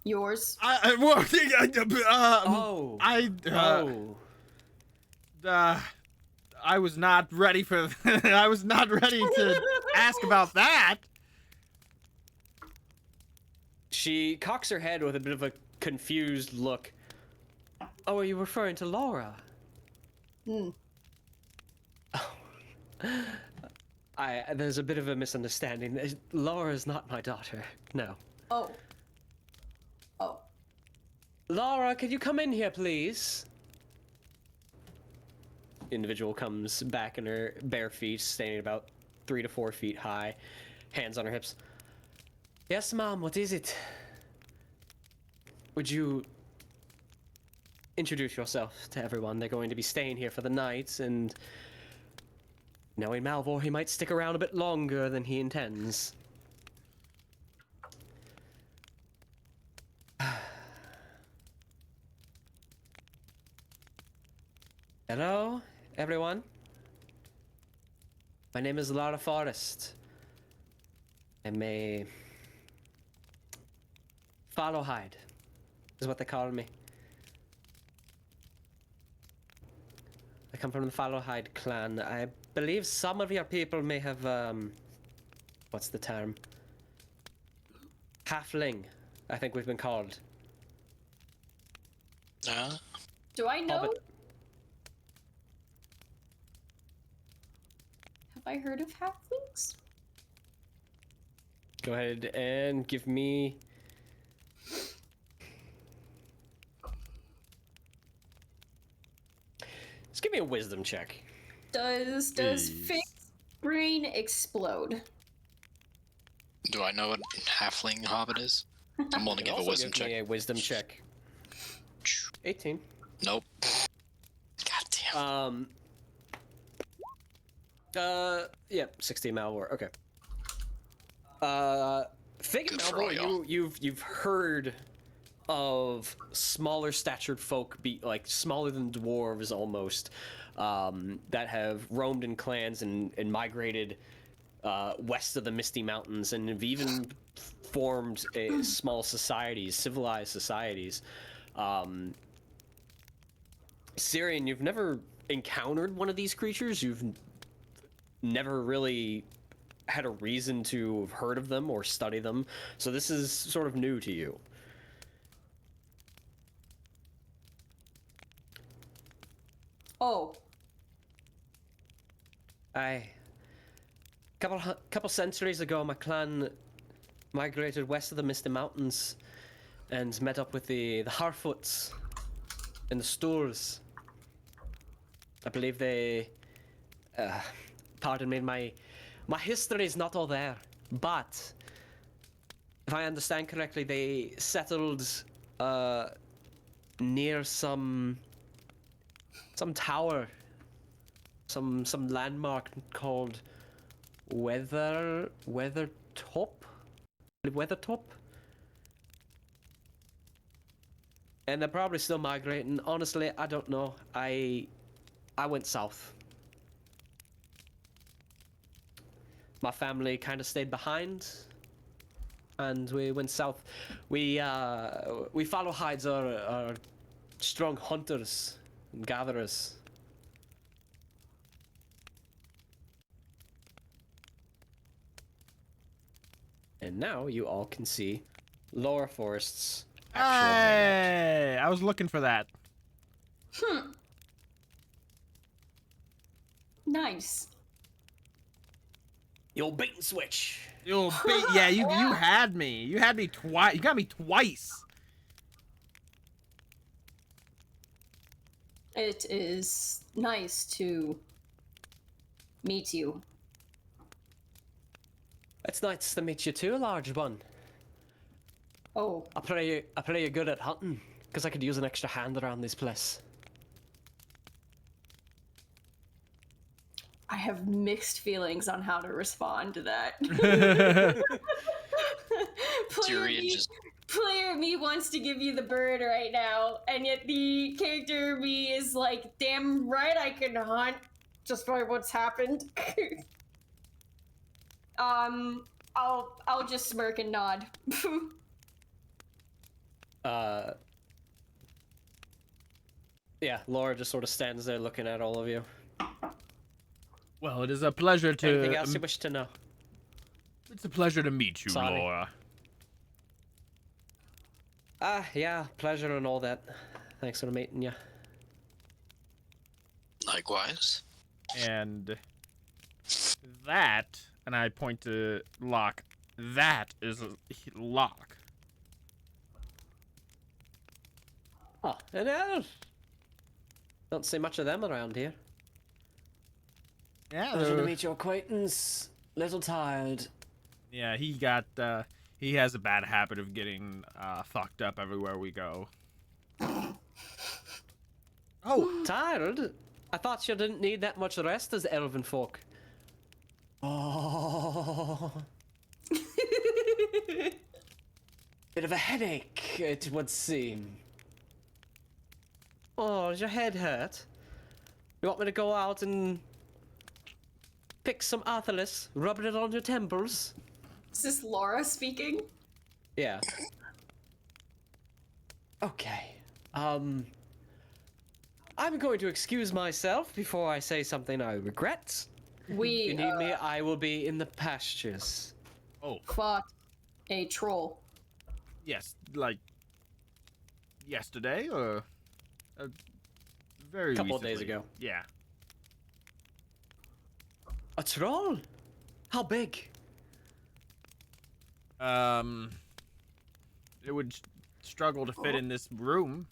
Yours. I was not ready for. I was not ready to ask about that. She cocks her head with a bit of a confused look. Oh, are you referring to Laura? There's a bit of a misunderstanding. Laura's not my daughter. No. Oh. Laura, could you come in here, please? Individual comes back in her bare feet, standing about 3 to 4 feet high, hands on her hips. Yes, Mom, what is it? Would you introduce yourself to everyone? They're going to be staying here for the night, and knowing Malvhor, he might stick around a bit longer than he intends. Hello, everyone. My name is Lara Forrest. I'm a Followhide, is what they call me. I come from the Followhide clan. I believe some of your people may have, what's the term? Halfling, I think we've been called. Do I know? Hobbit. Have I heard of halflings? Go ahead and give me. Just give me a wisdom check. Does Please. Faith's brain explode? Do I know what halfling hobbit is? I'm willing to give a Also wisdom give me check. a wisdom check. 18. Nope. God damn. Yeah, 16 Malvhor. Okay. Fig and Good for Malvhor, all y'all. you've heard of smaller statured folk, be like smaller than dwarves almost, that have roamed in clans and migrated west of the Misty Mountains, and have even formed small societies, civilized societies. Cirion, you've never encountered one of these creatures. You've never really had a reason to have heard of them or study them, so this is sort of new to you. Oh, Couple centuries ago, my clan migrated west of the Misty Mountains and met up with the Harfoots and the Stores. I believe they, pardon me, my history is not all there, but if I understand correctly, they settled near some tower, some landmark called Weathertop. And they're probably still migrating. Honestly, I don't know. I went south. My family kind of stayed behind, and we went south. We follow hides are strong hunters and gatherers. And now you all can see Lower Forest's actual layout. Hey, I was looking for that. nice. You'll bait and switch. Yeah, you had me. You had me twice. You got me twice. It is nice to meet you. It's nice to meet you too, large one. Oh, I pray you're good at hunting, because I could use an extra hand around this place. I have mixed feelings on how to respond to that. Player me wants to give you the bird right now, and yet the character me is like, damn right I can hunt just by what's happened. I'll just smirk and nod. Yeah, Laura just sort of stands there looking at all of you. Well, it is a pleasure to. Anything else you wish to know? It's a pleasure to meet you, Sorry. Laura. Yeah, pleasure and all that. Thanks for meeting you. Likewise. And that, and I point to Locke. That is Locke. Oh, and don't see much of them around here. Yeah, Pleasure to meet your acquaintance. Little tired. yeah. He has a bad habit of getting fucked up everywhere we go. Oh, Tired? I thought you didn't need that much rest as elven folk. Oh. Bit of a headache, it would seem. Oh, does your head hurt? You want me to go out and pick some Arthelis, rub it on your temples? Is this Laura speaking? Yeah. Okay. I'm going to excuse myself before I say something I regret. If you need me, I will be in the pastures. Fought a troll. yes, like yesterday, or Very Couple of days recently. ago. Yeah. A troll? How big? It would struggle to fit in this room.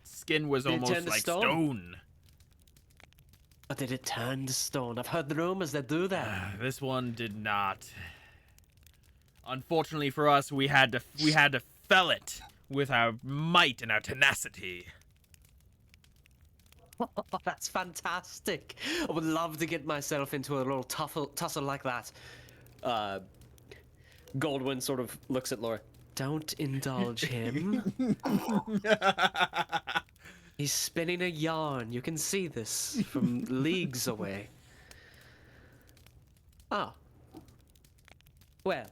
Skin was Did it turn almost to like stone? stone. Or did it turn to stone? I've heard the rumors that do that. This one did not. Unfortunately for us, we had to fell it with our might and our tenacity. That's fantastic. I would love to get myself into a little tussle like that. Goldwyn sort of looks at Laura. Don't indulge him. He's spinning a yarn. You can see this from leagues away. Oh. Well.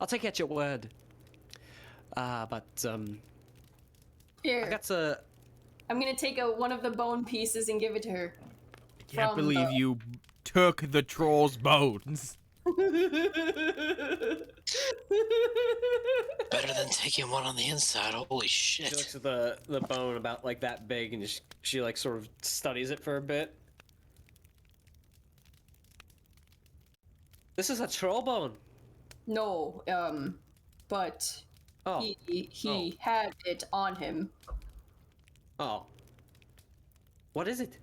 I'll take you at your word. But Here, I got to... I'm gonna take one of the bone pieces and give it to her. I can't From believe the- you took the troll's bones. Better than taking one on the inside. Holy She shit. looks at the bone about like that big, and she like sort of studies it for a bit. This is a troll bone. No, but Oh, he had it on him. oh. What is it?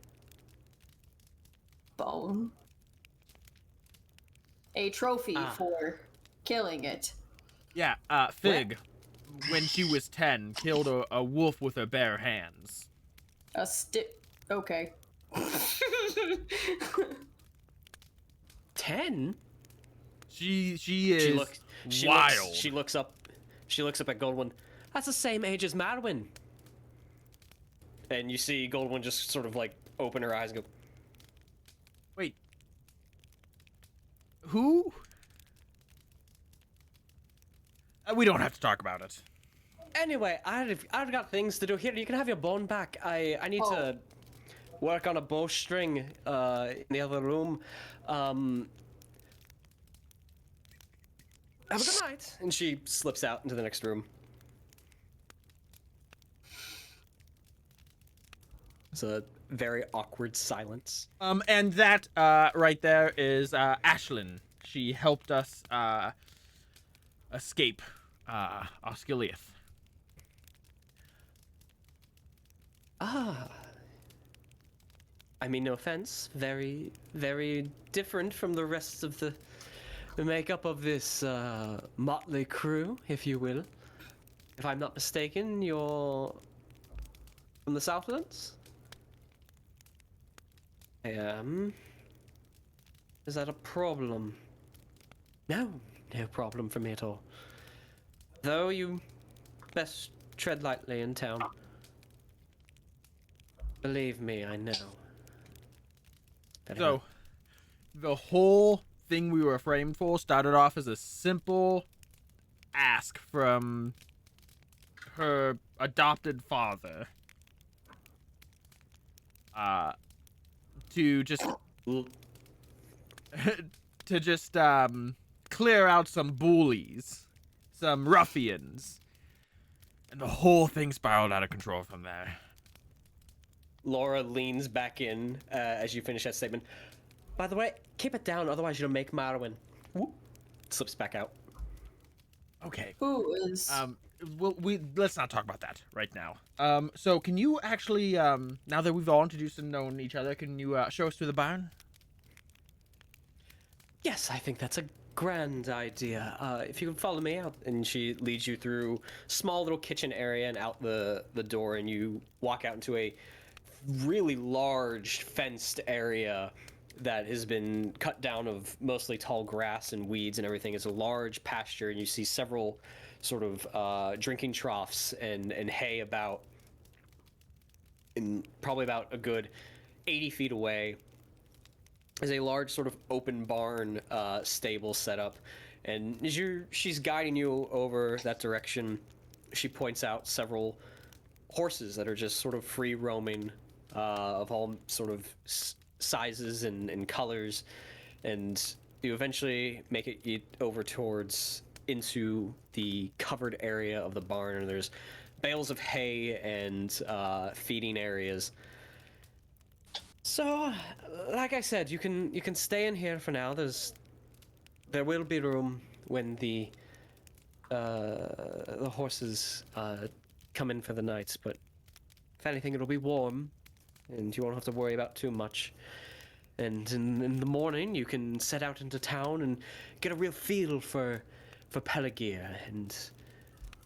Bone. A trophy Ah. for killing it. Yeah, Fig, when she was 10, killed a wolf with her bare hands. A stick. Okay. 10? She is She wild. looks up at Goldwyn. That's the same age as Madwyn. And you see Goldwyn just sort of like open her eyes and go, Wait. Who? We don't have to talk about it. anyway, I've got things to do here. You can have your bone back. I need Oh. to work on a bowstring in the other room. Have a good night. And she slips out into the next room. It's a very awkward silence. And that right there is Ashlyn. She helped us escape Osgiliath. Ah. I mean, no offense. Very, very different from the rest of the makeup of this motley crew, if you will. If I'm not mistaken, you're from the Southlands? I am. Is that a problem? No, no problem for me at all. Though you best tread lightly in town. Believe me, I know. Better So, the whole thing we were framed for started off as a simple ask from her adopted father. To just not- to just clear out some bullies, some ruffians, and the whole thing spiraled out of control from there. Laura leans back in as you finish that statement. By the way, keep it down, otherwise you'll make Marwin. Whoop. Slips back out. Okay. Who is? Well, let's not talk about that right now. So can you actually, now that we've all introduced and known each other, can you show us through the barn? Yes, I think that's a grand idea. If you can follow me out, and she leads you through small little kitchen area and out the door, and you walk out into a really large fenced area that has been cut down of mostly tall grass and weeds and everything. It's a large pasture, and you see several sort of drinking troughs and hay about, in probably about a good 80 feet away is a large sort of open barn stable setup. And as she's guiding you over that direction, she points out several horses that are just sort of free roaming of all sort of sizes and colors. And you eventually make it over towards into the covered area of the barn, and there's bales of hay and feeding areas. So, like I said, you can stay in here for now. There will be room when the horses come in for the night, but if anything, it'll be warm, and you won't have to worry about too much. And in the morning, you can set out into town and get a real feel for Pelargir and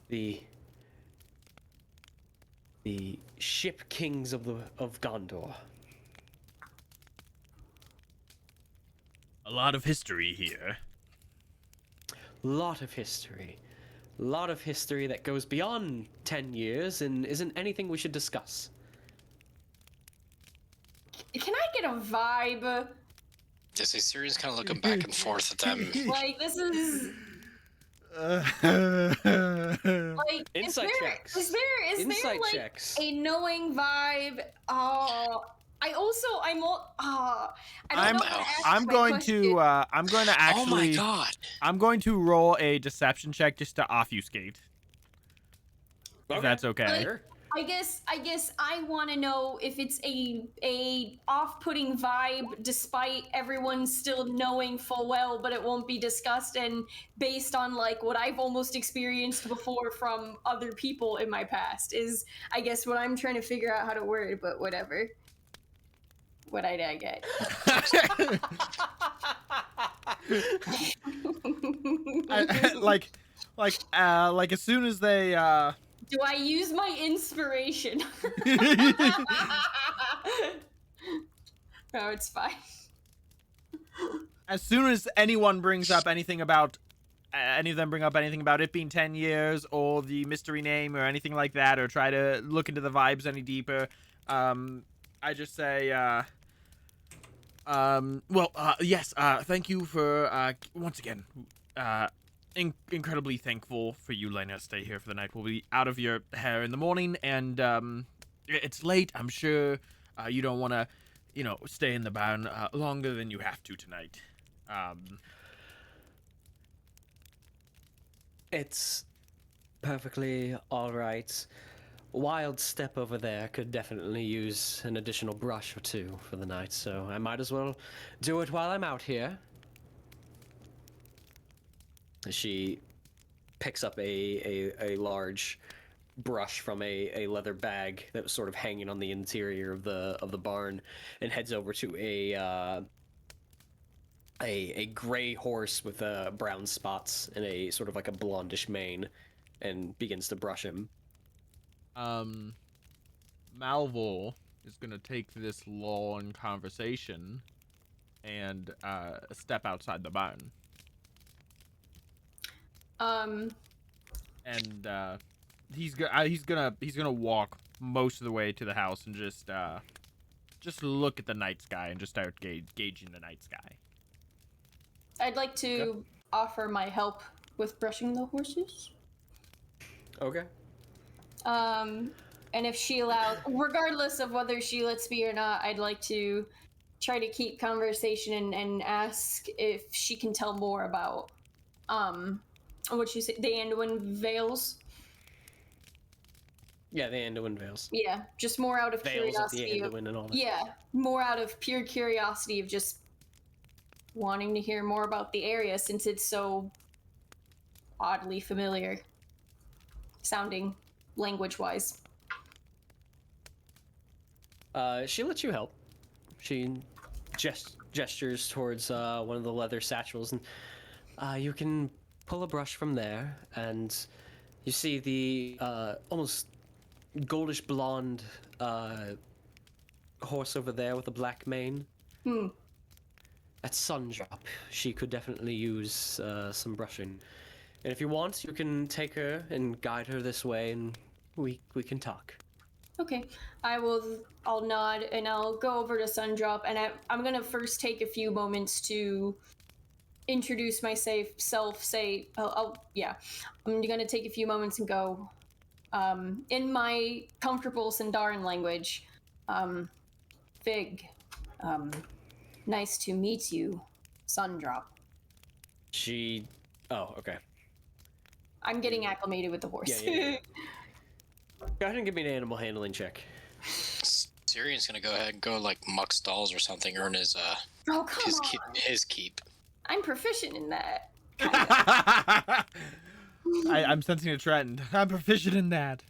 the ship kings of Gondor. A lot of history here. Lot of history that goes beyond 10 years and isn't anything we should discuss. Can I get a vibe? Yeah, so Cirion's kind of looking back and forth at them. Like, this is like Insight checks. Is there Insight like checks. a knowing vibe? I also I don't know how to ask I'm my going question. to actually. Oh my god! I'm going to roll a deception check just to obfuscate. If that's okay. Sure. I guess I want to know if it's a off-putting vibe, despite everyone still knowing full well, but it won't be discussed, and based on like what I've almost experienced before from other people in my past is, I guess, what I'm trying to figure out how to word. But whatever. What did I get? like as soon as they Do I use my inspiration? No, it's fine. as soon as anyone brings up anything about any of them bring up anything about it being 10 years or the mystery name or anything like that, or try to look into the vibes any deeper, I just say yes, thank you for once again, incredibly thankful for you letting us stay here for the night. We'll be out of your hair in the morning, and it's late. I'm sure you don't want to, stay in the barn longer than you have to tonight. It's perfectly all right. Wild Step over there could definitely use an additional brush or two for the night, so I might as well do it while I'm out here. She picks up a large brush from a leather bag that was sort of hanging on the interior of the barn, and heads over to a gray horse with brown spots and a sort of like a blondish mane, and begins to brush him. Malvhor is gonna take this long conversation and step outside the barn. Um, And he's gonna walk most of the way to the house and just look at the night sky and just start gauging the night sky. I'd like to offer my help with brushing the horses. Okay. And if she allows, regardless of whether she lets me or not, I'd like to try to keep conversation and ask if she can tell more about, what you say, the Anduin Vales. Yeah, the Anduin Vales. Yeah, just more out of Vales of the curiosity. Anduin and all that. Yeah, more out of pure curiosity of just wanting to hear more about the area since it's so oddly familiar sounding language-wise. She lets you help. She gestures towards one of the leather satchels, and you can pull a brush from there, and you see the almost goldish blonde horse over there with a black mane. At Sundrop, she could definitely use some brushing. And if you want, you can take her and guide her this way, and we can talk. Okay, I'll nod and I'll go over to Sundrop, and I'm gonna first take a few moments to introduce myself, I'm gonna take a few moments and go, in my comfortable Sindarin language, Vig, nice to meet you, Sundrop. Oh, okay. I'm getting acclimated with the horse. Yeah. Go ahead and give me an animal handling check. Cirion's gonna go ahead and go like muck stalls or something, earn his Oh, come on. his keep. I'm proficient in that. I'm sensing a trend. I'm proficient in that.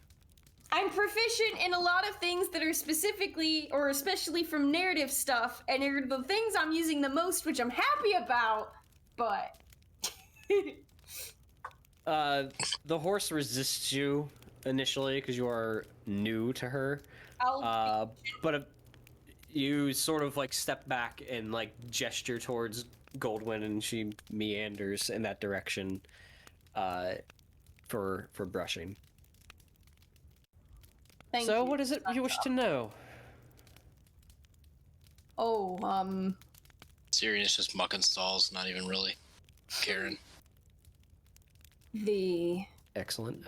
I'm proficient in a lot of things that are specifically or especially from narrative stuff, and are the things I'm using the most, which I'm happy about, but... The horse resists you initially because you are new to her. But you sort of like step back and like gesture towards Goldwyn, and she meanders in that direction for brushing. Thank So you. what is it you wish to know? Oh, Cirion is just mucking stalls, not even really caring. the Excellent.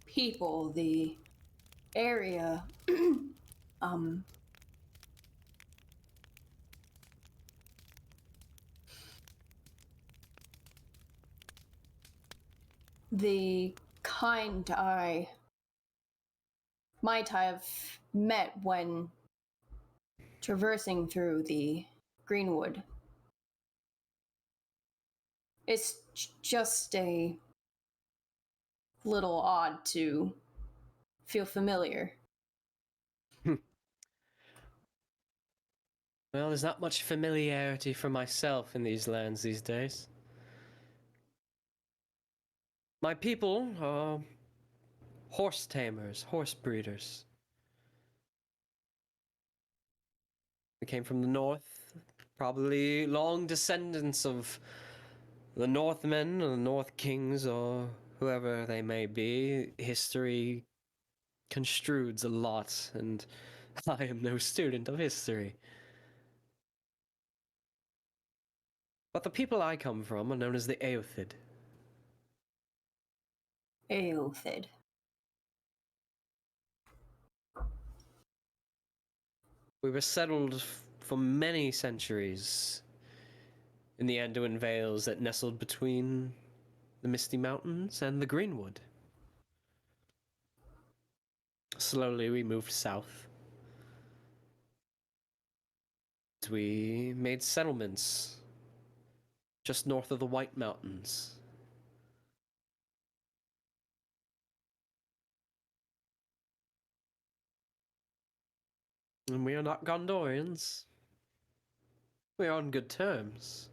people, the area, the kind I might have met when traversing through the Greenwood. It's just a little odd to feel familiar. Well, there's not much familiarity for myself in these lands these days. My people are horse tamers, horse breeders. We came from the north, probably long descendants of the Northmen or the North Kings or whoever they may be. History construes a lot, and I am no student of history. But the people I come from are known as the Eothid. Aothid. We were settled for many centuries in the Anduin Vales that nestled between the Misty Mountains and the Greenwood. Slowly we moved south. We made settlements just north of the White Mountains. And we are not Gondorians. We are on good terms.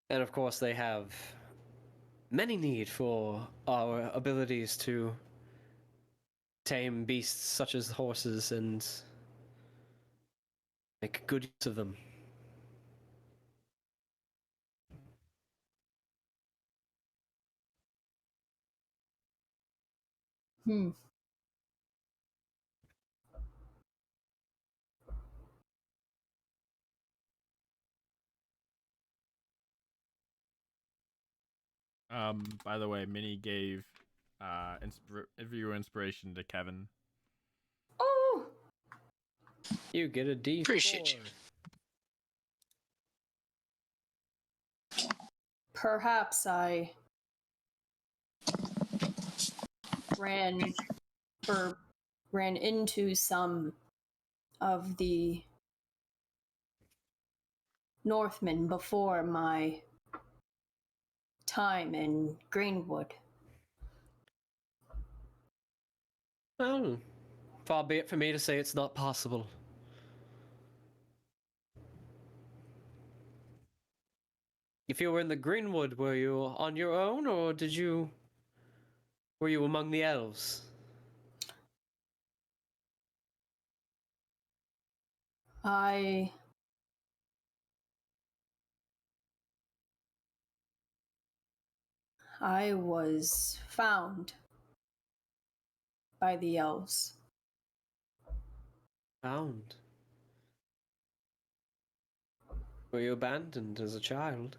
And of course they have many need for our abilities to tame beasts such as horses and make good use of them. By the way, Minnie gave viewer inspiration to Kevin. Oh! You get a D4. Appreciate you. Perhaps I ran into some of the Northmen before my time in Greenwood. Well, far be it for me to say it's not possible. If you were in the Greenwood, were you on your own, or were you among the elves? I was found by the elves. Found. Were you abandoned as a child?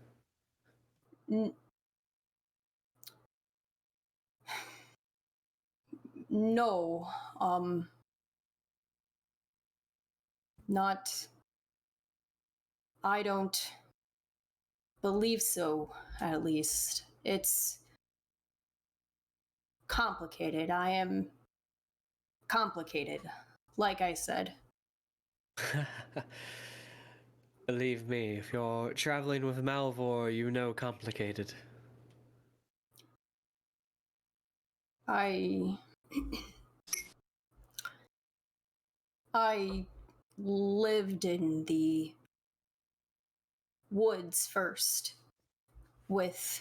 No, not. I don't believe so, at least. It's complicated. I am complicated, like I said. Believe me, if you're traveling with Malvhor, you know complicated. I lived in the woods first with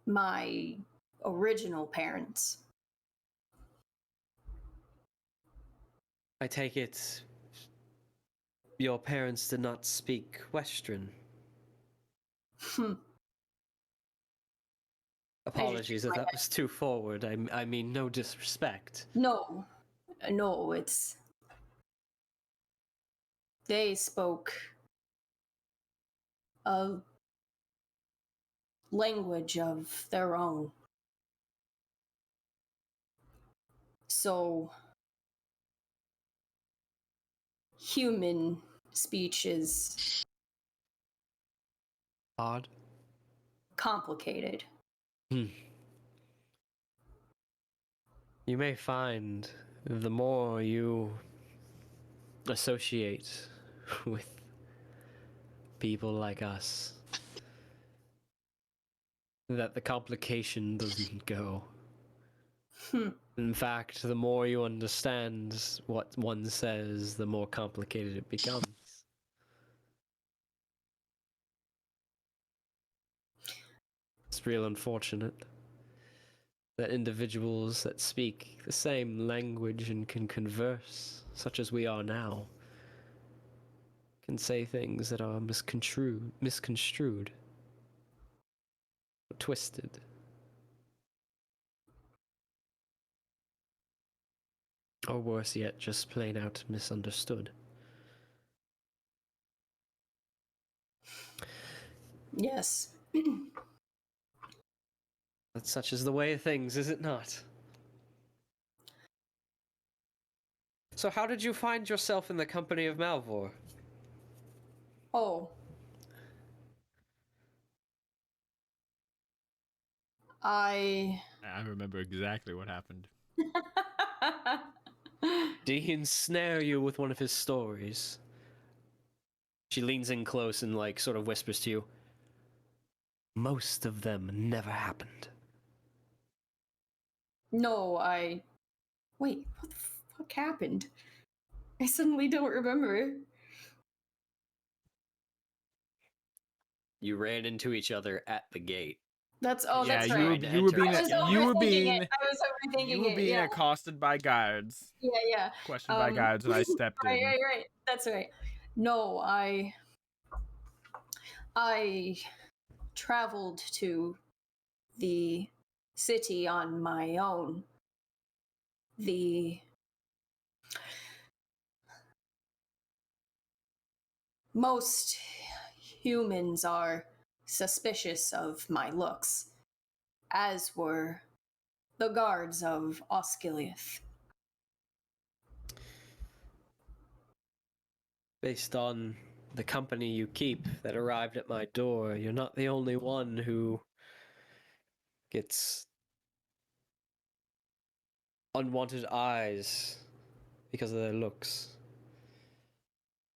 my original parents. I take it your parents did not speak Western. Apologies if that was too forward. I mean, no disrespect. No, it's. They spoke a language of their own. So, human speech is Odd. complicated. You may find the more you associate with people like us, that the complication doesn't go. In fact, the more you understand what one says, the more complicated it becomes. It's real unfortunate that individuals that speak the same language and can converse, such as we are now, can say things that are misconstrued, or twisted. Or worse yet, just plain out misunderstood. Yes. But such is the way of things, is it not? So how did you find yourself in the company of Malvhor? Oh. I remember exactly what happened. Did he ensnare you with one of his stories? She leans in close and, like, sort of whispers to you. Most of them never happened. No, Wait, what the fuck happened? I suddenly don't remember. You ran into each other at the gate. That's Yeah, that's you right. you were being I was overthinking you were it. being Yeah, accosted by guards, yeah. questioned by guards, and I stepped in. Right. That's right. No, I traveled to the city on my own. The most humans are suspicious of my looks, as were the guards of Osgiliath. Based on the company you keep that arrived at my door, you're not the only one who gets unwanted eyes because of their looks.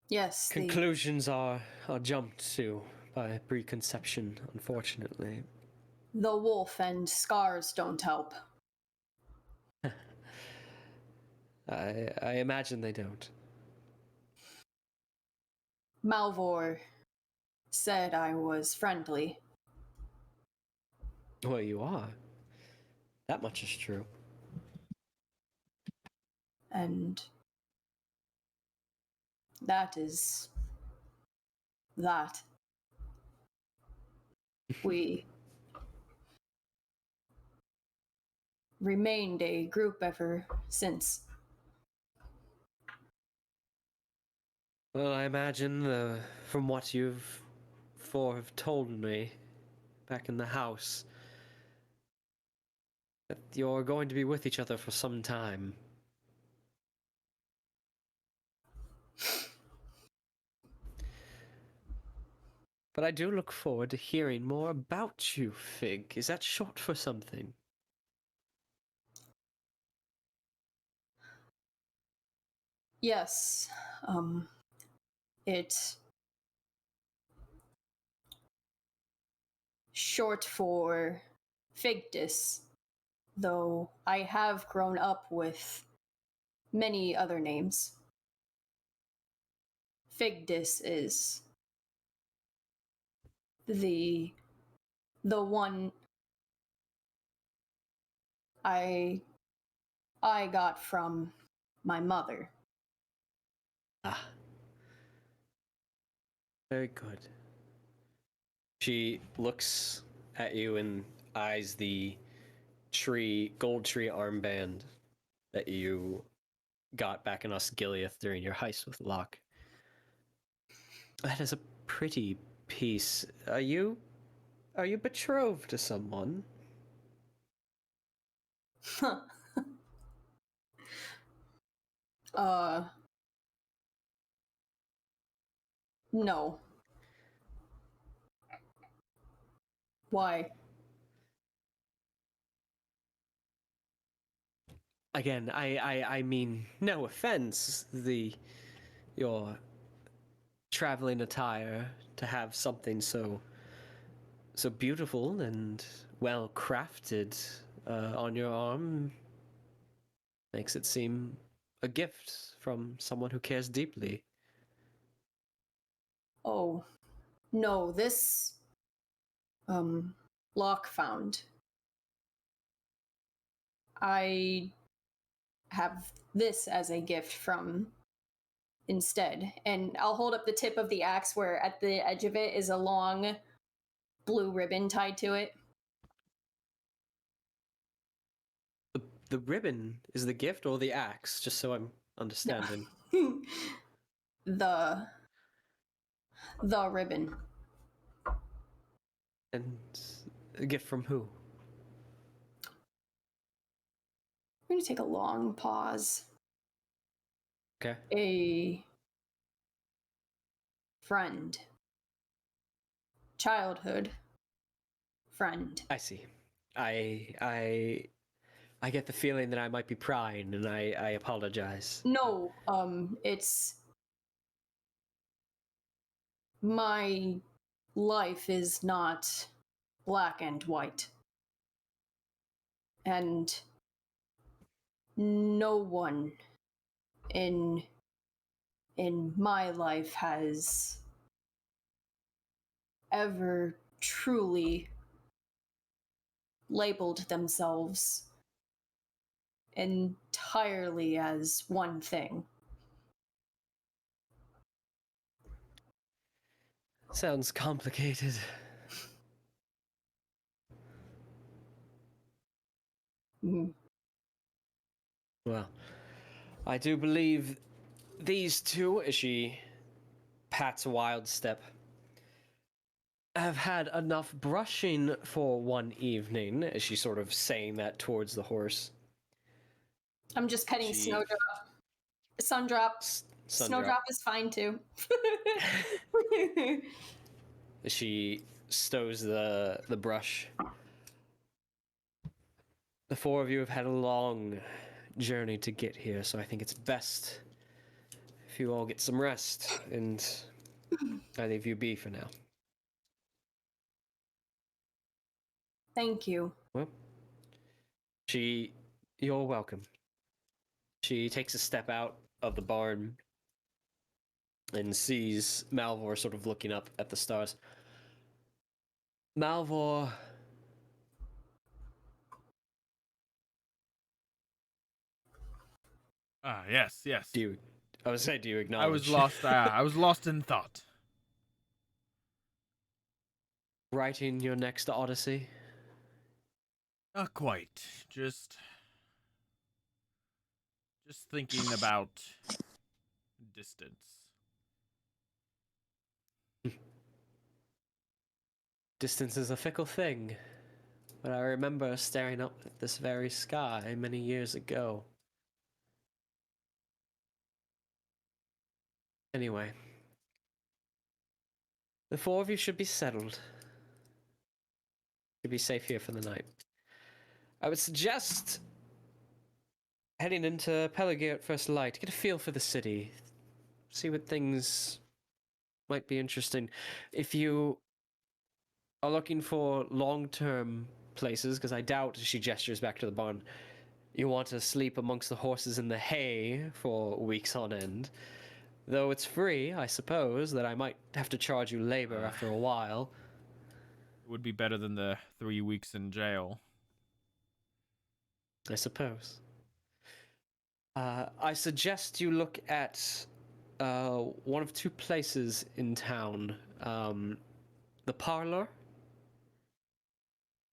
Yes, Conclusions are jumped to by preconception, unfortunately. the wolf and scars don't help. I imagine they don't. Malvhor said I was friendly. Well, you are. That much is true. And that is that. We remained a group ever since. Well, I imagine from what you've have told me back in the house, that you're going to be with each other for some time. But I do look forward to hearing more about you, Fig. Is that short for something? Yes. It's short for Vigdis, though I have grown up with many other names. Vigdis is the one I got from my mother. Ah. Very good. She looks at you and eyes the gold tree armband that you got back in Osgiliath during your heist with Locke. That is a pretty piece. Are you betrothed to someone? uh, no. Why? Again, I mean no offense. Your traveling attire to have something so beautiful and well crafted on your arm makes it seem a gift from someone who cares deeply. Oh, no, this, Locke found. I have this as a gift from instead. And I'll hold up the tip of the axe where at the edge of it is a long blue ribbon tied to it. The ribbon is the gift or the axe, just so I'm understanding. the ribbon. And a gift from who? I'm gonna take a long pause. Okay. A friend. Childhood friend. I see. I get the feeling that I might be prying, and I apologize. No, it's my life is not black and white. And no one in my life has ever truly labeled themselves entirely as one thing. Sounds complicated. Mhm. Well, I do believe these two, as she pats Wild Step, have had enough brushing for one evening, as she's sort of saying that towards the horse. I'm just petting She- Snowdrop. Sundrop. Snowdrop is fine too. She stows the brush. The four of you have had a long journey to get here, so I think it's best if you all get some rest, and I leave you be for now. Thank you. Well, you're welcome. She takes a step out of the barn and sees Malvhor sort of looking up at the stars. Malvhor, Ah, yes. I would say, do you acknowledge? I was lost. I was lost in thought. Writing your next odyssey? Not quite. Just thinking about distance. Distance is a fickle thing, but I remember staring up at this very sky many years ago. Anyway, The four of you should be settled. Should be safe here for the night. I would suggest heading into Pelargir at first light. Get a feel for the city. See what things might be interesting. If you are looking for long-term places, because I doubt, she gestures back to the barn, you want to sleep amongst the horses in the hay for weeks on end. Though it's free, I suppose, that I might have to charge you labor after a while. It would be better than the 3 weeks in jail. I suppose. I suggest you look at one of two places in town. The parlor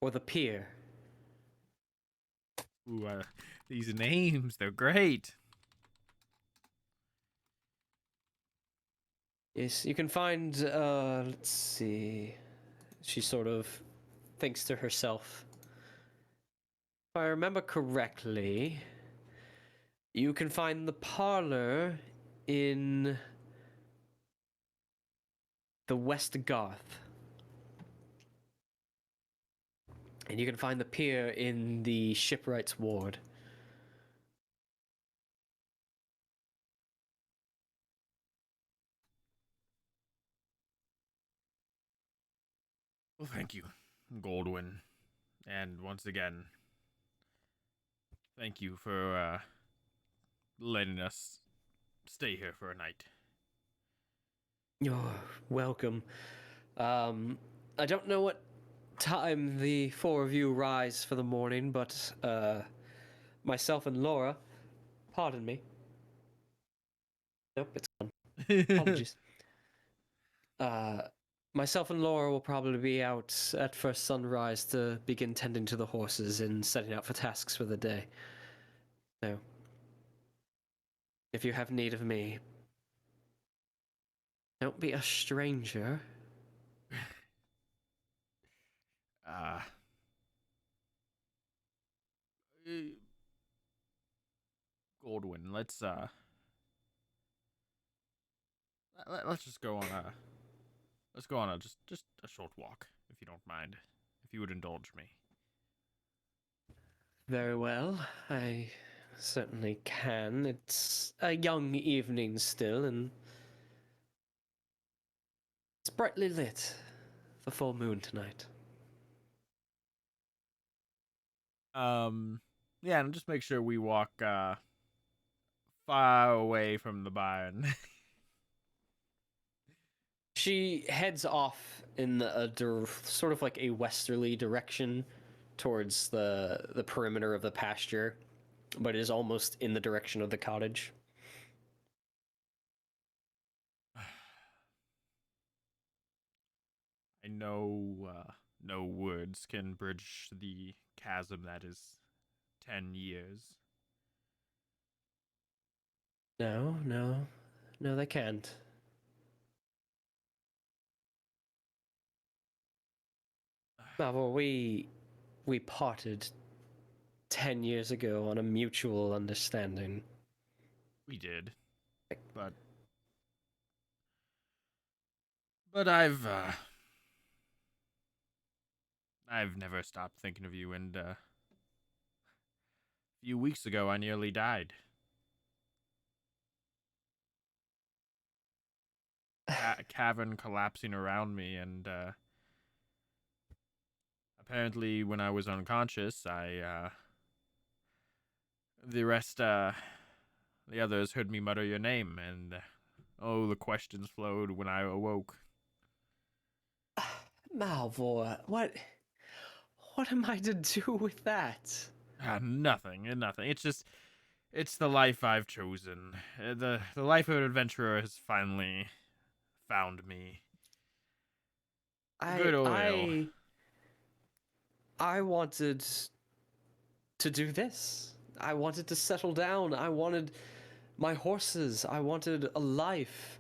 or the pier. Ooh, these names, they're great. Yes, you can find, let's see. She sort of thinks to herself. If I remember correctly, you can find the parlor in the West Garth. And you can find the pier in the Shipwrights Ward. Well, thank you, Goldwyn. And once again, thank you for letting us stay here for a night. You're welcome. I don't know what time the four of you rise for the morning, but myself and Laura, pardon me. Nope, it's gone. Apologies. Myself and Laura will probably be out at first sunrise to begin tending to the horses and setting out for tasks for the day. So, if you have need of me, don't be a stranger. Goldwyn, let's just go on a just a short walk, if you don't mind, if you would indulge me. Very well, I certainly can. It's a young evening still, and it's brightly lit. The full moon tonight. Yeah, and just make sure we walk far away from the barn. She heads off in sort of like a westerly direction towards the perimeter of the pasture, but is almost in the direction of the cottage. I know no words can bridge the chasm that is 10 years. No, they can't. Malvhor, we parted 10 years ago on a mutual understanding. We did, but I've never stopped thinking of you, and a few weeks ago I nearly died. Cavern collapsing around me, and apparently when I was unconscious, the others heard me mutter your name, and the questions flowed when I awoke. Malvhor, what am I to do with that? Nothing. It's the life I've chosen. The life of an adventurer has finally found me. Good oil. I wanted to do this. I wanted to settle down. I wanted my horses. I wanted a life.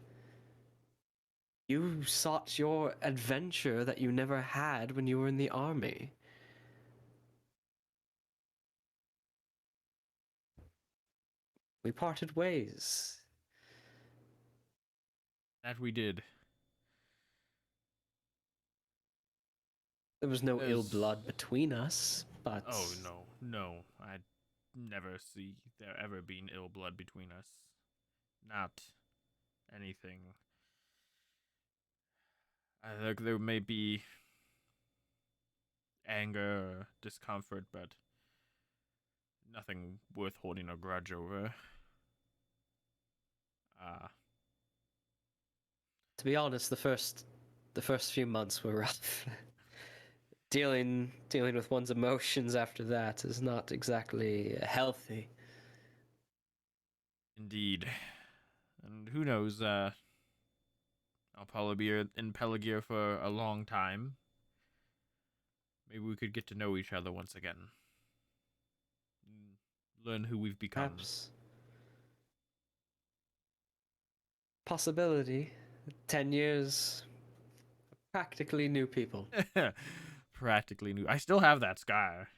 You sought your adventure that you never had when you were in the army. We parted ways. That we did. There was no ill There's- blood between us, but Oh, no. I'd never see there ever been ill blood between us. Not anything. I think there may be anger or discomfort, but nothing worth holding a grudge over. to be honest, the first few months were rough. dealing with one's emotions after that is not exactly healthy. Indeed. And who knows, I'll probably be in Pelargir for a long time. Maybe we could get to know each other once again. Learn who we've become. Perhaps. Possibility. 10 years, practically new people. Practically new. I still have that scar.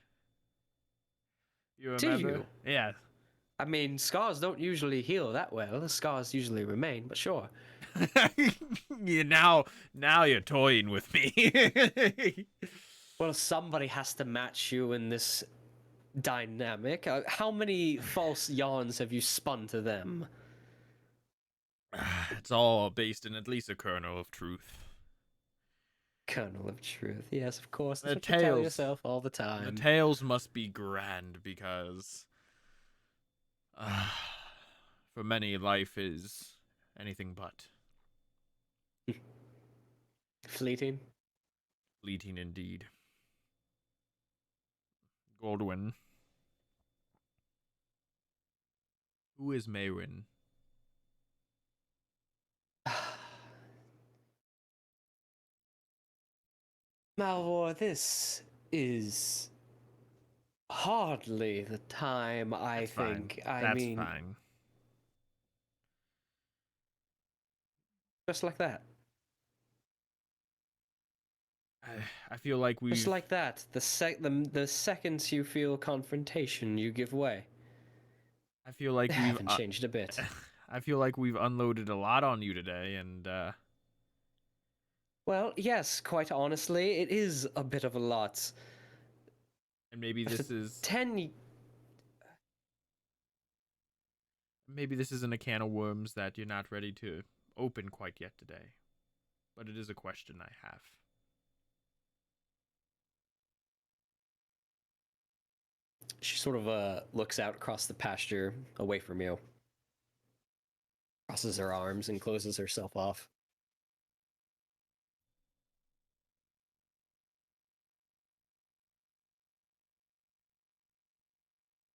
You Do remember? you? Yeah. I mean, scars don't usually heal that well. The scars usually remain, but sure. Now you're toying with me. Well, somebody has to match you in this dynamic. How many false yarns have you spun to them? It's all based in at least a kernel of truth. Kernel of truth. Yes, of course. The That's what you tell tales- yourself all the The time. tales must be grand because for many life is anything but Fleeting. fleeting indeed. Goldwyn. Who is Maywin? Malvhor, this is hardly the time, I That's fine. think. I That's mean, fine. just like that. I feel like Just like that. The seconds you feel confrontation, you give way. I feel like They we've haven't changed a bit. I feel like we've unloaded a lot on you today, and Well, yes, quite honestly, it is a bit of a lot. maybe After this is 10 maybe this isn't a can of worms that you're not ready to open quite yet today, but it is a question I have. She sort of looks out across the pasture away from you. Crosses her arms and closes herself off.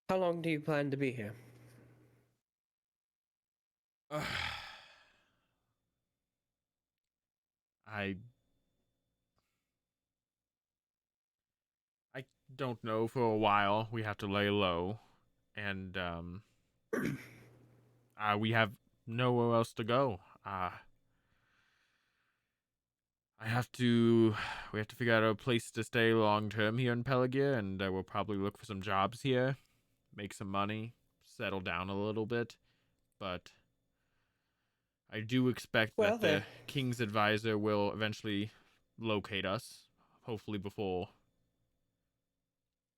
How long do you plan to be here? I don't know. For a while, we have to lay low, and we have nowhere else to go. We have to figure out a place to stay long term here in Pelargir, and we'll probably look for some jobs here, make some money, settle down a little bit. But I do expect Well, that the king's advisor will eventually locate us, hopefully before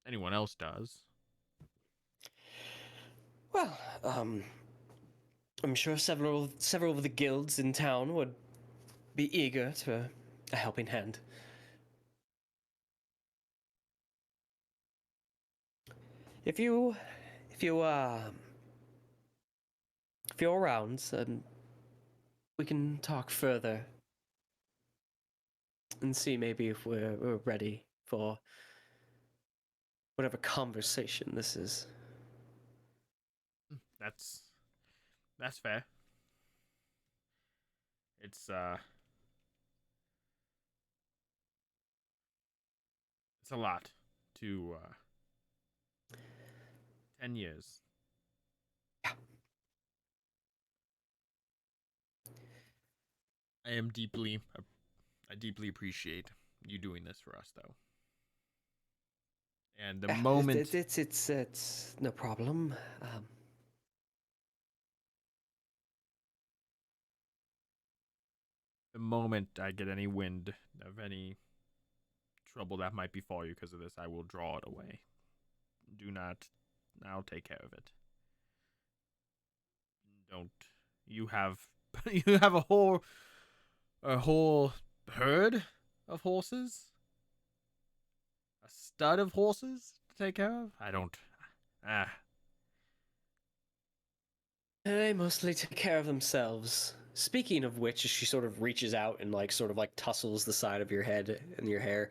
anyone else does. Well, I'm sure several of the guilds in town would be eager to a helping hand. If you're around, we can talk further and see maybe if we're ready for whatever conversation this is. That's fair. It's a lot to 10 years. Yeah. I deeply appreciate you doing this for us, though. And the moment It's no problem. the moment I get any wind of any trouble that might befall you because of this, I will draw it away. Do not. I'll take care of it. Don't. You have you have a whole herd of horses? A stud of horses to take care of? I don't. Ah. They mostly take care of themselves. Speaking of which, she sort of reaches out and sort of tussles the side of your head and your hair.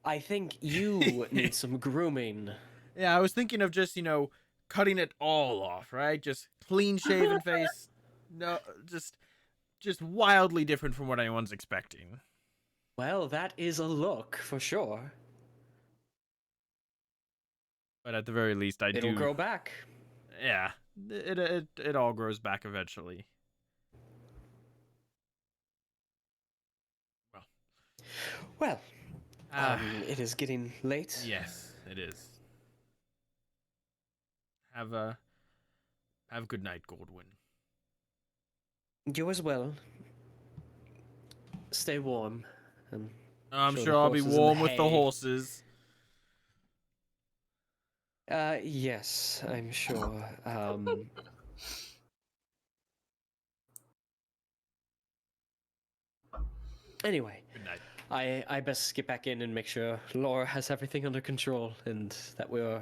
I think you need some grooming. Yeah, I was thinking of just, cutting it all off, right? Just clean shaven face. No, just wildly different from what anyone's expecting. Well, that is a look for sure. But at the very least, It'll grow back. Yeah, it all grows back eventually. Well, it is getting late. Yes, it is. Have a good night, Goldwyn. You as well. Stay warm. I'm sure I'll be warm with the horses. Yes, I'm sure. Anyway, Good night. I best get back in and make sure Laura has everything under control and that we'll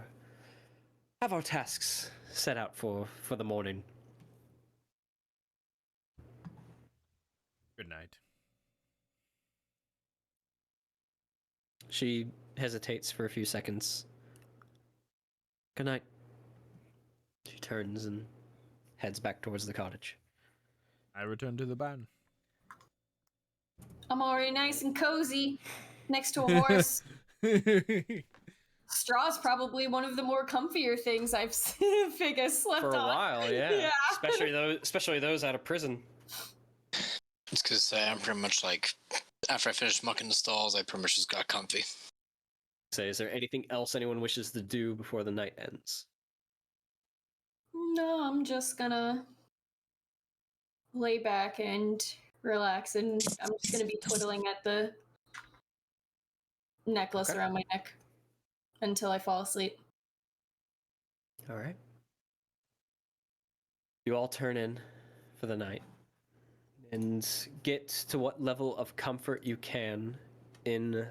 have our tasks set out for the morning. Good night. She hesitates for a few seconds. Good night. She turns and heads back towards the cottage. I return to the barn. I'm already nice and cozy next to a horse. Straw's probably one of the more comfier things I've slept For a on. while, yeah. Yeah. Especially those out of prison. It's because I'm pretty much after I finished mucking the stalls, I pretty much just got comfy. Say, is there anything else anyone wishes to do before the night ends? No, I'm just gonna lay back and relax, and I'm just gonna be twiddling at the necklace around my neck until I fall asleep. All right. You all turn in for the night and get to what level of comfort you can in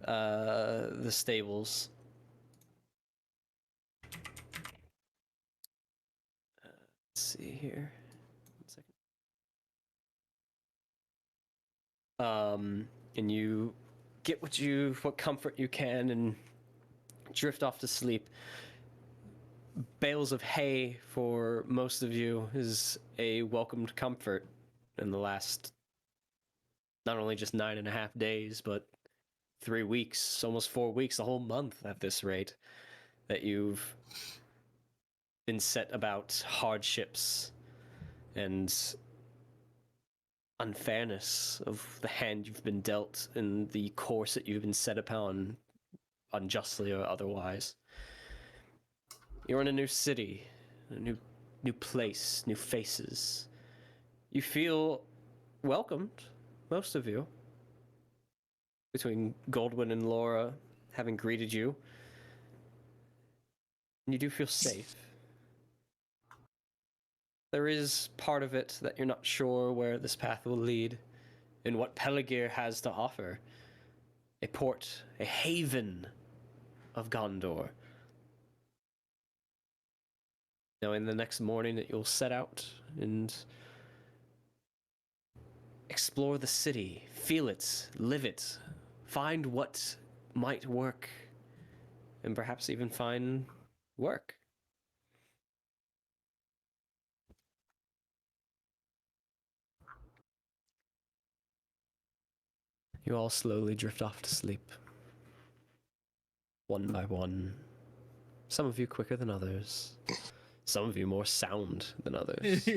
the stables. Let's see here. 1 second. And you get what comfort you can and drift off to sleep. Bales of hay for most of you is a welcomed comfort in the last not only just 9.5 days, but 3 weeks, almost 4 weeks, a whole month at this rate, that you've been set about hardships and unfairness of the hand you've been dealt and the course that you've been set upon, unjustly or otherwise. You're in a new city, a new place, new faces. You feel welcomed, most of you, between Goldwyn and Laura having greeted you. And you do feel safe. There is part of it that you're not sure where this path will lead and what Pelargir has to offer. A port, a haven of Gondor. Knowing the next morning that you'll set out and explore the city, feel it, live it, find what might work, and perhaps even find work. You all slowly drift off to sleep. One by one. Some of you quicker than others. Some of you more sound than others.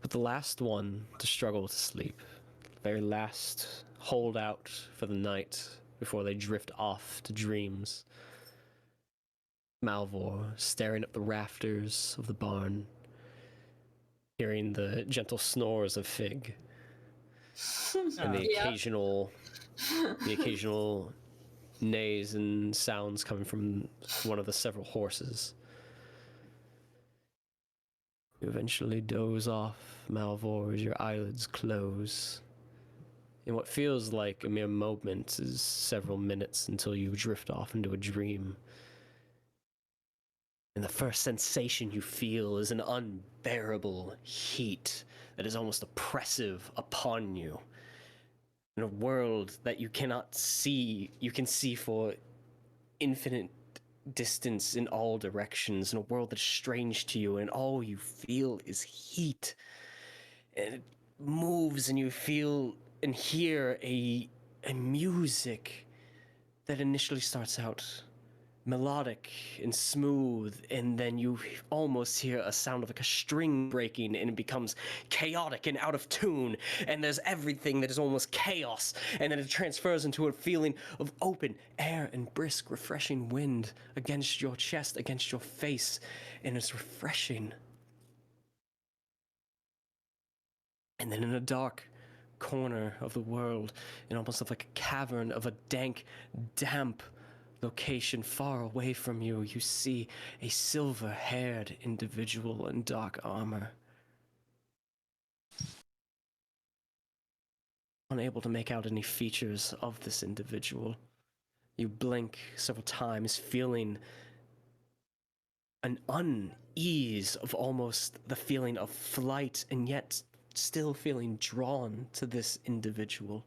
But the last one to struggle to sleep, the very last hold out for the night before they drift off to dreams. Malvhor, staring at the rafters of the barn, hearing the gentle snores of Fig. And the Yeah. occasional neighs and sounds coming from one of the several horses. You eventually doze off, Malvhor, as your eyelids close. In what feels like a mere moment is several minutes until you drift off into a dream. And the first sensation you feel is an unbearable heat that is almost oppressive upon you. In a world that you cannot see, you can see for infinite distance in all directions, in a world that's strange to you, and all you feel is heat. And it moves, and you feel and hear a music that initially starts out melodic and smooth, and then you almost hear a sound of like a string breaking, and it becomes chaotic and out of tune, and there's everything that is almost chaos, and then it transfers into a feeling of open air and brisk, refreshing wind against your chest, against your face, and it's refreshing. And then in a dark corner of the world, in almost like a cavern of a dank, damp location far away from you, you see a silver-haired individual in dark armor. Unable to make out any features of this individual. You blink several times, feeling an unease of almost the feeling of flight, and yet still feeling drawn to this individual.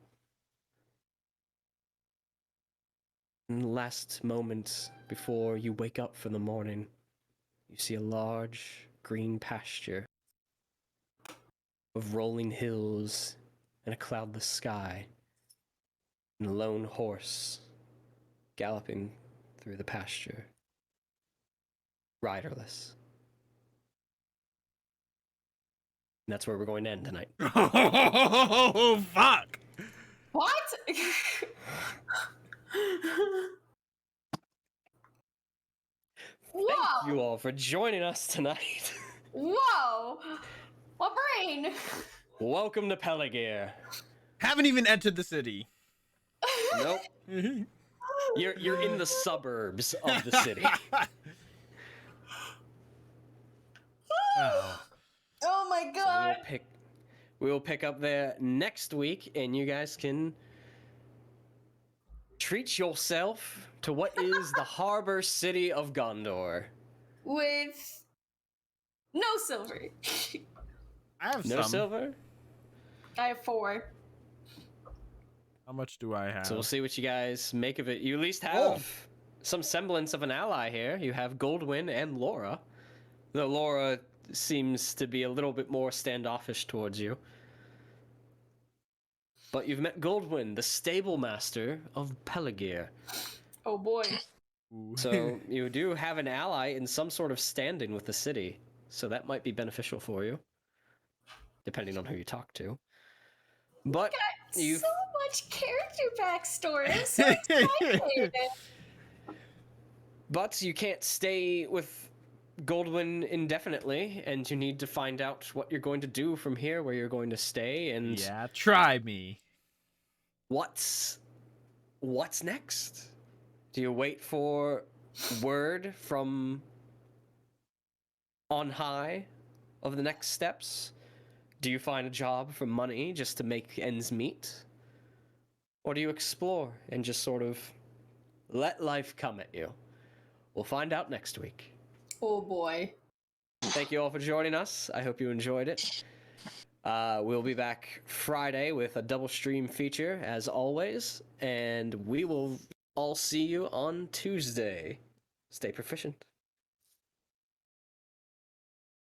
In the last moment before you wake up for the morning, you see a large green pasture of rolling hills and a cloudless sky, and a lone horse galloping through the pasture, riderless. And that's where we're going to end tonight. Oh, fuck! What? Thank Whoa! you all for joining us tonight. Whoa! My brain. Welcome to Pelargir. Haven't even entered the city. Nope. You're in the suburbs of the city. Oh. Oh my So god. we will pick up there next week, and you guys can treat yourself to what is the harbor city of Gondor. With no silver. I have No some. silver? I have 4. How much do I have? So we'll see what you guys make of it. You at least have Oh. some semblance of an ally here. You have Goldwyn and Laura. Though Laura seems to be a little bit more standoffish towards you. But you've met Goldwyn, the stable master of Pelargir. Oh boy. Ooh. So you do have an ally in some sort of standing with the city. So that might be beneficial for you, depending on who you talk to. But you So much character backstory. I'm so excited. But you can't stay with Goldwyn indefinitely, and you need to find out what you're going to do from here, where you're going to stay, and Yeah, try me. what's next? Do you wait for word from on high of the next steps? Do you find a job for money just to make ends meet? Or do you explore and just sort of let life come at you? We'll find out next week. Oh boy. Thank you all for joining us. I hope you enjoyed it. We'll be back Friday with a double stream feature, as always, and we will all see you on Tuesday. Stay proficient.